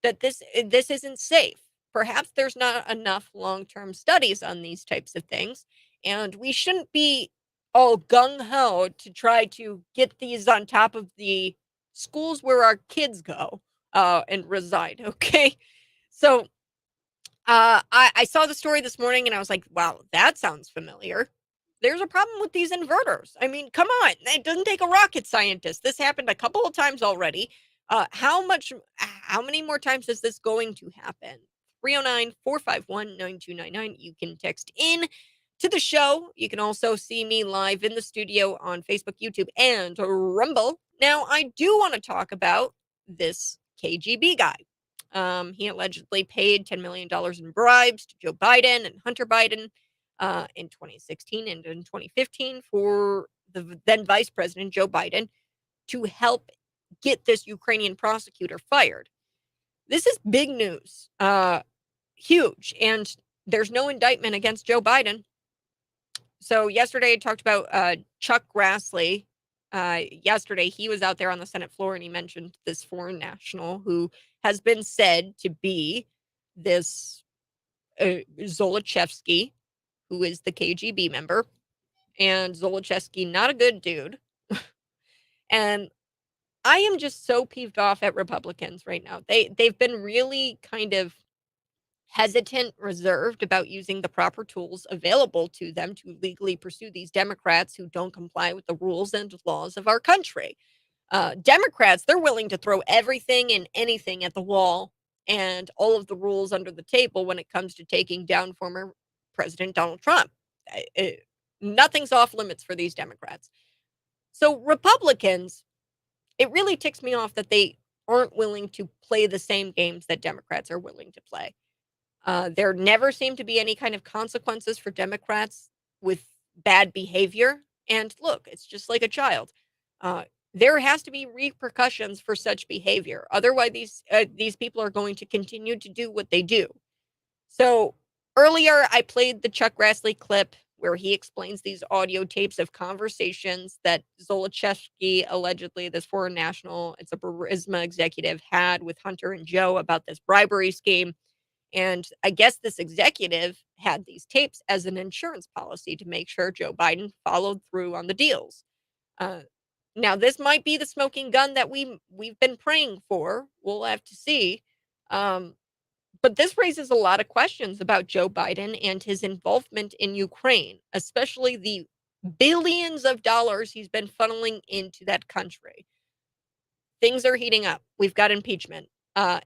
S1: that this isn't safe. Perhaps there's not enough long-term studies on these types of things, and we shouldn't be all gung-ho to try to get these on top of the schools where our kids go and reside, okay? So, I saw the story this morning and I was like, wow, that sounds familiar. There's a problem with these inverters. I mean, come on. It doesn't take a rocket scientist. This happened a couple of times already. How many more times is this going to happen? 309-451-9299. You can text in to the show. You can also see me live in the studio on Facebook, YouTube, and Rumble. Now, I do want to talk about this KGB guy. He allegedly paid $10 million in bribes to Joe Biden and Hunter Biden in 2016 and in 2015 for the then Vice President Joe Biden to help get this Ukrainian prosecutor fired. This is big news, huge, and there's no indictment against Joe Biden. So yesterday I talked about Chuck Grassley. Yesterday he was out there on the Senate floor and he mentioned this foreign national who has been said to be this Zlochevsky, who is the KGB member, and Zlochevsky, not a good dude. And I am just so peeved off at Republicans right now. They've been really kind of hesitant, reserved about using the proper tools available to them to legally pursue these Democrats who don't comply with the rules and laws of our country. Democrats, they're willing to throw everything and anything at the wall and all of the rules under the table when it comes to taking down former President Donald Trump. Nothing's off limits for these Democrats. So Republicans, it really ticks me off that they aren't willing to play the same games that Democrats are willing to play. There never seem to be any kind of consequences for Democrats with bad behavior. And look, it's just like a child. There has to be repercussions for such behavior. Otherwise, these people are going to continue to do what they do. So earlier, I played the Chuck Grassley clip where he explains these audio tapes of conversations that Zlochevsky, allegedly this foreign national, it's a Burisma executive, had with Hunter and Joe about this bribery scheme. And I guess this executive had these tapes as an insurance policy to make sure Joe Biden followed through on the deals. Now, this might be the smoking gun that we've been praying for. We'll have to see. But this raises a lot of questions about Joe Biden and his involvement in Ukraine, especially the billions of dollars he's been funneling into that country. Things are heating up. We've got impeachment.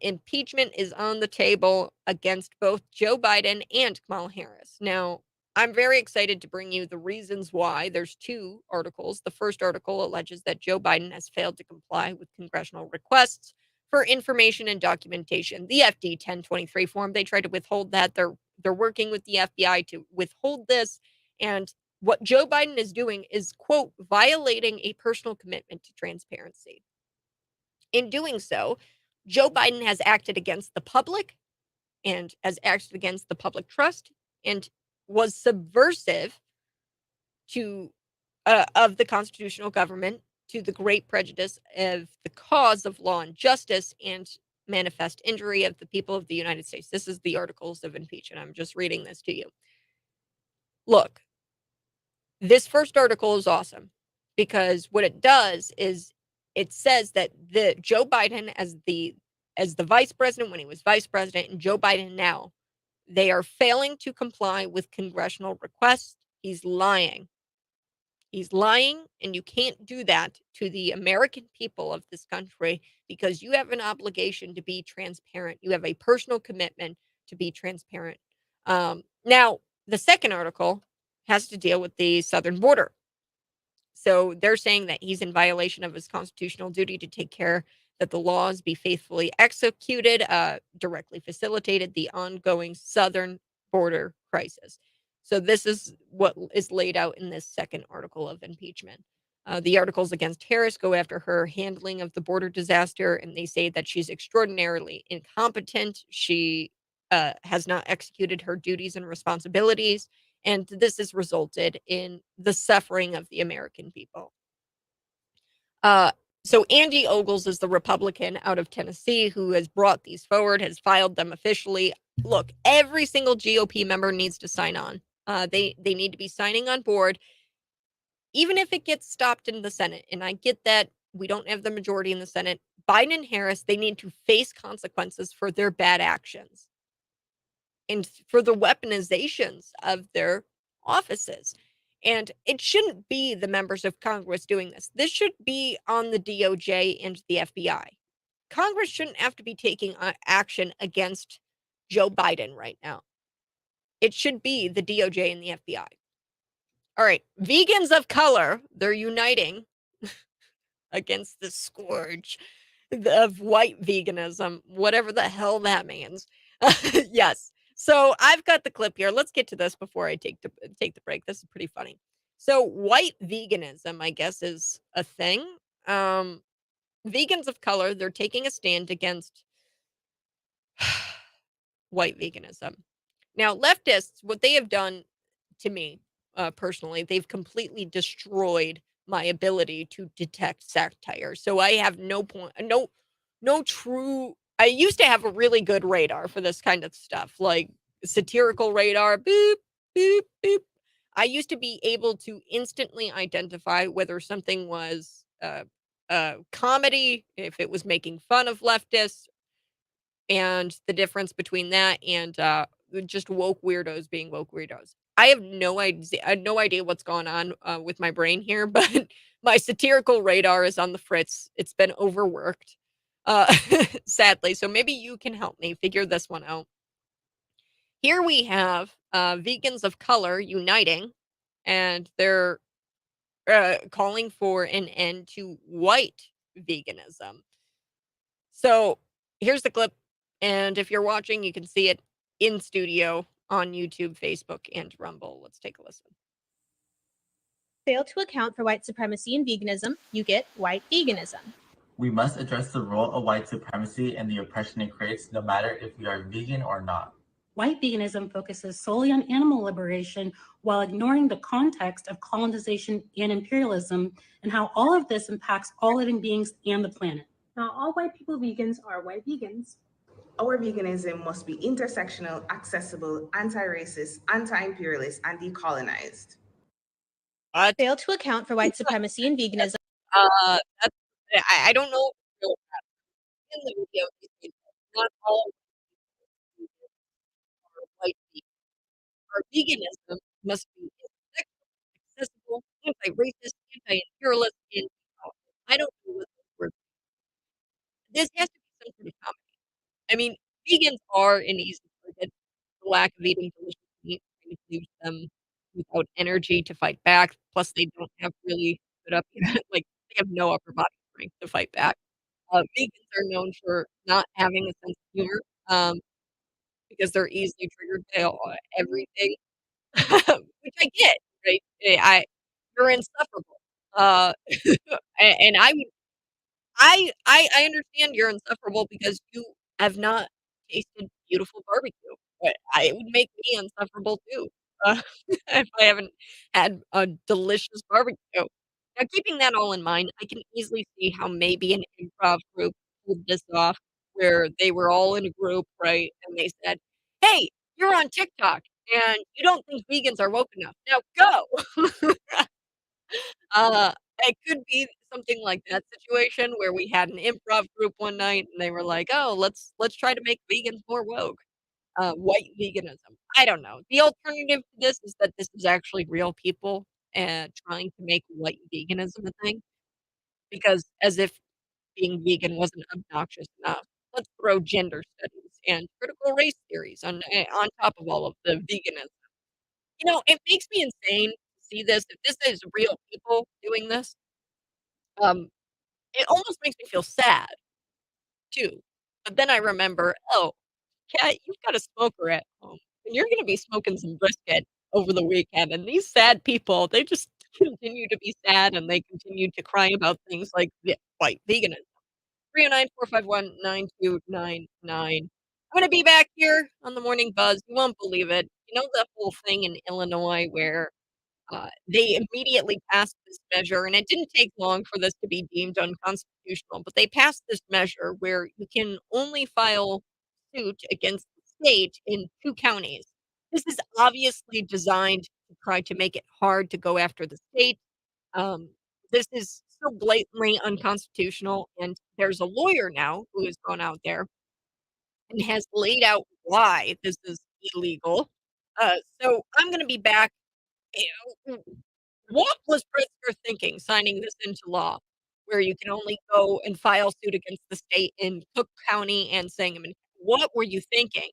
S1: Impeachment is on the table against both Joe Biden and Kamala Harris. Now, I'm very excited to bring you the reasons why. There's two articles. The first article alleges that Joe Biden has failed to comply with congressional requests for information and documentation. The FD 1023 form, they tried to withhold that. They're working with the FBI to withhold this. And what Joe Biden is doing is, quote, violating a personal commitment to transparency. In doing so, Joe Biden has acted against the public and has acted against the public trust and was subversive to of the constitutional government to the great prejudice of the cause of law and justice and manifest injury of the people of the United States. This is the articles of impeachment. I'm just reading this to you. Look, this first article is awesome because what it does is it says that the Joe Biden as the vice president when he was vice president and Joe Biden now They are failing to comply with congressional requests. He's lying. He's lying, and you can't do that to the American people of this country because you have an obligation to be transparent. You have a personal commitment to be transparent. Now, the second article has to deal with the southern border. So they're saying that he's in violation of his constitutional duty to take care that the laws be faithfully executed, directly facilitated the ongoing southern border crisis. So this is what is laid out in this second article of impeachment. The articles against Harris go after her handling of the border disaster, and they say that she's extraordinarily incompetent. She has not executed her duties and responsibilities, and this has resulted in the suffering of the American people. So Andy Ogles is the Republican out of Tennessee who has brought these forward, has filed them officially. Look, every single GOP member needs to sign on. They need to be signing on board, even if it gets stopped in the Senate. And I get that we don't have the majority in the Senate. Biden and Harris, they need to face consequences for their bad actions and for the weaponizations of their offices. And it shouldn't be the members of Congress doing this. This should be on the DOJ and the FBI. Congress shouldn't have to be taking action against Joe Biden right now. It should be the DOJ and the FBI. All right, vegans of color, they're uniting against the scourge of white veganism, whatever the hell that means. Yes. So I've got the clip here. Let's get to this before I take the break. This is pretty funny. So white veganism, I guess, is a thing. Vegans of color, they're taking a stand against white veganism. Now, leftists, what they have done to me personally, they've completely destroyed my ability to detect satire. So I have no true. I used to have a really good radar for this kind of stuff, like satirical radar, boop, boop, boop. I used to be able to instantly identify whether something was comedy, if it was making fun of leftists, and the difference between that and just woke weirdos being woke weirdos. I have no idea what's going on with my brain here, but my satirical radar is on the fritz. It's been overworked, sadly. So maybe you can help me figure this one out. Here we have vegans of color uniting, and they're calling for an end to white veganism. So here's the clip. And if you're watching, you can see it in studio on YouTube, Facebook, and Rumble. Let's take a listen.
S6: Fail to account for white supremacy and veganism, you get white veganism.
S7: We must address the role of white supremacy and the oppression it creates, no matter if we are vegan or not.
S4: White veganism focuses solely on animal liberation while ignoring the context of colonization and imperialism and how all of this impacts all living beings and the planet.
S5: Not all white people vegans are white vegans. Our veganism must be intersectional, accessible, anti-racist, anti-imperialist, and decolonized.
S6: Fail to account for white supremacy and veganism.
S1: I don't know in the video. Not all are white vegans. Our veganism must be intersectional, accessible, anti-racist, anti-imperialist, and decolonized. I don't know what those words mean. This has to be some sort of comedy. I mean, vegans are an easy target. The lack of eating delicious meat kind of leaves them without energy to fight back. Plus, they don't have really good up, like they have no upper body strength to fight back. Vegans are known for not having a sense of humor because they're easily triggered by everything, which I get. Right? You're insufferable, and I understand you're insufferable because you have not tasted beautiful barbecue, but it would make me insufferable too, if I haven't had a delicious barbecue. Now, keeping that all in mind, I can easily see how maybe an improv group pulled this off, where they were all in a group, right? And they said, "Hey, you're on TikTok, and you don't think vegans are woke enough. Now go." It could be something like that situation where we had an improv group one night and they were like, "Oh, let's try to make vegans more woke." white veganism. I don't know. The alternative to this is that this is actually real people and trying to make white veganism a thing, because as if being vegan wasn't obnoxious enough, let's throw gender studies and critical race theories on top of all of the veganism. It makes me insane to see this. If this is real people doing this, um, it almost makes me feel sad too. But then I remember, oh, Kat, you've got a smoker at home, and you're gonna be smoking some brisket over the weekend, and these sad people, they just continue to be sad, and they continue to cry about things like white veganism. 309-451-9299. I'm gonna be back here on the Morning Buzz. You won't believe it. You know the whole thing in Illinois where they immediately passed this measure, and it didn't take long for this to be deemed unconstitutional, but they passed this measure where you can only file suit against the state in 2 counties. This is obviously designed to try to make it hard to go after the state. Um, this is so blatantly unconstitutional, and there's a lawyer now who has gone out there and has laid out why this is illegal. So I'm gonna be back. You what was Pritzker thinking signing this into law, where you can only go and file suit against the state in Cook County and Sangamon? What were you thinking?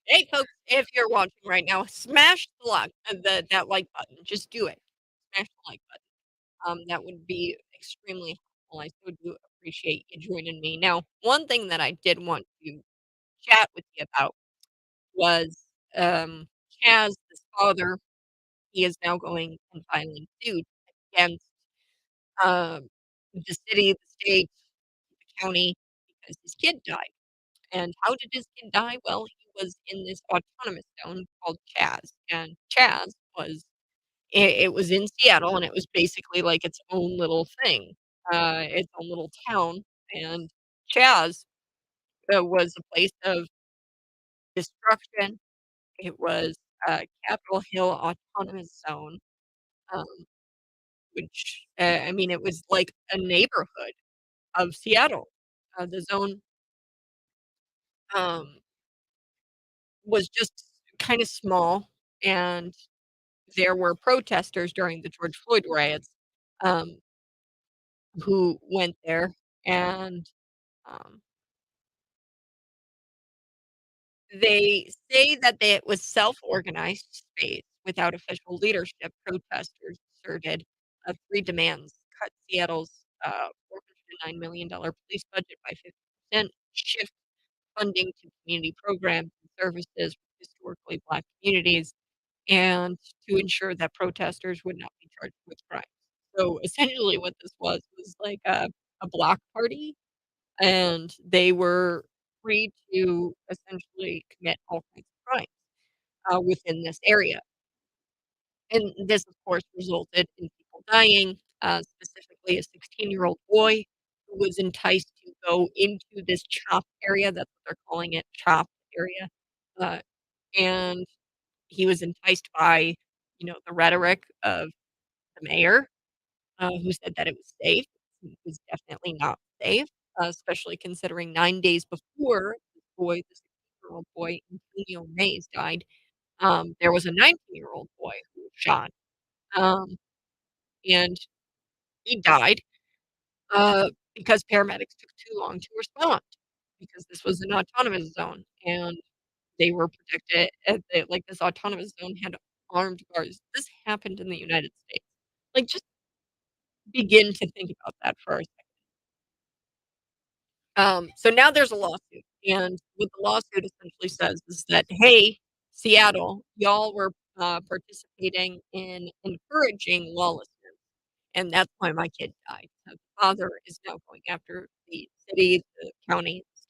S1: Hey, folks, if you're watching right now, smash the that like button. Just do it. Smash the like button. That would be extremely helpful. I so do appreciate you joining me. Now, one thing that I did want to chat with you about was Chaz, his father. He is now going and filing suit against the city, the state, the county, because his kid died. And how did his kid die? Well, he was in this autonomous zone called Chaz, and Chaz was it was in Seattle, and it was basically like its own little thing, its own little town, and Chaz, was a place of destruction. It was, Capitol Hill Autonomous Zone, um, which, I mean, it was like a neighborhood of Seattle. The zone, um, was just kinda small, and there were protesters during the George Floyd riots, um, who went there, and, um they say that it was self-organized space without official leadership. Protesters asserted, 3 demands: cut Seattle's, $409 million police budget by 50%, shift funding to community programs and services for historically Black communities, and to ensure that protesters would not be charged with crimes. So, essentially what this was like a block party, and they were free to essentially commit all kinds of crimes, within this area. And this, of course, resulted in people dying, specifically a 16-year-old boy who was enticed to go into this chopped area. That's what they're calling it, chopped area. Uh, and he was enticed by, the rhetoric of the mayor, who said that it was safe. It was definitely not safe, especially considering 9 days before the 16-year-old boy, Antonio Mays, died. There was a 19-year-old boy who was shot, um, and he died, because paramedics took too long to respond, because this was an autonomous zone, and they were protected, like, this autonomous zone had armed guards. This happened in the United States. Like, just begin to think about that for a second. So now there's a lawsuit, and what the lawsuit essentially says is that, "Hey, Seattle, y'all were, participating in encouraging lawlessness, and that's why my kid died." So the father is now going after the city, the county, the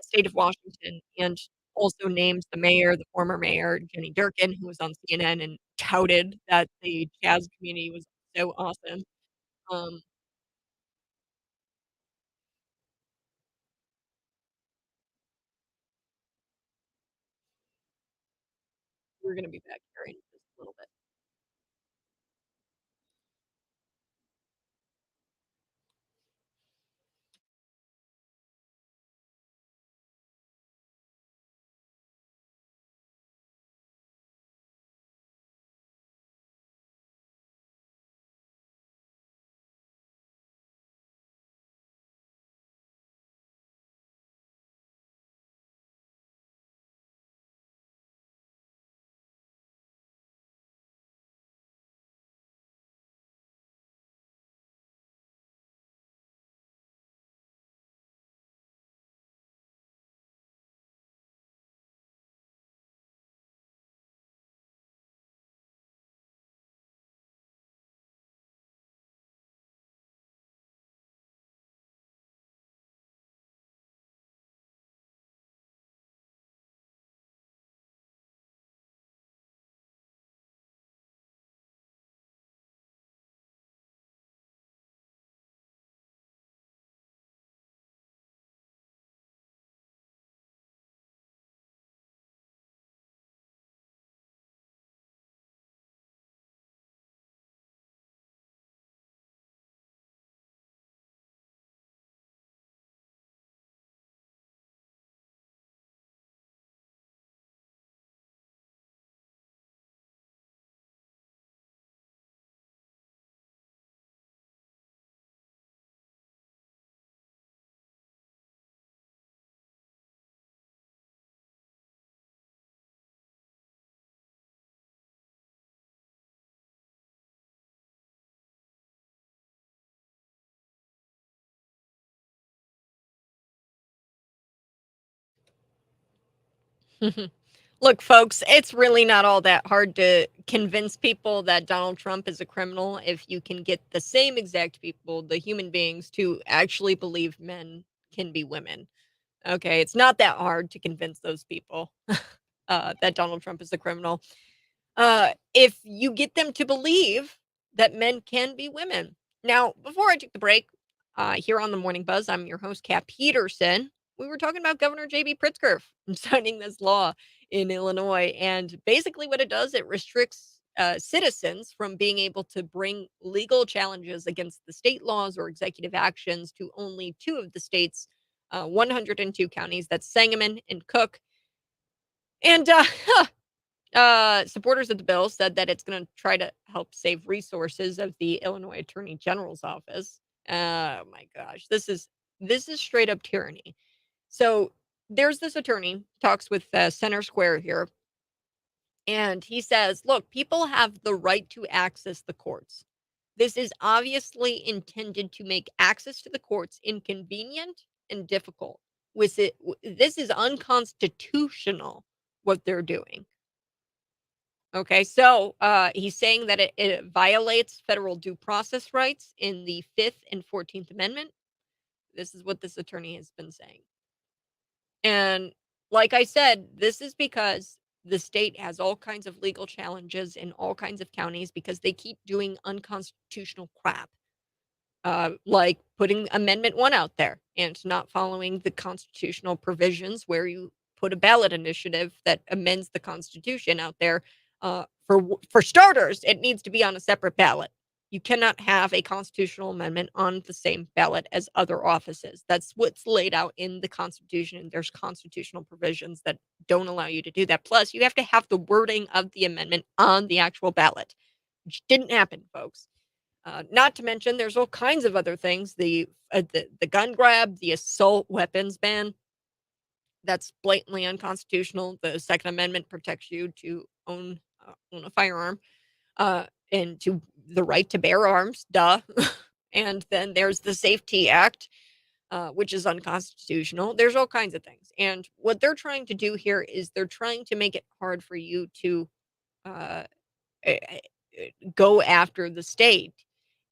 S1: state of Washington, and also names the mayor, the former mayor, Jenny Durkin, who was on CNN and touted that the jazz community was So awesome. Um, we're gonna be back here in just a little bit. Look, folks, it's really not all that hard to convince people that Donald Trump is a criminal if you can get the same exact people, the human beings, to actually believe men can be women. Okay, it's not that hard to convince those people that Donald Trump is a criminal. If you get them to believe that men can be women. Now, before I took the break, here on the Morning Buzz, I'm your host, Kat Peterson. We were talking about Governor J.B. Pritzker signing this law in Illinois. And basically, what it does, it restricts citizens from being able to bring legal challenges against the state laws or executive actions to only two of the state's 102 counties. That's Sangamon and Cook. And supporters of the bill said that it's going to try to help save resources of the Illinois Attorney General's office. Oh my gosh, this is straight up tyranny. So there's this attorney talks with Center Square here, and he says, "Look, people have the right to access the courts. This is obviously intended to make access to the courts inconvenient and difficult. This is unconstitutional what they're doing." Okay, so he's saying that it violates federal due process rights in the Fifth and 14th Amendment. This is what this attorney has been saying. And like I said, this is because the state has all kinds of legal challenges in all kinds of counties because they keep doing unconstitutional crap, like putting Amendment 1 out there and not following the constitutional provisions where you put a ballot initiative that amends the Constitution out there. For starters, it needs to be on a separate ballot. You cannot have a constitutional amendment on the same ballot as other offices. That's what's laid out in the Constitution, and there's constitutional provisions that don't allow you to do that. Plus, you have to have the wording of the amendment on the actual ballot, which didn't happen, folks. Not to mention, there's all kinds of other things. The gun grab, the assault weapons ban, that's blatantly unconstitutional. The Second Amendment protects you to own a firearm, and to the right to bear arms. Duh. And then there's the Safety Act, which is unconstitutional. There's all kinds of things. And what they're trying to do here is they're trying to make it hard for you to uh, eh, eh, go after the state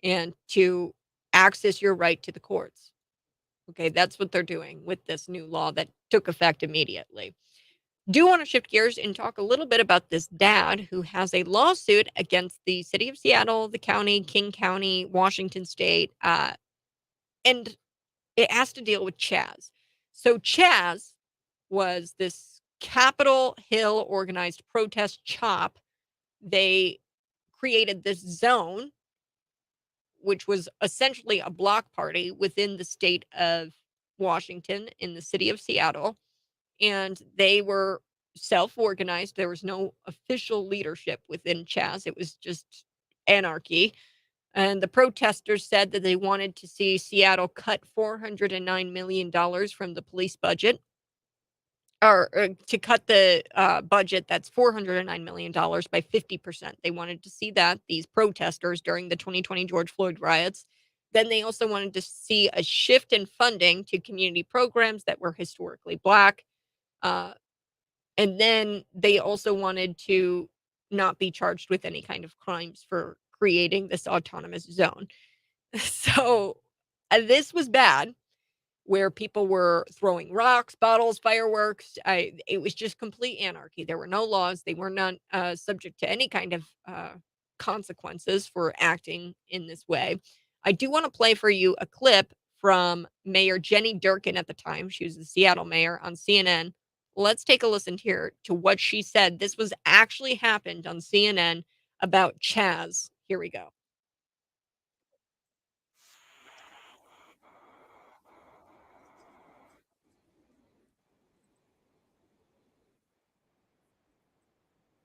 S1: and to access your right to the courts. Okay, that's what they're doing with this new law that took effect immediately. Do want to shift gears and talk a little bit about this dad who has a lawsuit against the city of Seattle, the county, King County, Washington State, and it has to deal with Chaz. So Chaz was this Capitol Hill organized protest chop. They created this zone, which was essentially a block party within the state of Washington in the city of Seattle. And they were self-organized. There was no official leadership within Chaz. It was just anarchy. And the protesters said that they wanted to see Seattle cut $409 million from the police budget, or to cut the budget that's $409 million by 50%. They wanted to see that, these protesters during the 2020 George Floyd riots. Then they also wanted to see a shift in funding to community programs that were historically Black. Uh, and then they also wanted to not be charged with any kind of crimes for creating this autonomous zone. So this was bad, where people were throwing rocks, bottles, fireworks. It was just complete anarchy. There were no laws. They were not subject to any kind of consequences for acting in this way. I do want to play for you a clip from Mayor Jenny Durkin at the time. She was the Seattle mayor on CNN. Let's take a listen here to what she said. This was actually happened on CNN about Chaz. Here we go.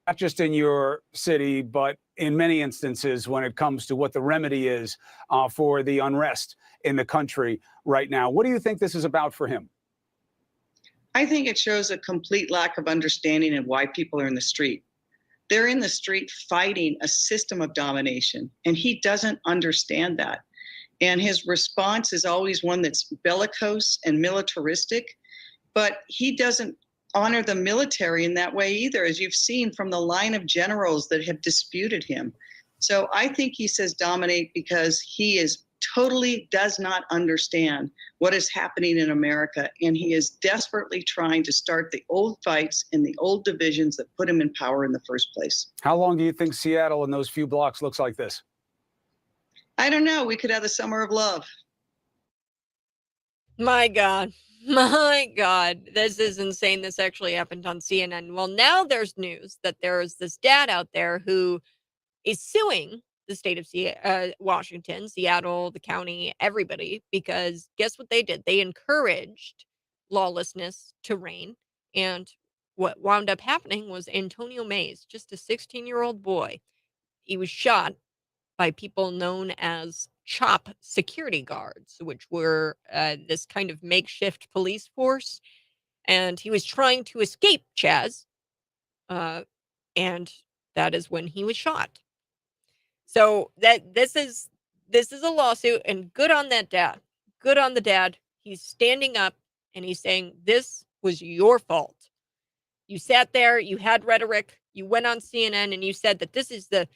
S12: Not just in your city, but in many instances when it comes to what the remedy is for the unrest in the country right now. What do you think this is about for him?
S13: I think it shows a complete lack of understanding of why people are in the street. They're in the street fighting a system of domination, and he doesn't understand that. And his response is always one that's bellicose and militaristic, but he doesn't honor the military in that way either, as you've seen from the line of generals that have disputed him. So I think he says dominate because he totally does not understand what is happening in America, and he is desperately trying to start the old fights and the old divisions that put him in power in the first place.
S12: How long do you think Seattle in those few blocks looks like this?
S13: I don't know. We could have the summer of love.
S1: My God. My God. This is insane. This actually happened on CNN. Well, now there's news that there's this dad out there who is suing the state of Washington, Seattle, the county, everybody, because guess what they did? They encouraged lawlessness to reign. And what wound up happening was Antonio Mays, just a 16-year-old boy, he was shot by people known as CHOP security guards, which were this kind of makeshift police force. And he was trying to escape Chaz. And that is when he was shot. So this is a lawsuit, and good on that dad. Good on the dad. He's standing up and he's saying, this was your fault. You sat there, you had rhetoric, you went on CNN and you said that this is the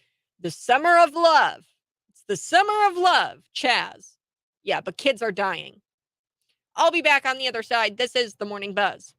S1: summer of love. It's the summer of love, Chaz. Yeah, but kids are dying. I'll be back on the other side. This is the Morning Buzz.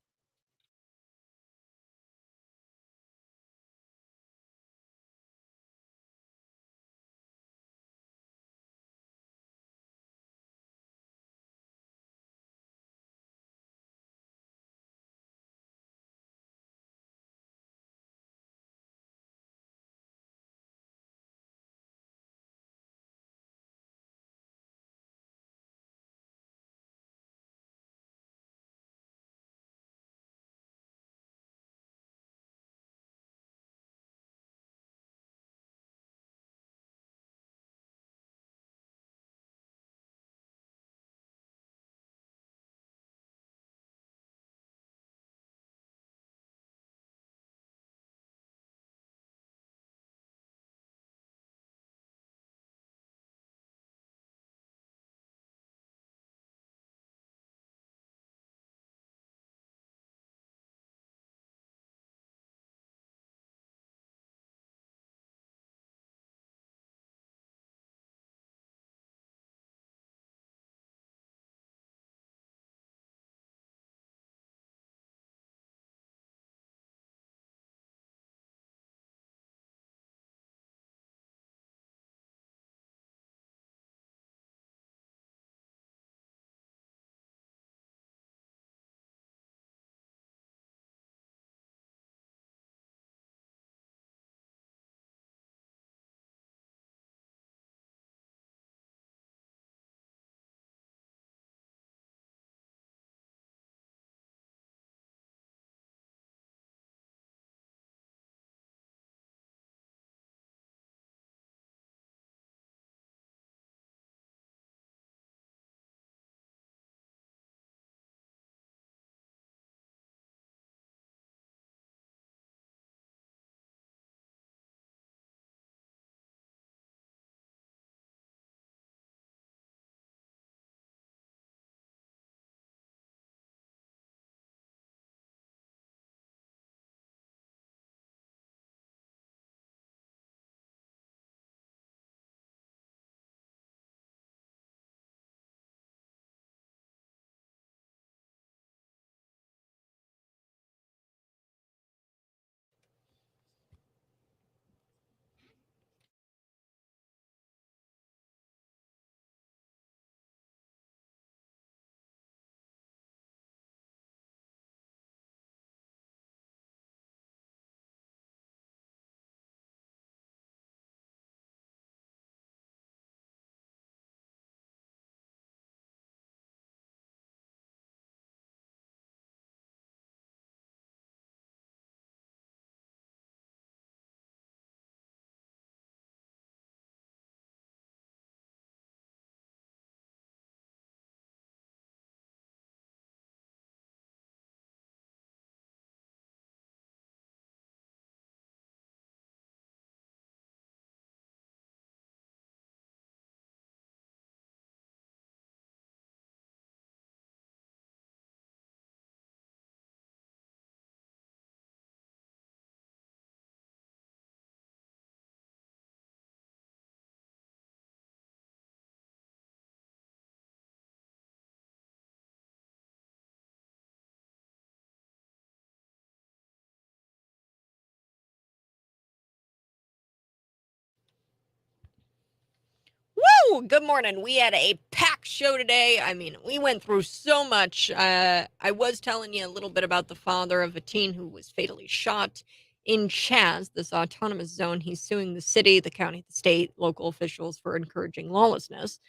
S1: Woo! Good morning. We had a packed show today. I mean, we went through so much. I was telling you a little bit about the father of a teen who was fatally shot in Chaz, this autonomous zone. He's suing the city, the county, the state, local officials for encouraging lawlessness.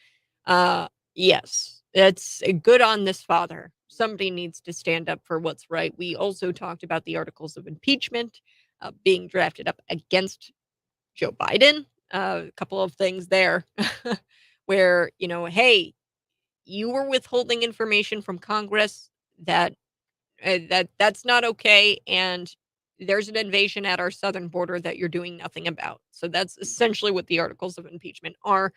S1: Yes, it's good on this father. Somebody needs to stand up for what's right. We also talked about the articles of impeachment being drafted up against Joe Biden. A couple of things there where, hey, you were withholding information from Congress that's not okay, and there's an invasion at our southern border that you're doing nothing about. So that's essentially what the articles of impeachment are.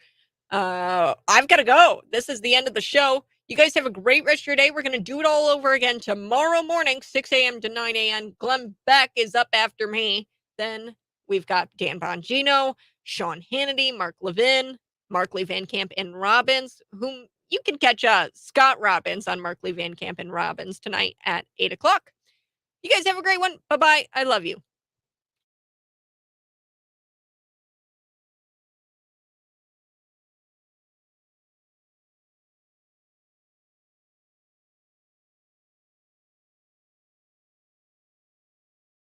S1: I've got to go. This is the end of the show. You guys have a great rest of your day. We're going to do it all over again tomorrow morning, 6 a.m. to 9 a.m. Glenn Beck is up after me. Then we've got Dan Bongino, Sean Hannity, Mark Levin, Markley Van Camp, and Robbins, whom you can catch Scott Robbins on Markley Van Camp and Robbins tonight at 8 o'clock. You guys have a great one. Bye-bye. I love you.